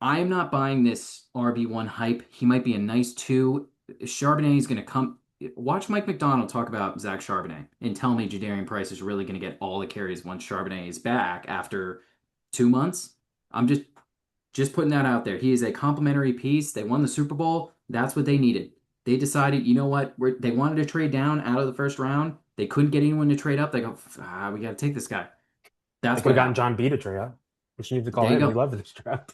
I am not buying this RB1 hype. He might be a nice 2. Charbonnet is going to come. Watch Mike McDonald talk about Zach Charbonnet and tell me Jadarian Price is really going to get all the carries once Charbonnet is back after 2 months. I'm just putting that out there. He is a complimentary piece. They won the Super Bowl. That's what they needed. They decided, you know what? They wanted to trade down out of the first round. They couldn't get anyone to trade up. They go, we got to take this guy. That's what gotten John B to trade up. Which you need to call him. We love this draft.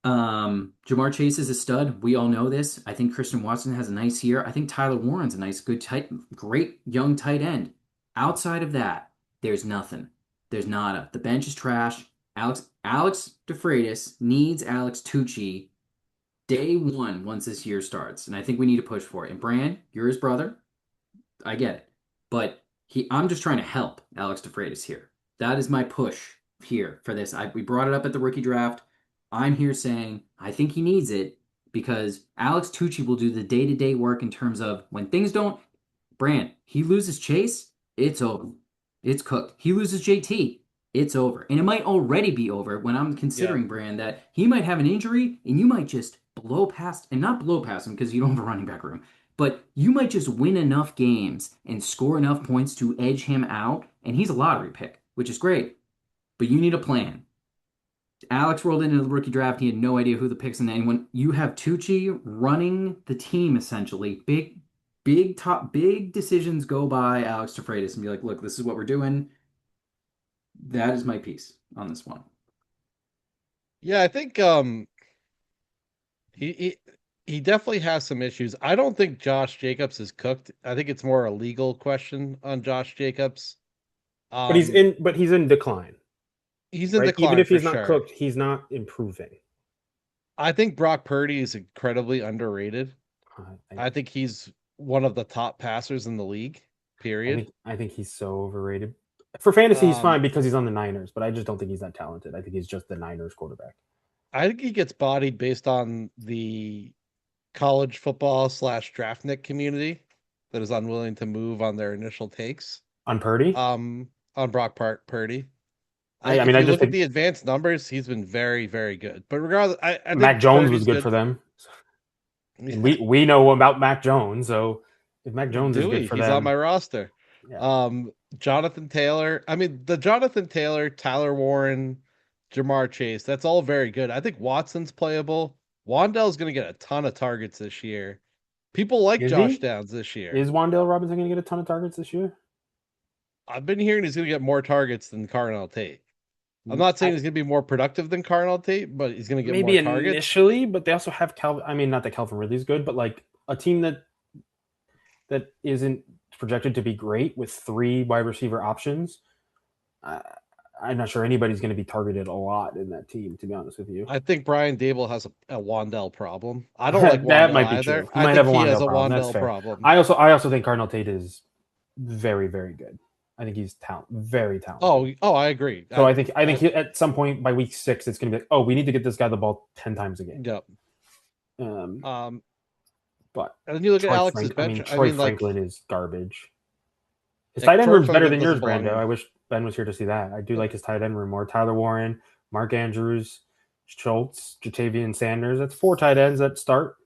Jamar Chase is a stud. We all know this. I think Christian Watson has a nice year. I think Tyler Warren's a nice, great young tight end. Outside of that, there's nothing. There's nada. The bench is trash. Alex DeFreitas needs Alex Tucci day 1 once this year starts, and I think we need to push for it. And Bran, you're his brother. I get it, but I'm just trying to help Alex DeFreitas here. That is my push here for this. We brought it up at the rookie draft. I'm here saying I think he needs it because Alex Tucci will do the day-to-day work in terms of when things don't. Brand, he loses Chase, it's over. It's cooked. He loses JT, it's over. And it might already be over when I'm considering, Brand, that he might have an injury and you might just blow past, and not blow past him because you don't have a running back room, but you might just win enough games and score enough points to edge him out, and he's a lottery pick, which is great. But you need a plan. Alex rolled into the rookie draft. He had no idea who the picks and anyone. You have Tucci running the team essentially. Big decisions go by Alex DeFreitas and be like, look, this is what we're doing. That is my piece on this one. Yeah, I think he definitely has some issues. I don't think Josh Jacobs is cooked. I think it's more a legal question on Josh Jacobs. But he's in decline. He's in decline. Even if he's not cooked, he's not improving. I think Brock Purdy is incredibly underrated. I think he's one of the top passers in the league, period. I think he's so overrated. For fantasy, he's fine because he's on the Niners, but I just don't think he's that talented. I think he's just the Niners quarterback. I think he gets bodied based on the college football / draftnik community that is unwilling to move on their initial takes. On Purdy? On Brock Purdy. I mean, I just look at the advanced numbers, he's been very, very good. But regardless, I think Mac Jones was good for them. Yeah. We know about Mac Jones, so if Mac Jones is good for them, he's on my roster. Yeah. Jonathan Taylor. I mean, the Jonathan Taylor, Tyler Warren, Jamar Chase. That's all very good. I think Watson's playable. Wan'Dale's going to get a ton of targets this year. People like Josh Downs this year. Is Wan'Dale Robinson going to get a ton of targets this year? I've been hearing he's going to get more targets than Carnell Tate. I'm not saying he's going to be more productive than Carnell Tate, but he's going to get more targets. Maybe initially, but they also have Calvin. I mean, not that Calvin Ridley's good, but like a team that isn't projected to be great with 3 wide receiver options. I'm not sure anybody's going to be targeted a lot in that team, to be honest with you. I think Brian Dable has a Wan'Dale problem. I don't like that Wan'Dale might be either. True. He might have a Wan'Dale problem. problem. I also think Carnell Tate is very, very good. I think he's very talented. Oh, I agree. So I think at some point by week 6, it's going to be like, oh, we need to get this guy the ball 10 times a game. Yep. But and then you look at Alex's bench. Troy Franklin is garbage. His tight end room's better than yours, Brando. I wish Ben was here to see that. I do like his tight end room more. Tyler Warren, Mark Andrews, Schultz, Jatavian Sanders. That's 4 tight ends that start.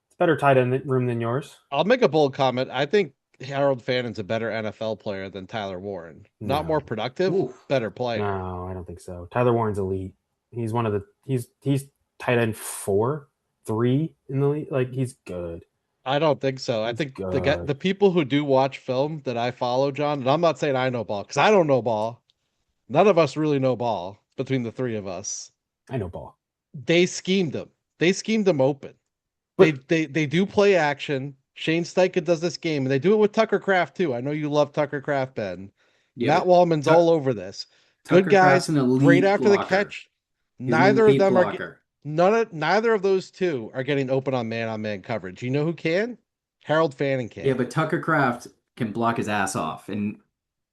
It's better tight end room than yours. I'll make a bold comment. I think Harold Fannon's a better NFL player than Tyler Warren. Not more productive, better player. No, I don't think so. Tyler Warren's elite. He's one of the he's tight end 4 3 in the league. Like he's good. I don't think so. I He's think good. the people who do watch film that I follow, John, and I'm not saying I know ball because I don't know ball. None of us really know ball between the three of us. I know ball. They schemed them. They schemed them open. But They do play action. Shane Steichen does this game, and they do it with Tucker Kraft too. I know you love Tucker Kraft, Ben. Yeah, Matt but Wallman's all over this. Good Tucker Kraft's guys, an great elite after the blocker. catch. He's an Neither of elite them are blocker. neither of those two are getting open on man coverage. You know who can? Harold Fanning can. Yeah, but Tucker Kraft can block his ass off, and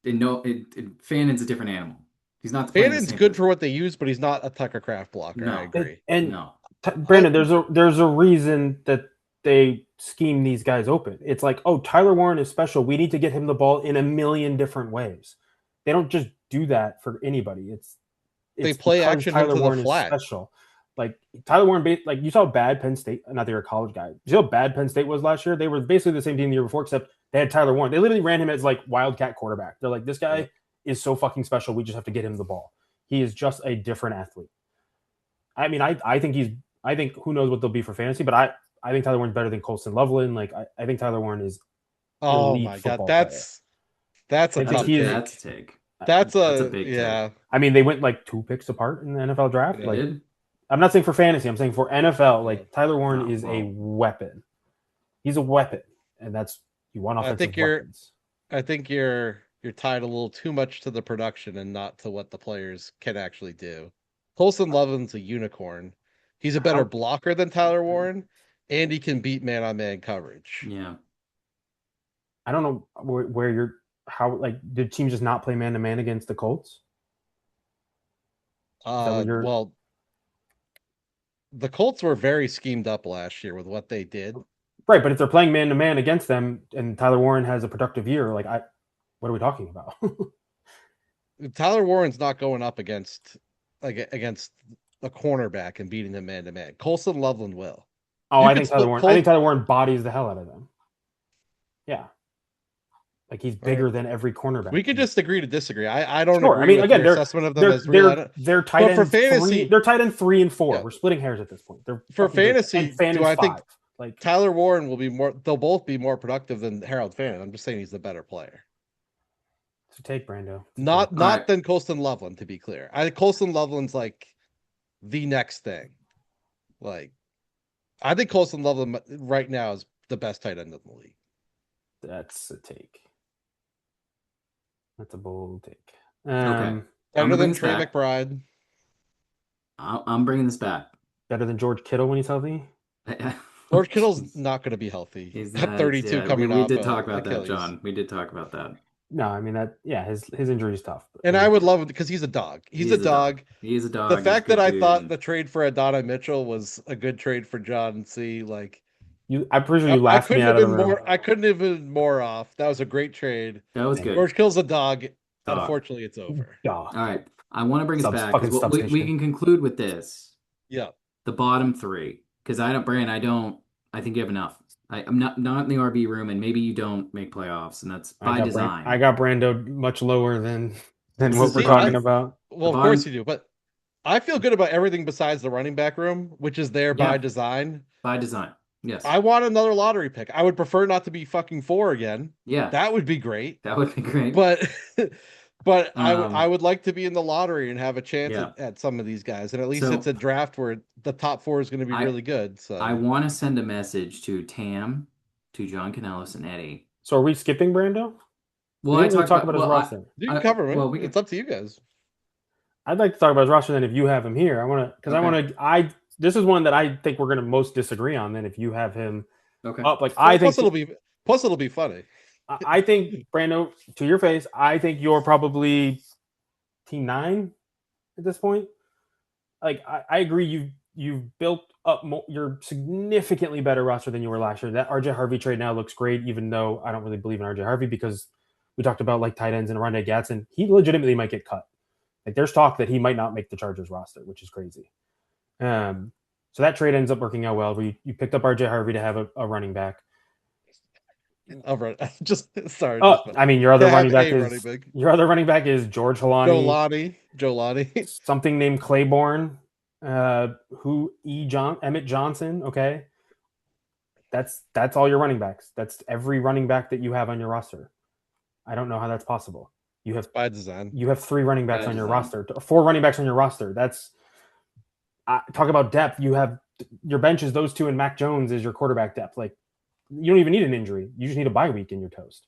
Fannon's a different animal. He's not playing the Fannon's same good position. for what they use, but he's not a Tucker Kraft blocker. No. I agree. and No. Brandon, there's a reason that they scheme these guys open. It's like, oh, Tyler Warren is special. We need to get him the ball in a million different ways. They don't just do that for anybody. They It's play because action Tyler into the Warren is flat. special. Like Tyler Warren, like you saw how bad Penn State. Not that you're a college guy. You saw how bad Penn State was last year. They were basically the same team the year before, except they had Tyler Warren. They literally ran him as like wildcat quarterback. They're like, this guy is so fucking special. We just have to get him the ball. He is just a different athlete. I mean, I think who knows what they'll be for fantasy, but I think Tyler Warren's better than Colston Loveland. Like I think Tyler Warren is Oh elite my god, football that's a I think tough he is- take. That's a take. That's That's a a big yeah. take. I mean, they went like 2 picks apart in the NFL draft. They Like, did? I'm not saying for fantasy. I'm saying for NFL. Like Tyler Warren Oh, is a well. weapon. He's a weapon, and that's you want offensive think you're- weapons. I think you're tied a little too much to the production and not to what the players can actually do. Colson Loveland's a unicorn. He's a better blocker than Tyler Warren, and he can beat man-on-man coverage. Yeah. I don't know where you're. How like did teams just not play man to man against the Colts? Well, the Colts were very schemed up last year with what they did. Right, but if they're playing man to man against them, and Tyler Warren has a productive year, like what are we talking about? Tyler Warren's not going up against a cornerback and beating him man to man. Colson Loveland will. Oh, I think Tyler Warren bodies the hell out of them. Yeah. Like he's bigger than every cornerback. We could just agree to disagree. I don't sure. agree I mean, with again, your assessment of them as real. They're tight end for fantasy, they're tight end 3 and 4. Yeah. We're splitting hairs at this point. They're for fantasy. Do I think like Tyler Warren will be more? They'll both be more productive than Harold Fannin. I'm just saying he's the better player. So take Brando. Not than Colston Loveland, to be clear. Colston Loveland's like the next thing. Like, I think Colston Loveland right now is the best tight end in the league. That's a take. That's a bold take. Okay. Better than Trey McBride. I'm bringing this back. Better than George Kittle when he's healthy. George Kittle's not going to be healthy. He's at 32 coming off. We did talk about Achilles. that, John. We did talk about that. No, I mean his injury is tough. And I would love it because he's a dog. He's a dog. He's a dog. The fact that I thought the trade for Adonai Mitchell was a good trade for John C. Like I'm pretty sure you laughed me out of the room. I couldn't have been more off. That was a great trade. That was good. George Kittle's a dog. Unfortunately, it's over. All right. I want to bring us back. We can conclude with this. Yeah. The bottom 3. Because I think you have enough. I'm not in the RB room, and maybe you don't make playoffs, and that's by design. I got Brando much lower than what we're talking about. Well, of course you do, but I feel good about everything besides the running back room, which is there by design. By design, yes. I want another lottery pick. I would prefer not to be fucking 4 again. Yeah, that would be great. That would be great. But I would like to be in the lottery and have a chance at some of these guys, and at least it's a draft where the top 4 is going to be really good. So I want to send a message to Tam, to John Canellis, and Eddie. So are we skipping Brando? Well, I talk about his roster. You can cover him. Well, it's up to you guys. I'd like to talk about his roster then if you have him here. This is one that I think we're going to most disagree on. Then if you have him up, plus it'll be funny. I think, Brando, to your face, I think you're probably team 9 at this point. Like, I agree. You've built up you're significantly better roster than you were last year. That RJ Harvey trade now looks great, even though I don't really believe in RJ Harvey because we talked about like tight ends and Rondé Gatson. He legitimately might get cut. Like, there's talk that he might not make the Chargers roster, which is crazy. So that trade ends up working out well. You picked up RJ Harvey to have a running back. Sorry. I mean, your other running back is George Halani. Joe Lonnie. Something named Claiborne. Emmett Johnson. Okay, that's all your running backs. That's every running back that you have on your roster. I don't know how that's possible. You have By design. You have 3 running backs By on your design. roster, 4 running backs on your roster. That's talk about depth. You have your bench is those 2, and Mac Jones is your quarterback depth. Like, you don't even need an injury. You just need a bye week in your toast.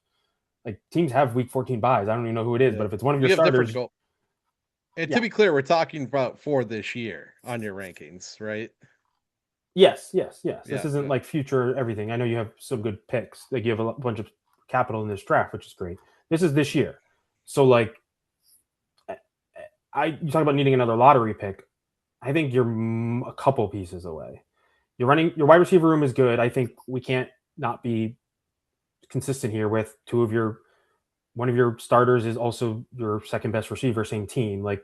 Like, teams have week 14 buys. I don't even know who it is, Yeah. but if it's one of We your have different starters, goal. And Yeah. to be clear, we're talking about for this year on your rankings, right? yes. Yeah, This isn't yeah. like future everything. I know you have some good picks. Like, you have a bunch of capital in this draft, which is great. This is this year. So, like, you talk about needing another lottery pick. I think you're a couple pieces away. Your wide receiver room is good. I think we can't not be consistent here with one of your starters is also your second best receiver, same team. Like,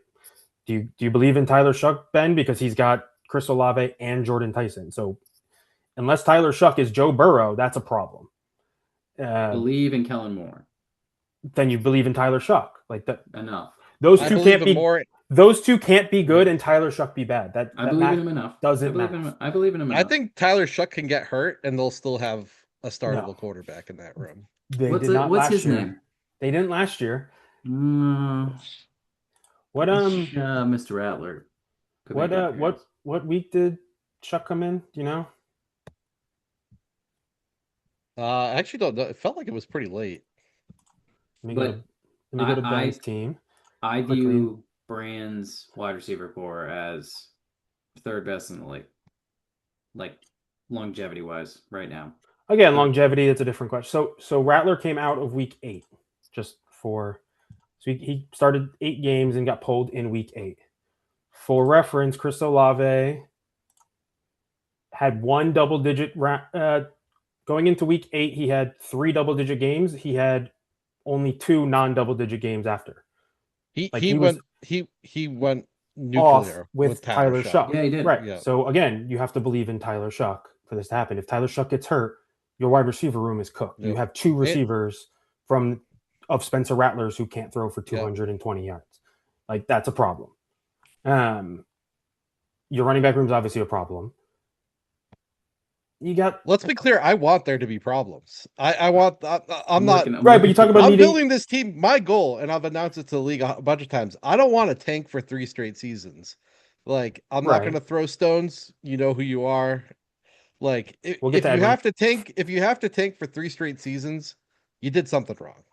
do you believe in Tyler Shuck, Ben? Because he's got Chris Olave and Jordan Tyson. So unless Tyler Shuck is Joe Burrow, that's a problem. Believe in Kellen Moore. Then you believe in Tyler Shuck. Like that. Enough. Those I two believe can't in be more. those two can't be good, and Tyler Shuck be bad. I believe in him enough. Doesn't matter. I believe in him I enough. think Tyler Shuck can get hurt, and they'll still have a startable No. quarterback in that room. They did not What's last his year. name? They didn't last year. What Mr. Rattler. Could make that appearance. what week did Chuck come in? Do you know? I actually don't know. It felt like it was pretty late. Let me go to Ben's team. I view Brand's wide receiver core as third best in the league, like longevity wise, right now. Again, longevity, it's a different question. So Rattler came out of week 8, so he started 8 games and got pulled in week 8. For reference, Chris Olave had 1 double-digit going into week 8. He had 3 double-digit games. He had only 2 non-double-digit games after. He went nuclear off with Tyler Shuck. Yeah, he did. Right. Yeah. So again, you have to believe in Tyler Shuck for this to happen. If Tyler Shuck gets hurt, your wide receiver room is cooked. Yep. You have 2 receivers of Spencer Rattlers who can't throw for 220 yards. Like, that's a problem. Your running back room is obviously a problem. Let's be clear. I want there to be problems. I'm But you talk about I'm building this team. My goal, and I've announced it to the league a bunch of times. I don't want to tank for 3 straight seasons. Like, I'm not going to throw stones. You know who you are. Like, if you have to tank for 3 straight seasons, you did something wrong.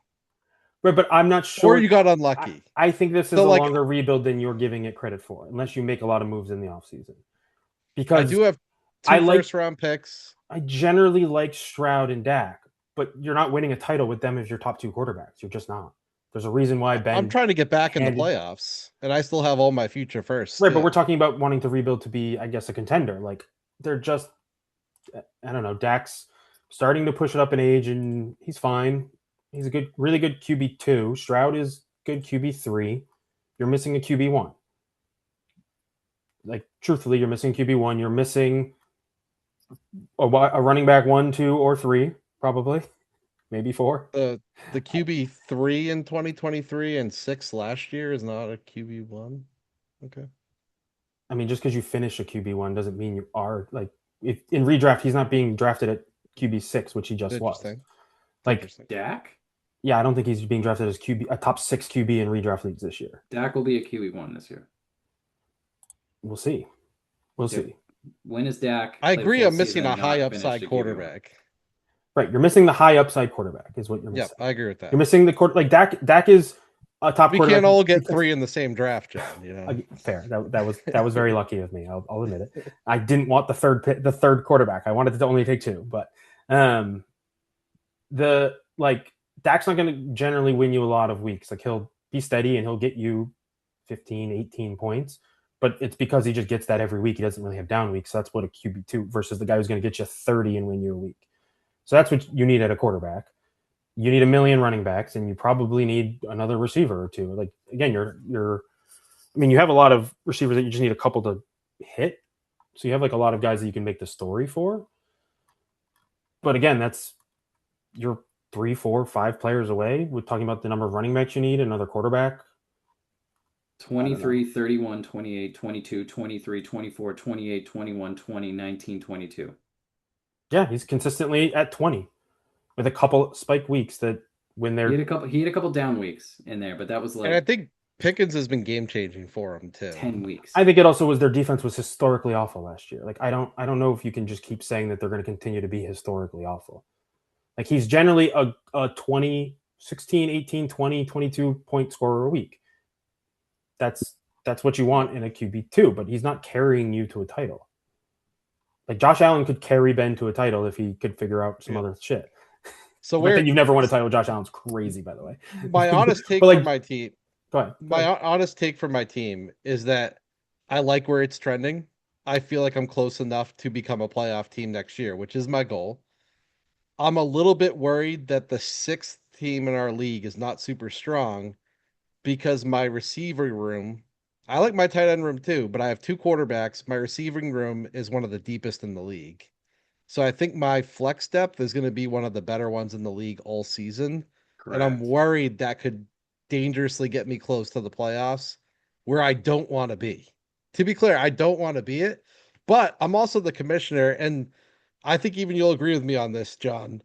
Right, but I'm not sure. Or you got unlucky. I think this is a longer rebuild than you're giving it credit for, unless you make a lot of moves in the offseason. Because I do have 2 first-round picks. I generally like Stroud and Dak, but you're not winning a title with them as your top 2 quarterbacks. You're just not. There's a reason why Ben. I'm trying to get back in the playoffs, and I still have all my future first. Right, but we're talking about wanting to rebuild to be, I guess, a contender. Like, they're just, I don't know. Dak's starting to push it up in age, and he's fine. He's a really good QB2. Stroud is good QB3. You're missing a QB1. Like, truthfully, you're missing QB1. You're missing a running back 1, 2, or 3, probably, maybe 4. The QB3 in 2023 and 6 last year is not a QB1. Okay. I mean, just because you finish a QB1 doesn't mean you are, like, if in redraft he's not being drafted at QB6, which he just was. Like Dak. Yeah, I don't think he's being drafted as a top 6 QB in redraft leagues this year. Dak will be a QB1 this year. We'll see. See. When is Dak? I agree. I'm missing a high upside quarterback. Right, you're missing the high upside quarterback. Is what you're missing. Yeah, I agree with that. You're missing the Dak is a top. We can't all get 3 in the same draft, John. You know, fair. That was very lucky of me. I'll admit it. I didn't want the third quarterback. I wanted to only take 2, but Dak's not going to generally win you a lot of weeks. Like, he'll be steady and he'll get you 15, 18 points, but it's because he just gets that every week. He doesn't really have down weeks. So that's what a QB2 versus the guy who's going to get you 30 and win you a week. So that's what you need at a quarterback. You need a million running backs, and you probably need another receiver or 2. Like, again, you have a lot of receivers that you just need a couple to hit. So you have, like, a lot of guys that you can make the story for. But again, that's your 3, 4, 5 players away. We're talking about the number of running backs you need, another quarterback. 23, 31, 28, 22, 23, 24, 28, 21, 20, 19, 22. Yeah, he's consistently at 20 with a couple spike weeks that when He they're had a couple down weeks in there, but that was And I like think Pickens has been game changing for him too. 10 weeks. I think it also was their defense was historically awful last year. Like I don't know if you can just keep saying that they're going to continue to be historically awful. Like he's generally a 20, 16, 18, 20, 22 point scorer a week. That's what you want in a QB2, but he's not carrying you to a title. Like Josh Allen could carry Ben to a title if he could figure out some other shit. So I think you've never won a title with Josh Allen's crazy, by the way. My honest take like, for my team. Go ahead. My honest take for my team is that I like where it's trending. I feel like I'm close enough to become a playoff team next year, which is my goal. I'm a little bit worried that the sixth team in our league is not super strong because my receiver room, I like my tight end room too, but I have two quarterbacks. My receiving room is one of the deepest in the league. So I think my flex depth is going to be one of the better ones in the league all season. Correct. And I'm worried that could dangerously get me close to the playoffs where I don't want to be. To be clear, I don't want to be it, but I'm also the commissioner. And I think even you'll agree with me on this, John.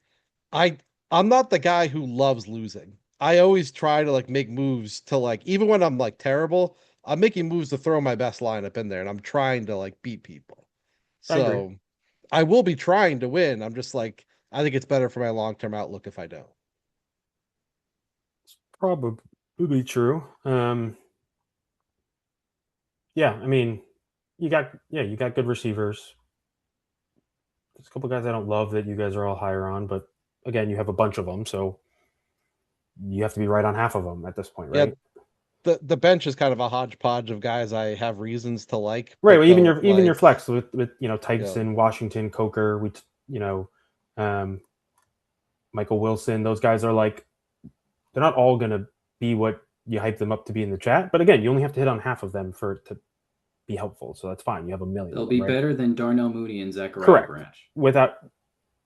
I I'm not the guy who loves losing. I always try to like make moves to like even when I'm like terrible, I'm making moves to throw my best lineup in there and I'm trying to like beat people. I agree. So I will be trying to win. I'm just like I think it's better for my long-term outlook if I don't. It's probably true. Yeah, I mean, you got good receivers. There's a couple guys I don't love that you guys are all higher on, but again, you have a bunch of them, so you have to be right on half of them at this point, right? Yeah, the bench is kind of a hodgepodge of guys I have reasons to like. Right. Well, even like, your flex with Tyson, Washington, Coker, Michael Wilson. Those guys are like they're not all going to be what you hype them up to be in the chat, but again, you only have to hit on half of them for it to be helpful. So that's fine. You have a million. They'll be better than Darnell Mooney and Zachariah Correct. Branch. Without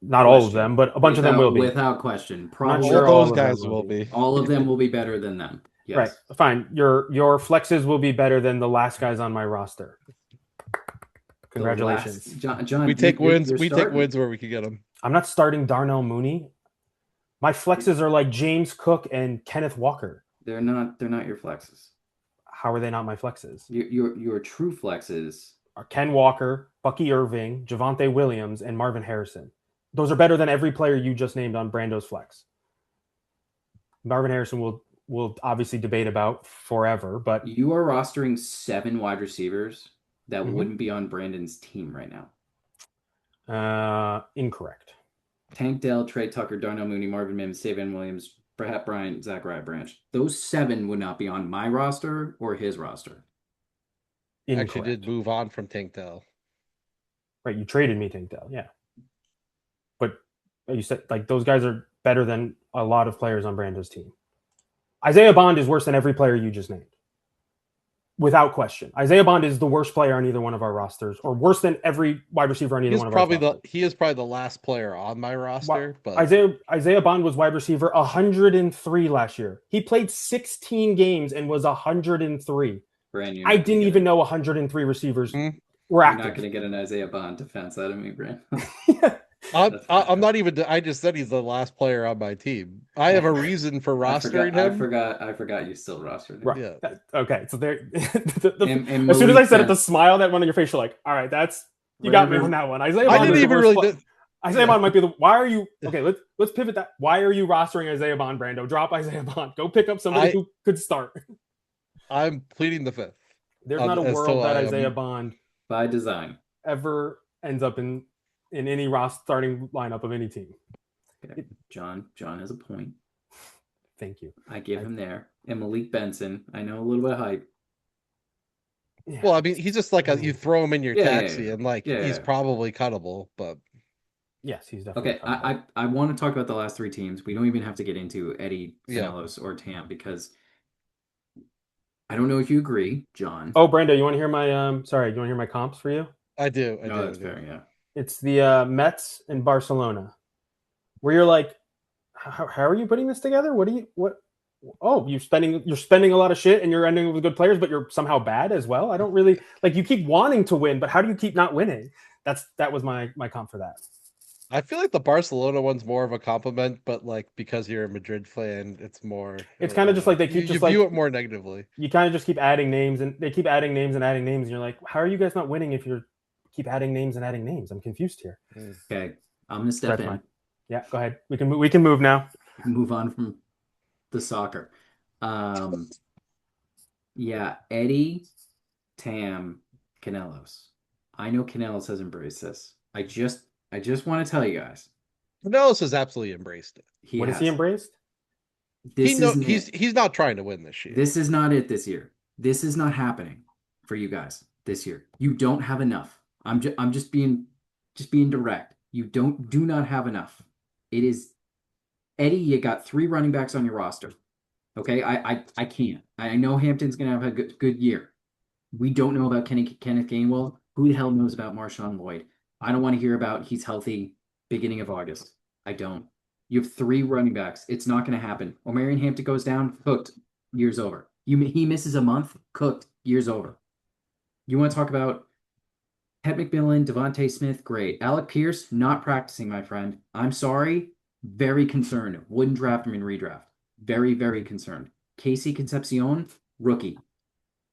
not all of them, but a bunch of them will be. Without question. Probably all those guys will be. All of them will be better than them. Yes. Right. Fine. Your flexes will be better than the last guys on my roster. Congratulations. John, we take wins. We take wins where we can get them. I'm not starting Darnell Mooney. My flexes are like James Cook and Kenneth Walker. They're not your flexes. How are they not my flexes? Your true flexes are Ken Walker, Bucky Irving, Javonte Williams, and Marvin Harrison. Those are better than every player you just named on Brando's flex. Marvin Harrison we'll obviously debate about forever, but you are rostering 7 wide receivers that wouldn't be on Brandon's team right now. Incorrect. Tank Dell, Trey Tucker, Darnell Mooney, Marvin Mims, Savion Williams, Brett Bryant, Zachariah Branch. Those 7 would not be on my roster or his roster. Incorrect. Actually did move on from Tank Dell. Right, you traded me Tank Dell, yeah. But you said like those guys are better than a lot of players on Brando's team. Isaiah Bond is worse than every player you just named. Without question. Isaiah Bond is the worst player on either one of our rosters, or worse than every wide receiver on either one of our rosters. He is probably the last player on my roster. But Isaiah Bond was wide receiver 103 last year. He played 16 games and was 103. Brand, I didn't even know 103 receivers were active. You're not going to get an Isaiah Bond defense out of me, Brand. I'm not even. I just said he's the last player on my team. I have a reason for rostering him. I forgot you still rostered him. Right. Yeah. Okay. So there. As soon as I said it, the smile that went on your face, you're like, "All right, you got me on that one." Isaiah Bond. I didn't even really. Isaiah Bond might be the. Why are you? Okay. Let's pivot that. Why are you rostering Isaiah Bond, Brando? Drop Isaiah Bond. Go pick up somebody who could start. I'm pleading the fifth. There's not a world that Isaiah Bond, by design, ever ends up in any starting lineup of any team. Okay. John has a point. Thank you. I give him there. And Malik Benson, I know a little bit of hype. Yeah. Well, I mean, he's just like you throw him in your taxi and he's probably cuttable, but yes, he's definitely okay. I want to talk about the last 3 teams. We don't even have to get into Eddie, Sanelos, or Tam because I don't know if you agree, John. Oh, Brando, you want to hear my you want to hear my comps for you? I do. That's fair, yeah. It's the Mets and Barcelona. Where you're like, how are you putting this together? What oh, you're spending a lot of shit and you're ending with good players, but you're somehow bad as well. I don't really like you keep wanting to win, but how do you keep not winning? That was my comp for that. I feel like the Barcelona one's more of a compliment, but like because you're a Madrid fan, it's more. It's kind of just like they keep you view it more negatively. you kind of just keep adding names and they keep adding names and adding names, and you're like, how are you guys not winning if you keep adding names and adding names? I'm confused here. Okay, I'm gonna step in. Fine. Yeah, go ahead. We can move now. Move on from the soccer. Yeah, Eddie, Tam, Canelos. I know Canelos has embraced this. I just want to tell you guys, Canellis has absolutely embraced it. What has he embraced? This is he's not trying to win this year. This is not it this year. This is not happening for you guys this year. You don't have enough. I'm just being direct. You do not have enough. It is Eddie, you got 3 running backs on your roster. Okay? I can't. I know Hampton's gonna have a good year. We don't know about Kenneth Gainwell. Who the hell knows about Marshawn Lloyd? I don't want to hear about he's healthy beginning of August. I don't. You have 3 running backs. It's not going to happen. O'Marion Hampton goes down, cooked, year's over. He misses a month, cooked, year's over. You want to talk about Pet McMillan, Devontae Smith, great. Alec Pierce, not practicing, my friend. I'm sorry. Very concerned. Wouldn't draft him in redraft. Very, very concerned. Casey Concepcion, rookie.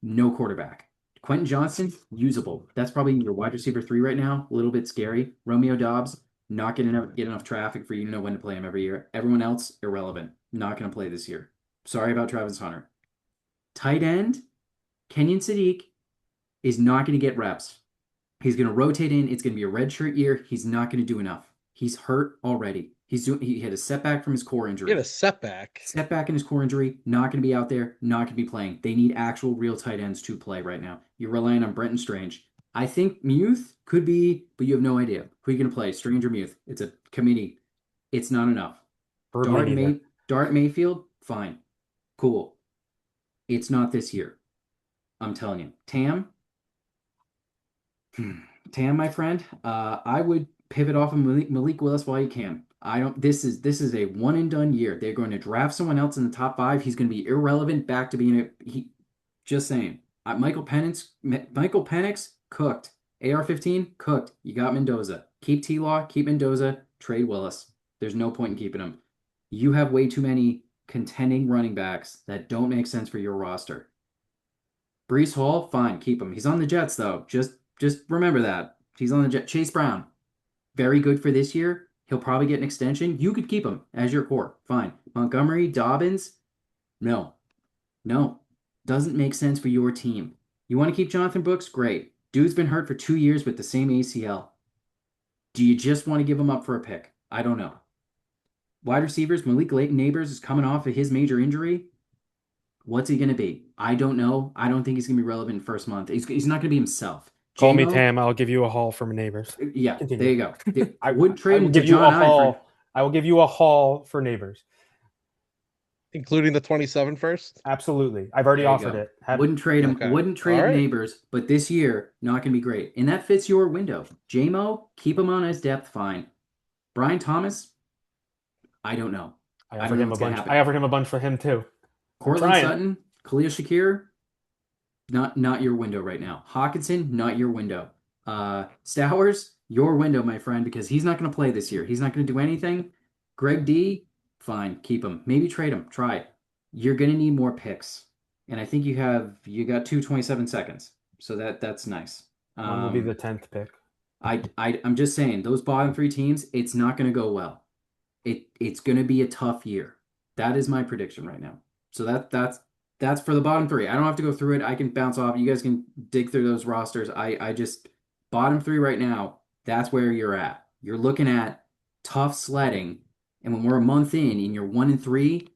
No quarterback. Quentin Johnson, usable. That's probably your wide receiver 3 right now. A little bit scary. Romeo Dobbs, not going to get enough traffic for you to know when to play him every year. Everyone else, irrelevant. Not going to play this year. Sorry about Travis Hunter. Tight end, Kenyon Sadiq is not going to get reps. He's going to rotate in. It's going to be a redshirt year. He's not going to do enough. He's hurt already. He had a setback from his core injury. He had a setback. Setback in his core injury. Not going to be out there. Not going to be playing. They need actual real tight ends to play right now. You're relying on Brenton Strange. I think Muth could be, but you have no idea who you're going to play. Strange or Muth. It's a committee. It's not enough. Dart Mayfield, fine. Cool. It's not this year. I'm telling you. Tam, my friend, I would pivot off of Malik Willis while you can. This is a one and done year. They're going to draft someone else in the top 5. He's going to be irrelevant back to being just saying. Michael Penix cooked. AR-15 cooked. You got Mendoza. Keep T-Law, keep Mendoza, trade Willis. There's no point in keeping him. You have way too many contending running backs that don't make sense for your roster. Breece Hall, fine, keep him. He's on the Jets though. Just remember that. He's on the Jets. Chase Brown, very good for this year. He'll probably get an extension. You could keep him as your core. Fine. Montgomery, Dobbins, no. Doesn't make sense for your team. You want to keep Jonathan Brooks? Great. Dude's been hurt for 2 years with the same ACL. Do you just want to give him up for a pick? I don't know. Wide receivers, Malik Neighbors is coming off of his major injury. What's he going to be? I don't know. I don't think he's going to be relevant in first month. He's not going to be himself. Call me Tam. I'll give you a haul from Neighbors. Yeah, Continue. There you go. I would trade him to John I will give you a haul for Neighbors. Including the 27 first? Absolutely. I've already offered it. Wouldn't trade him. Okay. Wouldn't trade Neighbors, but this year, not going to be great. And that fits your window. J-Mo, keep him on his depth, fine. Brian Thomas, I don't know. I offered him a bunch. I offered him a bunch for him too. Cortland Sutton, Khalil Shakir, not your window right now. Hawkinson, not your window. Stowers, your window, my friend, because he's not going to play this year. He's not going to do anything. Greg D, fine, keep him. Maybe trade him. Try it. You're going to need more picks, and I think you got 27 seconds, so that's nice. One will be the 10th pick. I'm just saying those bottom 3 teams, it's not going to go well. It's going to be a tough year. That is my prediction right now. So that's for the bottom 3. I don't have to go through it. I can bounce off. You guys can dig through those rosters. I just bottom 3 right now. That's where you're at. You're looking at tough sledding, and when we're a month in and you're 1-3,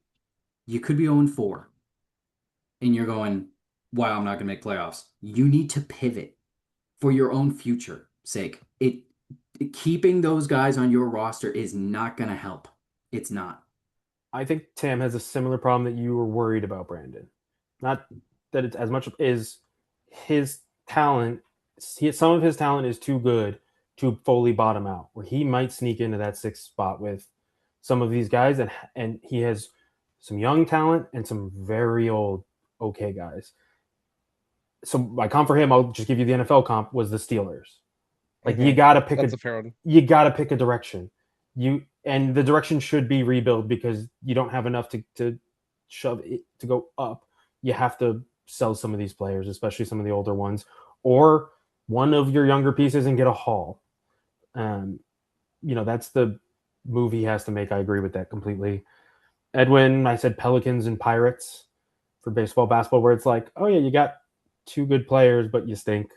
you could be 0-4, and you're going, "Wow, I'm not going to make playoffs." You need to pivot for your own future sake. Keeping those guys on your roster is not going to help. It's not. I think Tam has a similar problem that you were worried about, Brandon. Not that it's as much as his talent. Some of his talent is too good to fully bottom out, where he might sneak into that 6th spot with some of these guys, and he has some young talent, and some very old okay guys. So my comp for him, I'll just give you the NFL comp, was the Steelers. Like Mm-hmm. That's a fair one. you gotta pick a direction. And the direction should be rebuild because you don't have enough to shove it to go up. You have to sell some of these players, especially some of the older ones, or one of your younger pieces and get a haul. That's the move he has to make. I agree with that completely. Edwin, I said Pelicans and Pirates for baseball, basketball, where it's like, oh yeah, you got two good players, but you stink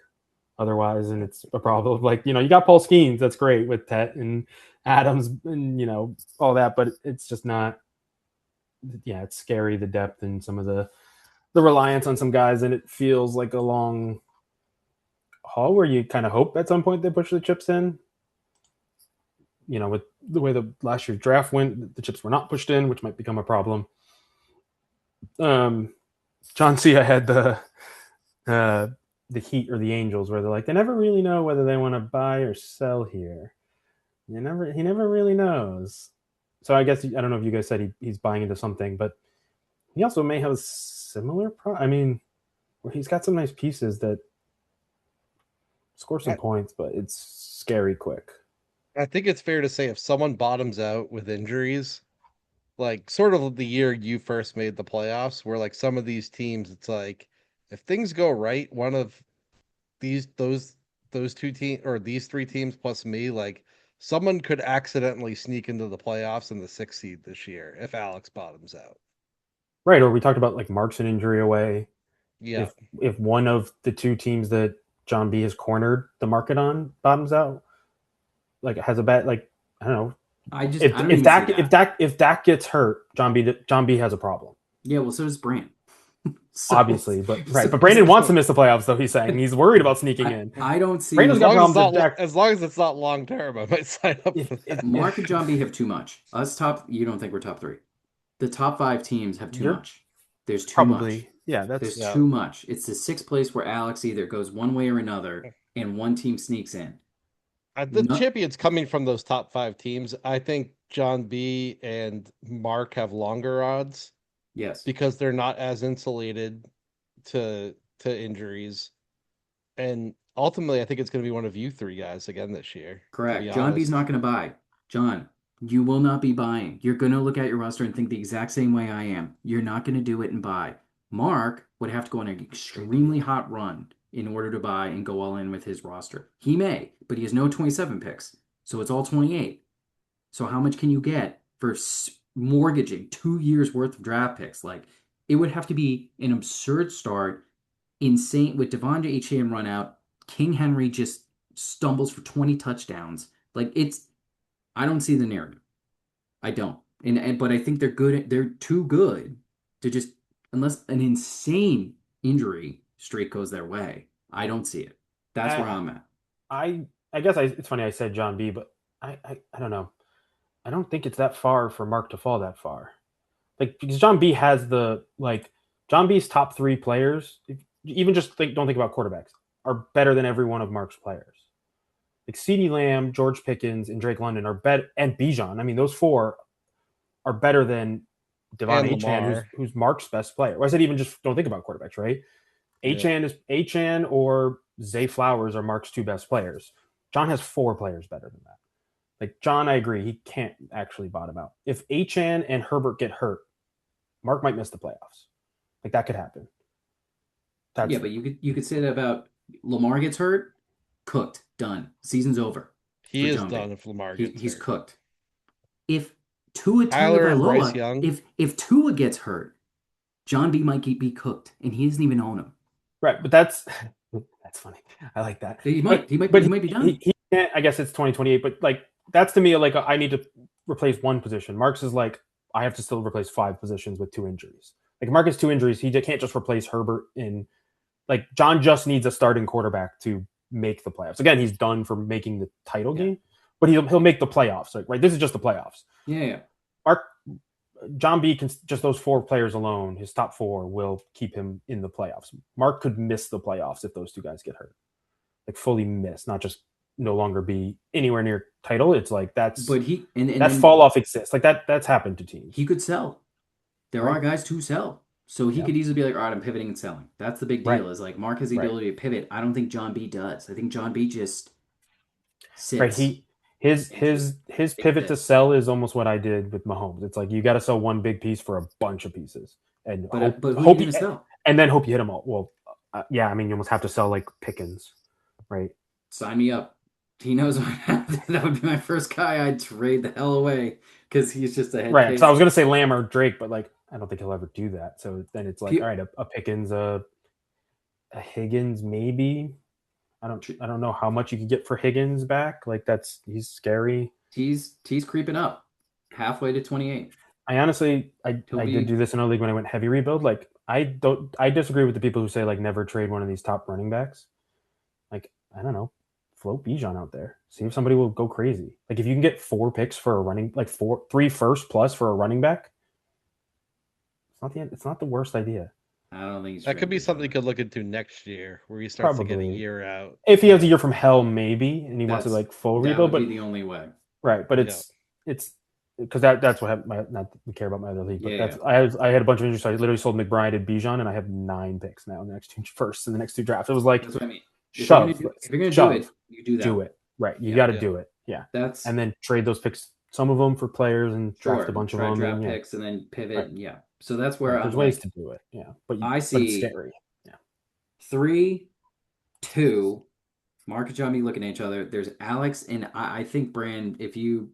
otherwise, and it's a problem. Like, you got Paul Skeens, that's great with Tet and Adams and all that, but it's just not. Yeah, it's scary, the depth and some of the reliance on some guys, and it feels like a long haul where you kind of hope at some point they push the chips in. With the way the last year's draft went, the chips were not pushed in, which might become a problem. John Cena had the Heat or the Angels, where they're like, they never really know whether they want to buy or sell here. He never really knows. So I guess I don't know if you guys said he's buying into something, but he also may have a similar. Where he's got some nice pieces that score some points, but it's scary quick. I think it's fair to say if someone bottoms out with injuries, like sort of the year you first made the playoffs, where like some of these teams, it's like if things go right, one of those two teams or these three teams plus me, like someone could accidentally sneak into the playoffs in the 6th seed this year if Alex bottoms out. Right, or we talked about like Mark's an injury away. Yeah. If one of the two teams that John B has cornered the market on bottoms out, like has a bad, like, I don't know. If Dak gets hurt, John B has a problem. Yeah, well, so does Brand. Obviously, but Brandon wants to miss the playoffs, though. He's saying he's worried about sneaking in. I don't see. Brandon's got problems. As long as it's not long term, I might sign up for that. If Mark and John B have too much, us top, you don't think we're top 3. The top 5 teams have too much. There's too much. Yeah, there's too much. It's the 6th place where Alex either goes one way or another, and one team sneaks in. The champion's coming from those top 5 teams. I think John B and Mark have longer odds. Yes, because they're not as insulated to injuries, and ultimately, I think it's going to be one of you 3 guys again this year. Correct. John B's not going to buy. John, you will not be buying. You're going to look at your roster and think the exact same way I am. You're not going to do it and buy. Mark would have to go on an extremely hot run in order to buy and go all in with his roster. He may, but he has no 27 picks, so it's all 28. So how much can you get for mortgaging 2 years worth of draft picks? Like, it would have to be an absurd start, insane with Devon Achane run out. King Henry just stumbles for 20 touchdowns. Like, I don't see the narrative. I don't. But I think they're good. They're too good to just, unless an insane injury streak goes their way. I don't see it. That's where I'm at. I guess it's funny I said John B, but I don't know. I don't think it's that far for Mark to fall that far. Like, because John B has John B's top 3 players, even just don't think about quarterbacks, are better than every one of Mark's players. Like CeeDee Lamb, George Pickens, and Drake London are better, and Bijan. I mean, those 4 are better than Devon Achane, who's Mark's best player. Or I said even just don't think about quarterbacks, right? Achane or Zay Flowers are Mark's 2 best players. John has 4 players better than that. Like, John, I agree, he can't actually bottom out. If Achane and Herbert get hurt, Mark might miss the playoffs. Like, that could happen. But you could say that about Lamar gets hurt, cooked, done. Season's over. He is done if Lamar gets hurt. He's cooked. If Tua Tagovailoa, if Tua gets hurt, John B might be cooked, and he doesn't even own him. Right, but that's funny. I like that. He might be done. He can't. I guess it's 2028, but like, that's to me like I need to replace one position. Mark's is like, I have to still replace 5 positions with 2 injuries. Like, Mark has 2 injuries. He can't just replace Herbert in. Like, John just needs a starting quarterback to make the playoffs. Again, he's done for making the title game, but he'll make the playoffs. Like, right, this is just the playoffs. Yeah. John B can just those 4 players alone, his top 4 will keep him in the playoffs. Mark could miss the playoffs if those 2 guys get hurt. Like, fully miss, not just no longer be anywhere near title. It's like that fall off exists. Like, that's happened to teams. He could sell. there Right. are guys to sell. So he Yeah. could easily be like, all right, I'm pivoting and selling. That's the big Right. deal. Is like Mark has the Right. ability to pivot. I don't think John B does. I think John B just Right. sits and just His takes pivot to hits. sell is almost what I did with Mahomes. It's like you got to sell one big piece for a bunch of pieces, and But who are you hope going you to sell? and then hope you hit them all. Well, yeah, I mean you almost have to sell like Pickens, right? Sign me up. He knows that would be my first guy. I'd trade the hell away because he's just a head Right. Because I case. was gonna say Lamb or Drake, but like I don't think he'll ever do that. So then it's like, all Pe- right, a Pickens, a Higgins, maybe. I don't know how much you could get for Higgins back. Like he's scary. He's creeping up halfway to 28. I honestly, He'll I did be do this in a league when I went heavy rebuild. Like I disagree with the people who say like never trade one of these top running backs. Like I don't know, float Bijan out there, see if somebody will go crazy. Like if you can get 4 picks for a running, like 3 first plus for a running back, it's not the worst idea. I don't think he's That could be trading something you Bijan. could look into next year, where he starts to get a Probably year out. if he has a year from hell, maybe, and he wants to That's like full that rebuild. would be But the only way. right, but Yeah. it's because that's what happened. Not that we care about my other league, but Yeah. I had a bunch of injuries. So I literally sold McBride and Bijan, and I have 9 picks now in the next 2 firsts in the next 2 drafts. It was like That's what I mean. If you're shove, gonna do it, shove, you do that. do it. Right, you Yeah. got to Yeah. do it. Yeah, That's and then trade those picks, some of them for players, and draft a sure. bunch of Try them. draft And, yeah, picks and then pivot. right, Yeah. So that's where right. I'm There's ways like, to do it. Yeah, I but it's see scary. Yeah, 3, 2. Mark and John be looking at each other. There's Alex and I think Brand, if you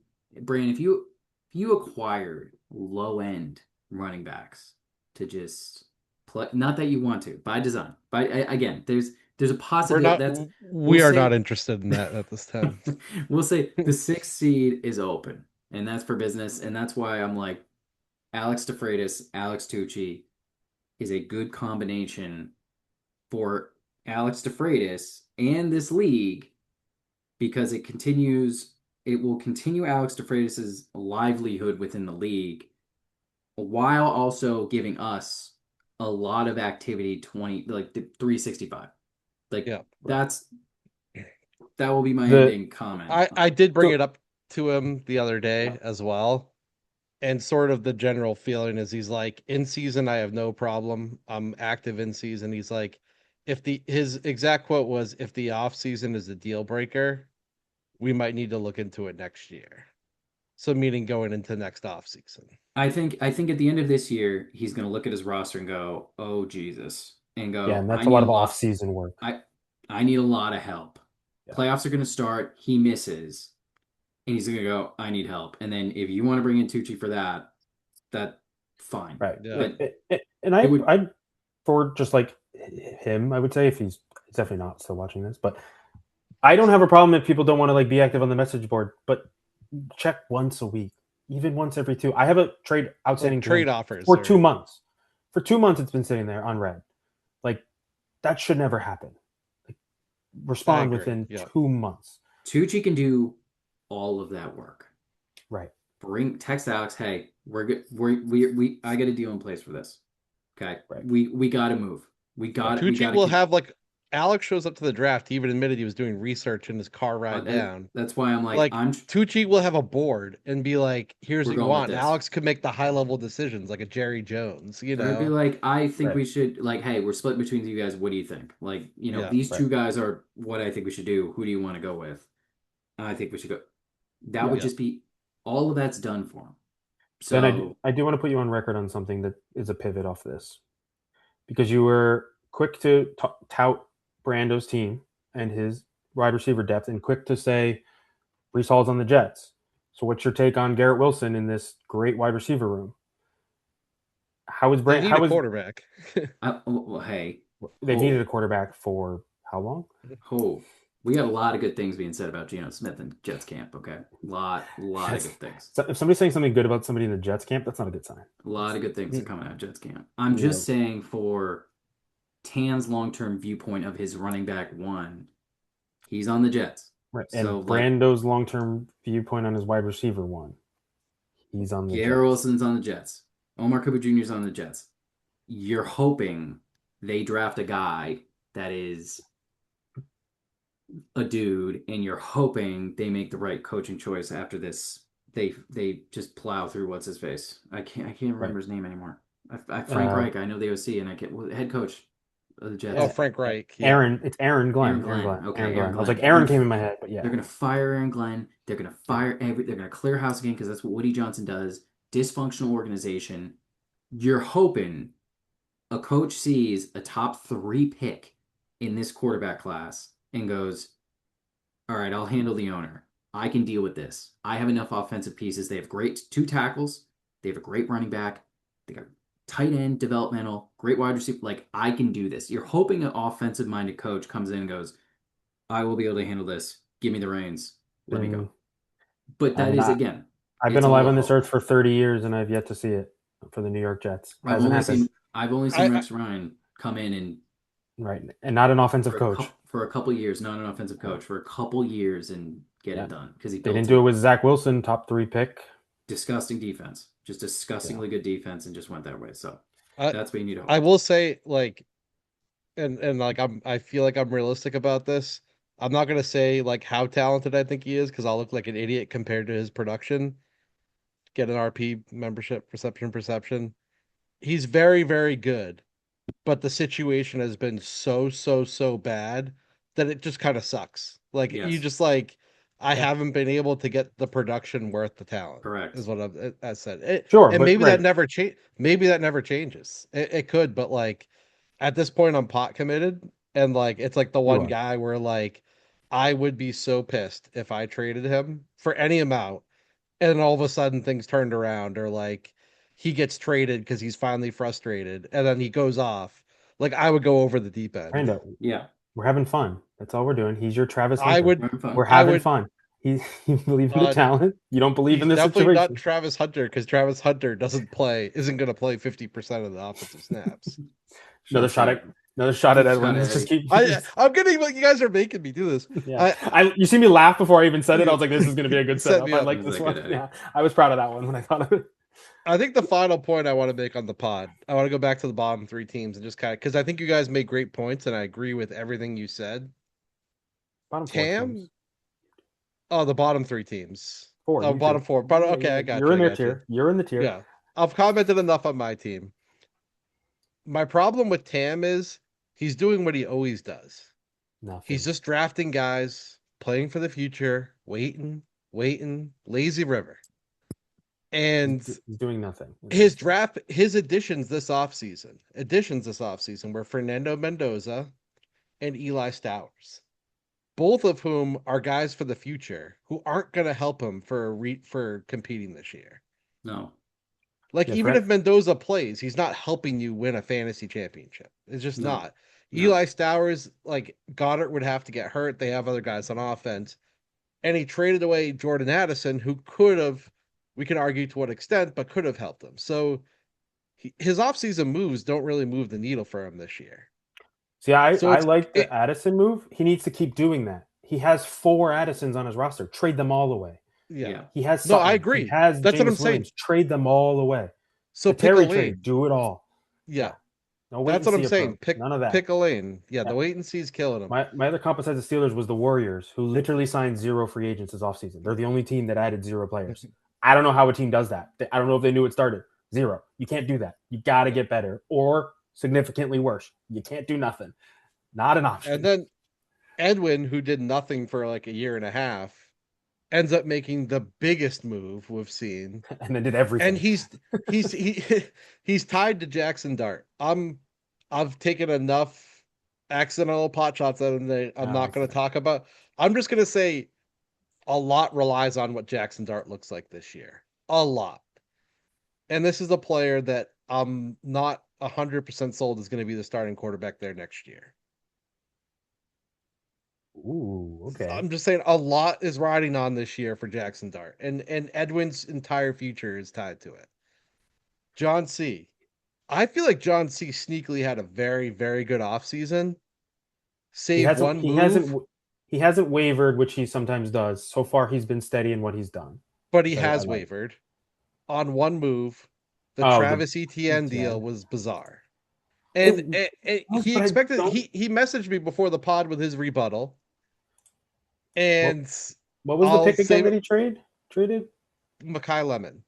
acquired low end running backs to just play, not that you want to, by design, again, there's a We're possibility not. that's we'll We are not say interested in that at this time. we'll say the 6th seed is open, and that's for business, and that's why I'm like Alex DeFreitas, Alex Tucci is a good combination for Alex DeFreitas and this league because it will continue Alex DeFreitas' livelihood within the league while also giving us a lot of activity 20 like the 365. Like Yeah. that will be my the ending comment. I did bring so it up to him the other day as well. And sort of the general feeling is he's like, in season, I have no problem. I'm active in season. He's like, his exact quote was, if the off season is a deal breaker, we might need to look into it next year. So meaning going into next off season. I think at the end of this year, he's going to look at his roster and go, "Oh Jesus," and yeah, go, and "I that's a need lot a of off lot. season work. I need a lot of help. Yeah. Playoffs are going to start. He misses, and he's going to go, I need help. And then if you want to bring in Tucci for that fine. Right. Yeah. And It would I for just like him, I would say if he's definitely not still watching this, but I don't have a problem if people don't want to like be active on the message board, but check once a week, even once every 2. I have a trade outstanding Like trade to him offers for or 2 months. For 2 months, it's been sitting there unread. Like that should never happen. Like, I respond agree. within Yeah. 2 months. Tucci can do all of that work. Right. Text Alex, hey, we're good. We I got a deal in place for this. Okay. Right. We got to move. We got Tucci to will have like Alex shows up to the draft. He even admitted he was doing research in his car ride down. That's why I'm like, Like Tucci will have a board and be like, "Here's We're what you going with want." And this. Alex could make the high level decisions, like a Jerry Jones. You I'd be know, like, I think Right. we should like, hey, we're split between you guys. What do you think? Like, Yeah. these Right. 2 guys are what I think we should do. Who do you want to go with? I think we should go. That Yeah. would just be all of that's done for him. Ben, So I do want to put you on record on something that is a pivot off this, because you were quick to tout Brando's team and his wide receiver depth, and quick to say Brees Hall's on the Jets. So, what's your take on Garrett Wilson in this great wide receiver room? How is they need How a is quarterback. well, hey, they've needed a quarterback for how long? we got a lot of good things being said about Geno Smith in Jets camp. Okay, lot of good things. So if somebody's saying something good about somebody in the Jets camp, that's not a good sign. A lot of good things are coming out of Jets camp. I'm just saying for Tan's long-term viewpoint of his running back 1, he's on the Jets. Right. So And Brando's long-term viewpoint on his wide receiver 1, he's on the Garrett Jets. Wilson's on the Jets. Omar Cooper Jr. is on the Jets. You're hoping they draft a guy that is a dude, and you're hoping they make the right coaching choice after this. They just plow through what's his face. I can't remember his name anymore. Frank Reich. I know the OC, and I get head coach of the Jets. Oh, Frank Reich. Yeah. Aaron. It's Aaron Glenn. Aaron Glenn. Okay, Aaron Aaron Glenn. I was like, Glenn. Aaron came in my head, but yeah. They're gonna fire Aaron Glenn. They're gonna fire every. They're gonna clear house again because that's what Woody Johnson does. Dysfunctional organization. You're hoping a coach sees a top 3 pick in this quarterback class and goes, all right, I'll handle the owner. I can deal with this. I have enough offensive pieces. They have great 2 tackles. They have a great running back. They got tight end, developmental, great wide receiver. Like, I can do this. You're hoping an offensive minded coach comes in and goes, I will be able to handle this. Give me the reins. Let me go. But that is, again, I've been alive on this earth for 30 years, and I've yet to see it for the New York Jets. I've only seen Rex Ryan come in and and not an offensive coach for a couple years, not an offensive coach for a couple years and get it done because they didn't do it with Zach Wilson, top 3 pick. Disgusting defense, just disgustingly good defense, and just went that way. So that's what you need to hope. I will say, like, and like I feel like I'm realistic about this. I'm not gonna say like how talented I think he is because I'll look like an idiot compared to his production. Get an RP membership, perception. He's very, very good, but the situation has been so bad that it just kind of sucks. Like you just like I haven't been able to get the production worth the talent. Correct is what I said. Sure, and maybe that never change. Maybe that never changes. It could, but like at this point, I'm pot committed, and like it's like the one guy where like I would be so pissed if I traded him for any amount, and all of a sudden things turned around, or like he gets traded because he's finally frustrated, and then he goes off. Like I would go over the deep end. Kinda. Yeah. We're having fun. That's all we're doing. He's your Travis Hunter. I would. We're having fun. You believe in the talent. You don't believe in the situation. Definitely not Travis Hunter, because Travis Hunter isn't going to play 50% of the offensive snaps. Another shot at Edwin. I'm getting like you guys are making me do this. Yeah. You see me laugh before I even said it. I was like, this is going to be a good setup. I like this one. Yeah, I was proud of that one when I thought of it. I think the final point I want to make on the pod, I want to go back to the bottom 3 teams and just kind of, because I think you guys made great points and I agree with everything you said. Bottom 4 teams. Oh, the bottom 3 teams. 4. Oh, bottom 4. But okay, I got you. You're in their tier. You're in the tier. Yeah. I've commented enough on my team. My problem with Tam is he's doing what he always does. Nothing. He's just drafting guys, playing for the future, waiting, lazy river. And he's doing nothing. His additions this offseason were Fernando Mendoza and Eli Stowers, both of whom are guys for the future who aren't going to help him for competing this year. No. Like, even if Mendoza plays, he's not helping you win a fantasy championship. It's just not. No. Eli Stowers, like, Goddard would have to get hurt. They have other guys on offense. And he traded away Jordan Addison, who could have, we can argue to what extent, but could have helped him. So his offseason moves don't really move the needle for him this year. See, I like the Addison move. He needs to keep doing that. He has 4 Addisons on his roster. Trade them all away. Yeah. He has Sutton. No, I agree. He has That's James what I'm Williams. saying. Trade them all away. So the Terry trade, do it all. Yeah. No, that's what I'm saying. None of that. Pick a lane. Yeah, the wait and see is killing him. My other comp besides the Steelers was the Warriors, who literally signed 0 free agents this offseason. They're the only team that added 0 players. I don't know how a team does that. I don't know if they knew it started. 0. You can't do that. You got to get better or significantly worse. You can't do nothing. Not an option. And then Edwin, who did nothing for like a year and a half, ends up making the biggest move we've seen, and then did everything. And he's tied to Jackson Dart. I've taken enough accidental pot shots at him that I'm not going to talk about. I'm just going to say a lot relies on what Jackson Dart looks like this year. A lot. And this is a player that I'm not 100% sold is going to be the starting quarterback there next year. Ooh, okay. I'm just saying a lot is riding on this year for Jackson Dart, and Edwin's entire future is tied to it. John C. I feel like John C. sneakily had a very, very good offseason. He hasn't wavered, which he sometimes does. So far, he's been steady in what he's done. But he has wavered on one move. The Travis Etienne deal was bizarre. And he expected he messaged me before the pod with his rebuttal. And what was the pick again that he traded? Makai Lemon.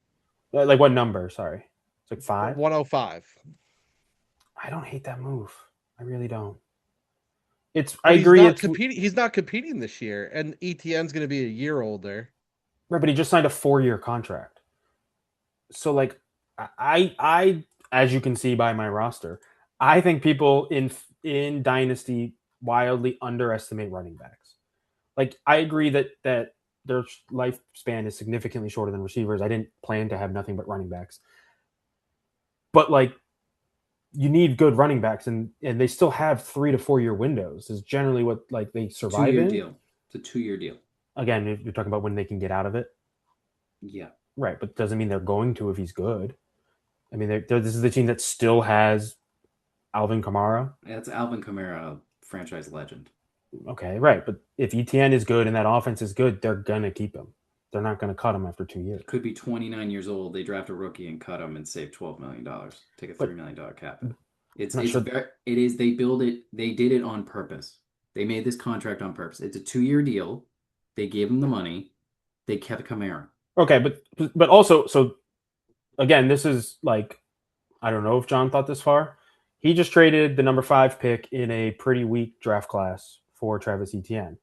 Like what number? Sorry. It's like 5. 105. I don't hate that move. I really don't. But I agree. He's not competing this year, and ETN's going to be a year older. Right, but he just signed a 4-year contract. So like, I, as you can see by my roster, I think people in Dynasty wildly underestimate running backs. Like, I agree that their lifespan is significantly shorter than receivers. I didn't plan to have nothing but running backs, but like, you need good running backs, and they still have 3 to 4 year windows. Is generally what like they survive 2-year in. deal. It's a 2-year deal. Again, you're talking about when they can get out of it. Yeah. Right, but doesn't mean they're going to if he's good. I mean, this is the team that still has Alvin Kamara. That's Alvin Kamara, franchise legend. Okay, right, but if ETN is good and that offense is good, they're gonna keep him. They're not gonna cut him after 2 years. Could be 29 years old. They draft a rookie and cut him and save $12 million. Take a $3 million cap. It is. They build it. They did it on purpose. They made this contract on purpose. It's a 2-year deal. They gave him the money. They kept Kamara. Okay, but also, so again, this is like, I don't know if John thought this far. He just traded the number 5 pick in a pretty weak draft class for Travis Etienne.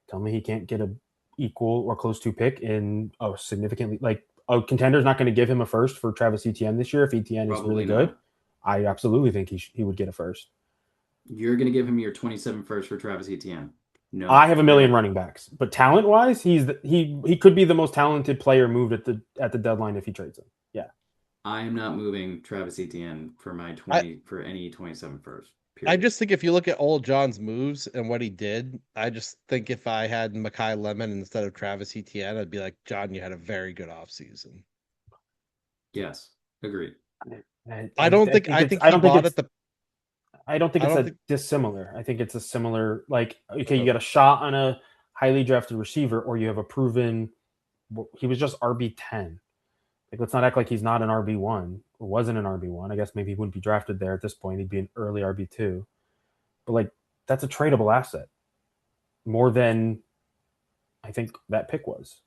Tell me he can't get a equal or close to pick in a significantly, like, a contender's not going to give him a first for Travis Etienne this year if Etienne is really good. I absolutely think he would get a first. You're going to give him your 27 first for Travis Etienne? No. I have a million running backs, but talent wise, he could be the most talented player moved at the deadline if he trades him. Yeah, I am not moving Travis Etienne for my for any 27 first. Period. I just think if you look at old John's moves and what he did, I just think if I had Mekhi Lemon instead of Travis Etienne, I'd be like, John, you had a very good offseason. Yes, agreed. I don't think it's that dissimilar. I think it's a similar, like, okay, you got a shot on a highly drafted receiver, or you have a proven. He was just RB10. Like, let's not act like he's not an RB1 or wasn't an RB1. I guess maybe he wouldn't be drafted there at this point. He'd be an early RB2. But like, that's a tradable asset more than I think that pick was.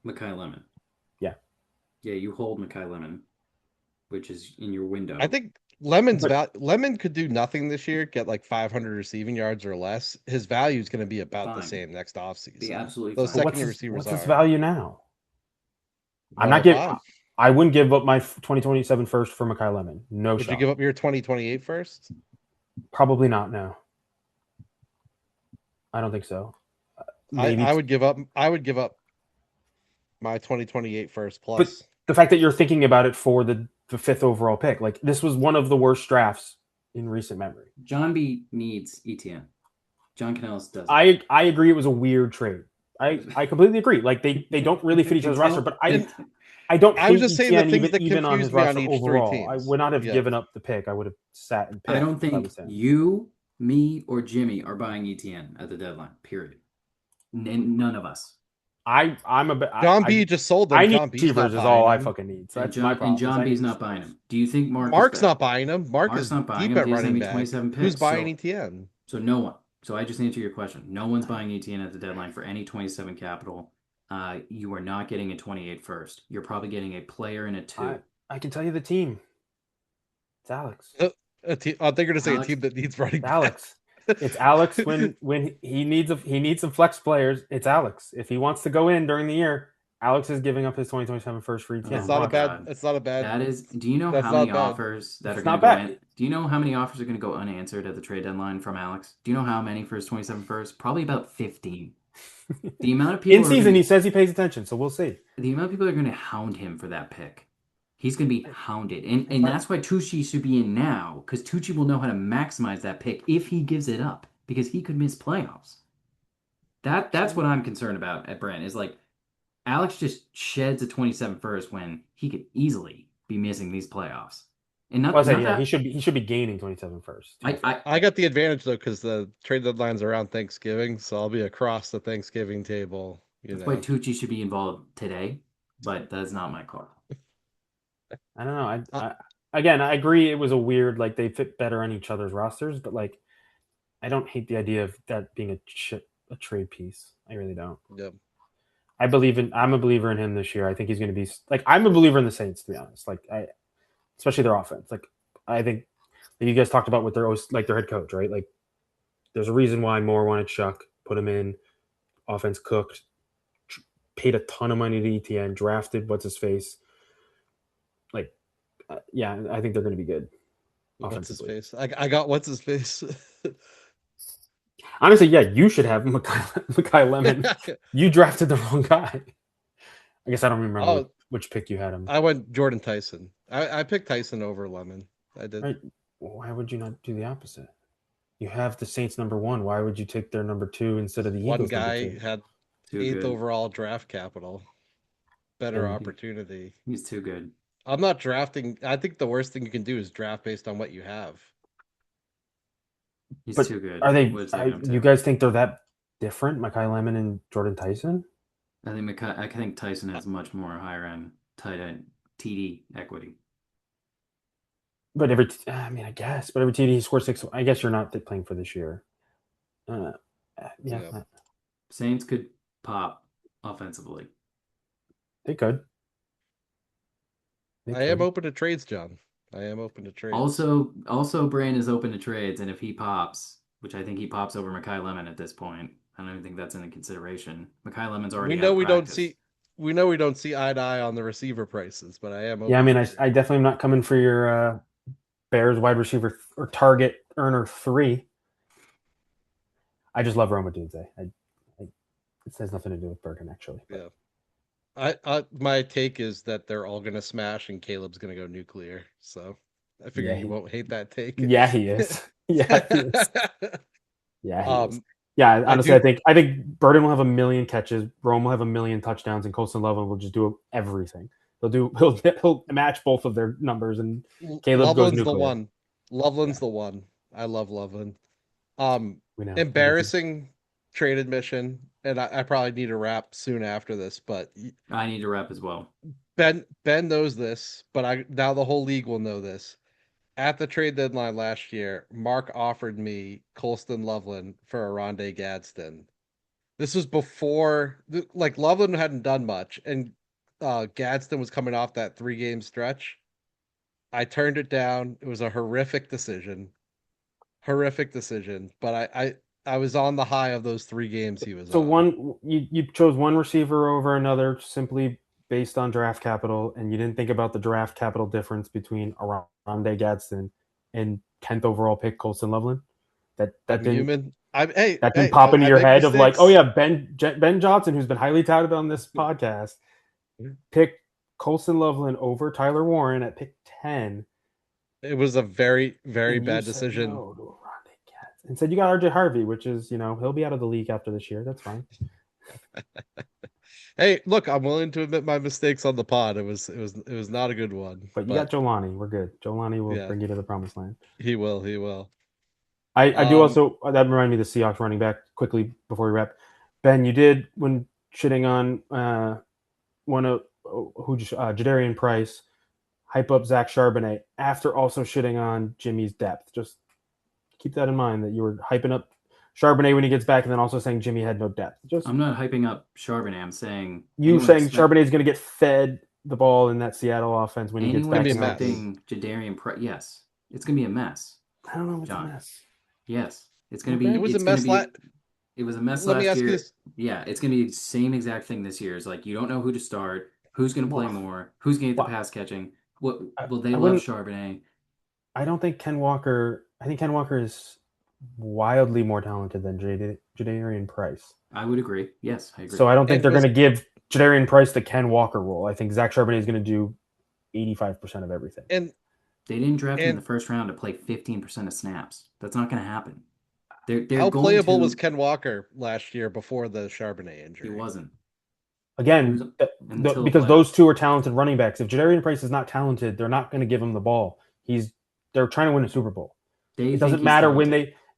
Mekhi Lemon. Yeah. Yeah, you hold Mekhi Lemon, which is in your window. I think Lemon could do nothing this year, get like 500 receiving yards or less. His value is going to be about the same next offseason. Be absolutely those fine. secondary receivers. What's his value now? I'm not 105. giving. I wouldn't give up my 2027 first for Mekhi Lemon. No shot. Would you give up your 2028 first? Probably not. No. I don't think so. I would give up. I would give up my 2028 first plus. But the fact that you're thinking about it for the 5th overall pick, like, this was one of the worst drafts in recent memory. John B needs ETN. John Canellis doesn't. I agree. It was a weird trade. I completely agree. Like, they don't really fit each other's roster. But I don't. I was just saying the things that even on his confused me roster on each overall. three teams. I would not have given up the pick. I would have sat and picked. I don't think you, me, or Jimmy are buying ETN at the deadline. Period. None of us. I'm a bit. John B just sold them. I need John receivers is all I fucking need. So that's my problem. And John B's not buying them. Do you think Mark's not buying them? Mark's not buying deep them. at running back. 27 picks, Who's buying ETN? So no one. So I just answered your question. No one's buying ETN at the deadline for any 27 capital. You are not getting a 28 first. You're probably getting a player and a 2. I can tell you the team. It's Alex. I think you're going to say a team that needs running back. Alex. It's Alex when he needs some flex players. It's Alex. If he wants to go in during the year, Alex is giving up his 2027 first for ETN. It's not a bad. It's not a bad. That is. Do you know how many offers that are going to go in? Do you know how many offers are going to go unanswered at the trade deadline from Alex? Do you know how many for his 27 first? Probably about 15. The amount of people in season, he says he pays attention, so we'll see. The amount of people are going to hound him for that pick. He's going to be hounded. And that's why Tucci should be in now, because Tucci will know how to maximize that pick if he gives it up, because he could miss playoffs. That's what I'm concerned about at Brent, is like, Alex just sheds a 27 first when he could easily be missing these playoffs. And he should be gaining 27 first. I got the advantage though, because the trade deadline's around Thanksgiving, so I'll be across the Thanksgiving table. That's why Tucci should be involved today, but that's not my call. I don't know. I agree. It was a weird, like, they fit better on each other's rosters, but like, I don't hate the idea of that being a trade piece. I really don't. Yep. I'm a believer in him this year. I think he's going to be like, I'm a believer in the Saints, to be honest. Like, especially their offense. Like I think that you guys talked about with their head coach, right? Like there's a reason why Moore wanted Chuck, put him in, offense cooked, paid a ton of money to ETN, drafted what's his face. Like, yeah, I think they're going to be good. What's his Offensively. face? I got what's his face. Honestly, yeah, you should have Makai Lemon. You drafted the wrong guy. I guess I don't remember which pick you had him. I went Jordan Tyson. I picked Tyson over Lemon. I did. Right. Why would you not do the opposite? You have the Saints number 1. Why would you take their number 2 instead of the Eagles? One guy number 2? had 8th overall draft capital. Better opportunity. He's too good. I'm not drafting. I think the worst thing you can do is draft based on what you have. He's too good. Are they? You guys think they're that different, Makai Lemon and Jordan Tyson? I think Tyson has much more higher end tight end TD equity. But I guess. But every TD he scores 6. I guess you're not playing for this year. Yeah. Saints could pop offensively. They could. I am open to trades, John. I am open to trades. Also, Brain is open to trades, and if he pops, which I think he pops over Makai Lemon at this point, I don't even think that's in consideration. Makai Lemon's already. We know we don't see eye to eye on the receiver prices, but I am. Yeah, I mean, I definitely am not coming for your Bears wide receiver or target earner 3. I just love Roma Dunze. It has nothing to do with Bergen, actually. But. Yeah. My take is that they're all going to smash and Caleb's going to go nuclear. So I figure you won't hate that take. Yeah, he is. Yeah, he is. Yeah, he is. Yeah, honestly, I think Burden will have 1 million catches. Rome will have 1 million touchdowns, and Colston Loveland will just do everything. He'll match both of their numbers, and Caleb goes nuclear. The one. Loveland's the one. I love Loveland. Embarrassing trade admission, and I probably need a wrap soon after this, but I need a wrap as well. Ben knows this, but now the whole league will know this. At the trade deadline last year, Mark offered me Colston Loveland for Arondé Gadsden. This was before, like, Loveland hadn't done much, and Gadsden was coming off that 3-game stretch. I turned it down. It was a horrific decision, but I was on the high of those 3 games he was on. So you chose one receiver over another simply based on draft capital, and you didn't think about the draft capital difference between Arondé Gadsden and 10th overall pick Colston Loveland. That didn't pop into your head of like, oh yeah, Ben Johnson, who's been highly touted on this podcast, picked Colston Loveland over Tyler Warren at pick 10. It was a very, very bad decision. No to Arondé Gadsden. And said you got RJ Harvey, which is, he'll be out of the league after this year. That's fine. Hey, look, I'm willing to admit my mistakes on the pod. It was not a good one. But you got Jolani. We're good. Jolani will bring you to the promised land. He will. I do also, that reminded me of the Seahawks running back quickly before we wrap. Ben, you did, when shitting on Jadarian Price, hype up Zach Charbonnet after also shitting on Jimmy's depth. Just keep that in mind, that you were hyping up Charbonnet when he gets back, and then also saying Jimmy had no depth. I'm not hyping up Charbonnet. I'm saying Charbonnet is going to get fed the ball in that Seattle offense when he gets back. Jadarian Price. Yes, it's going to be a mess. I don't know if it's a mess. Yes, it's going to be. It was a mess. It was a mess last year. Yeah, it's going to be the same exact thing this year. It's like you don't know who to start, who's going to play more, who's going to get the pass catching. They love Charbonnet. I don't think Ken Walker. I think Ken Walker is wildly more talented than Jadarian Price. I would agree. Yes, I agree. So I don't think they're going to give Jadarian Price the Ken Walker role. I think Zach Charbonnet is going to do 85% of everything. And they didn't draft him in the first round to play 15% of snaps. That's not going to happen. How playable was Ken Walker last year before the Charbonnet injury? He wasn't. Again, because those two are talented running backs. If Jadarian Price is not talented, they're not going to give him the ball. They're trying to win a Super Bowl. It doesn't matter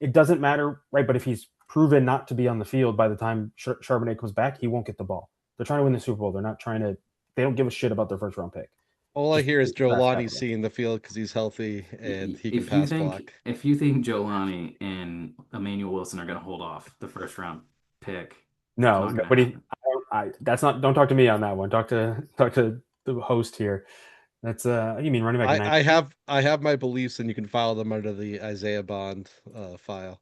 it doesn't matter, right? But if he's proven not to be on the field by the time Charbonnet comes back, he won't get the ball. They're trying to win the Super Bowl. They don't give a shit about their first round pick. All I hear is Jolani seeing the field because he's healthy and he can pass block. If you think Jolani and Emmanuel Wilson are going to hold off the first round pick, no, nobody. Don't talk to me on that one. Talk to the host here. That's you mean running back nine? I have my beliefs, and you can file them under the Isaiah Bond file.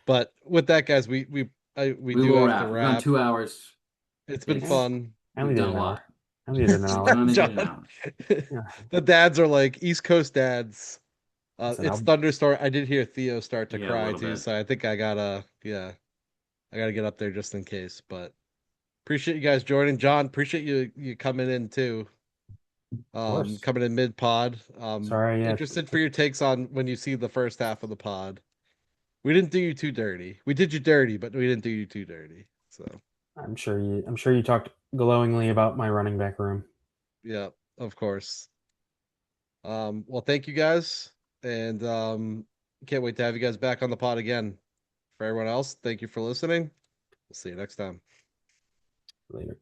But with that, guys, we We do will have to wrap. We've gone wrap. 2 hours. It's been Yeah, It's fun. I only we've did done an a hour. lot. I only did an We hour. only did an John. hour. Yeah, The dads are like East Coast dads. listen, It's thunderstorm. I did hear Theo start to Yeah, a cry little too, bit. so I think I gotta get up there just in case. But appreciate you guys joining. John, appreciate you coming in too. of course. Coming in mid pod. Sorry, yeah, Interested for your takes on when you see the first half of the pod. We didn't do you too dirty. We did you dirty, but we didn't do you too dirty. So I'm sure you talked glowingly about my running back room. yeah, of course. Well, thank you guys, and can't wait to have you guys back on the pod again. For everyone else, thank you for listening. We'll see you next time. Later.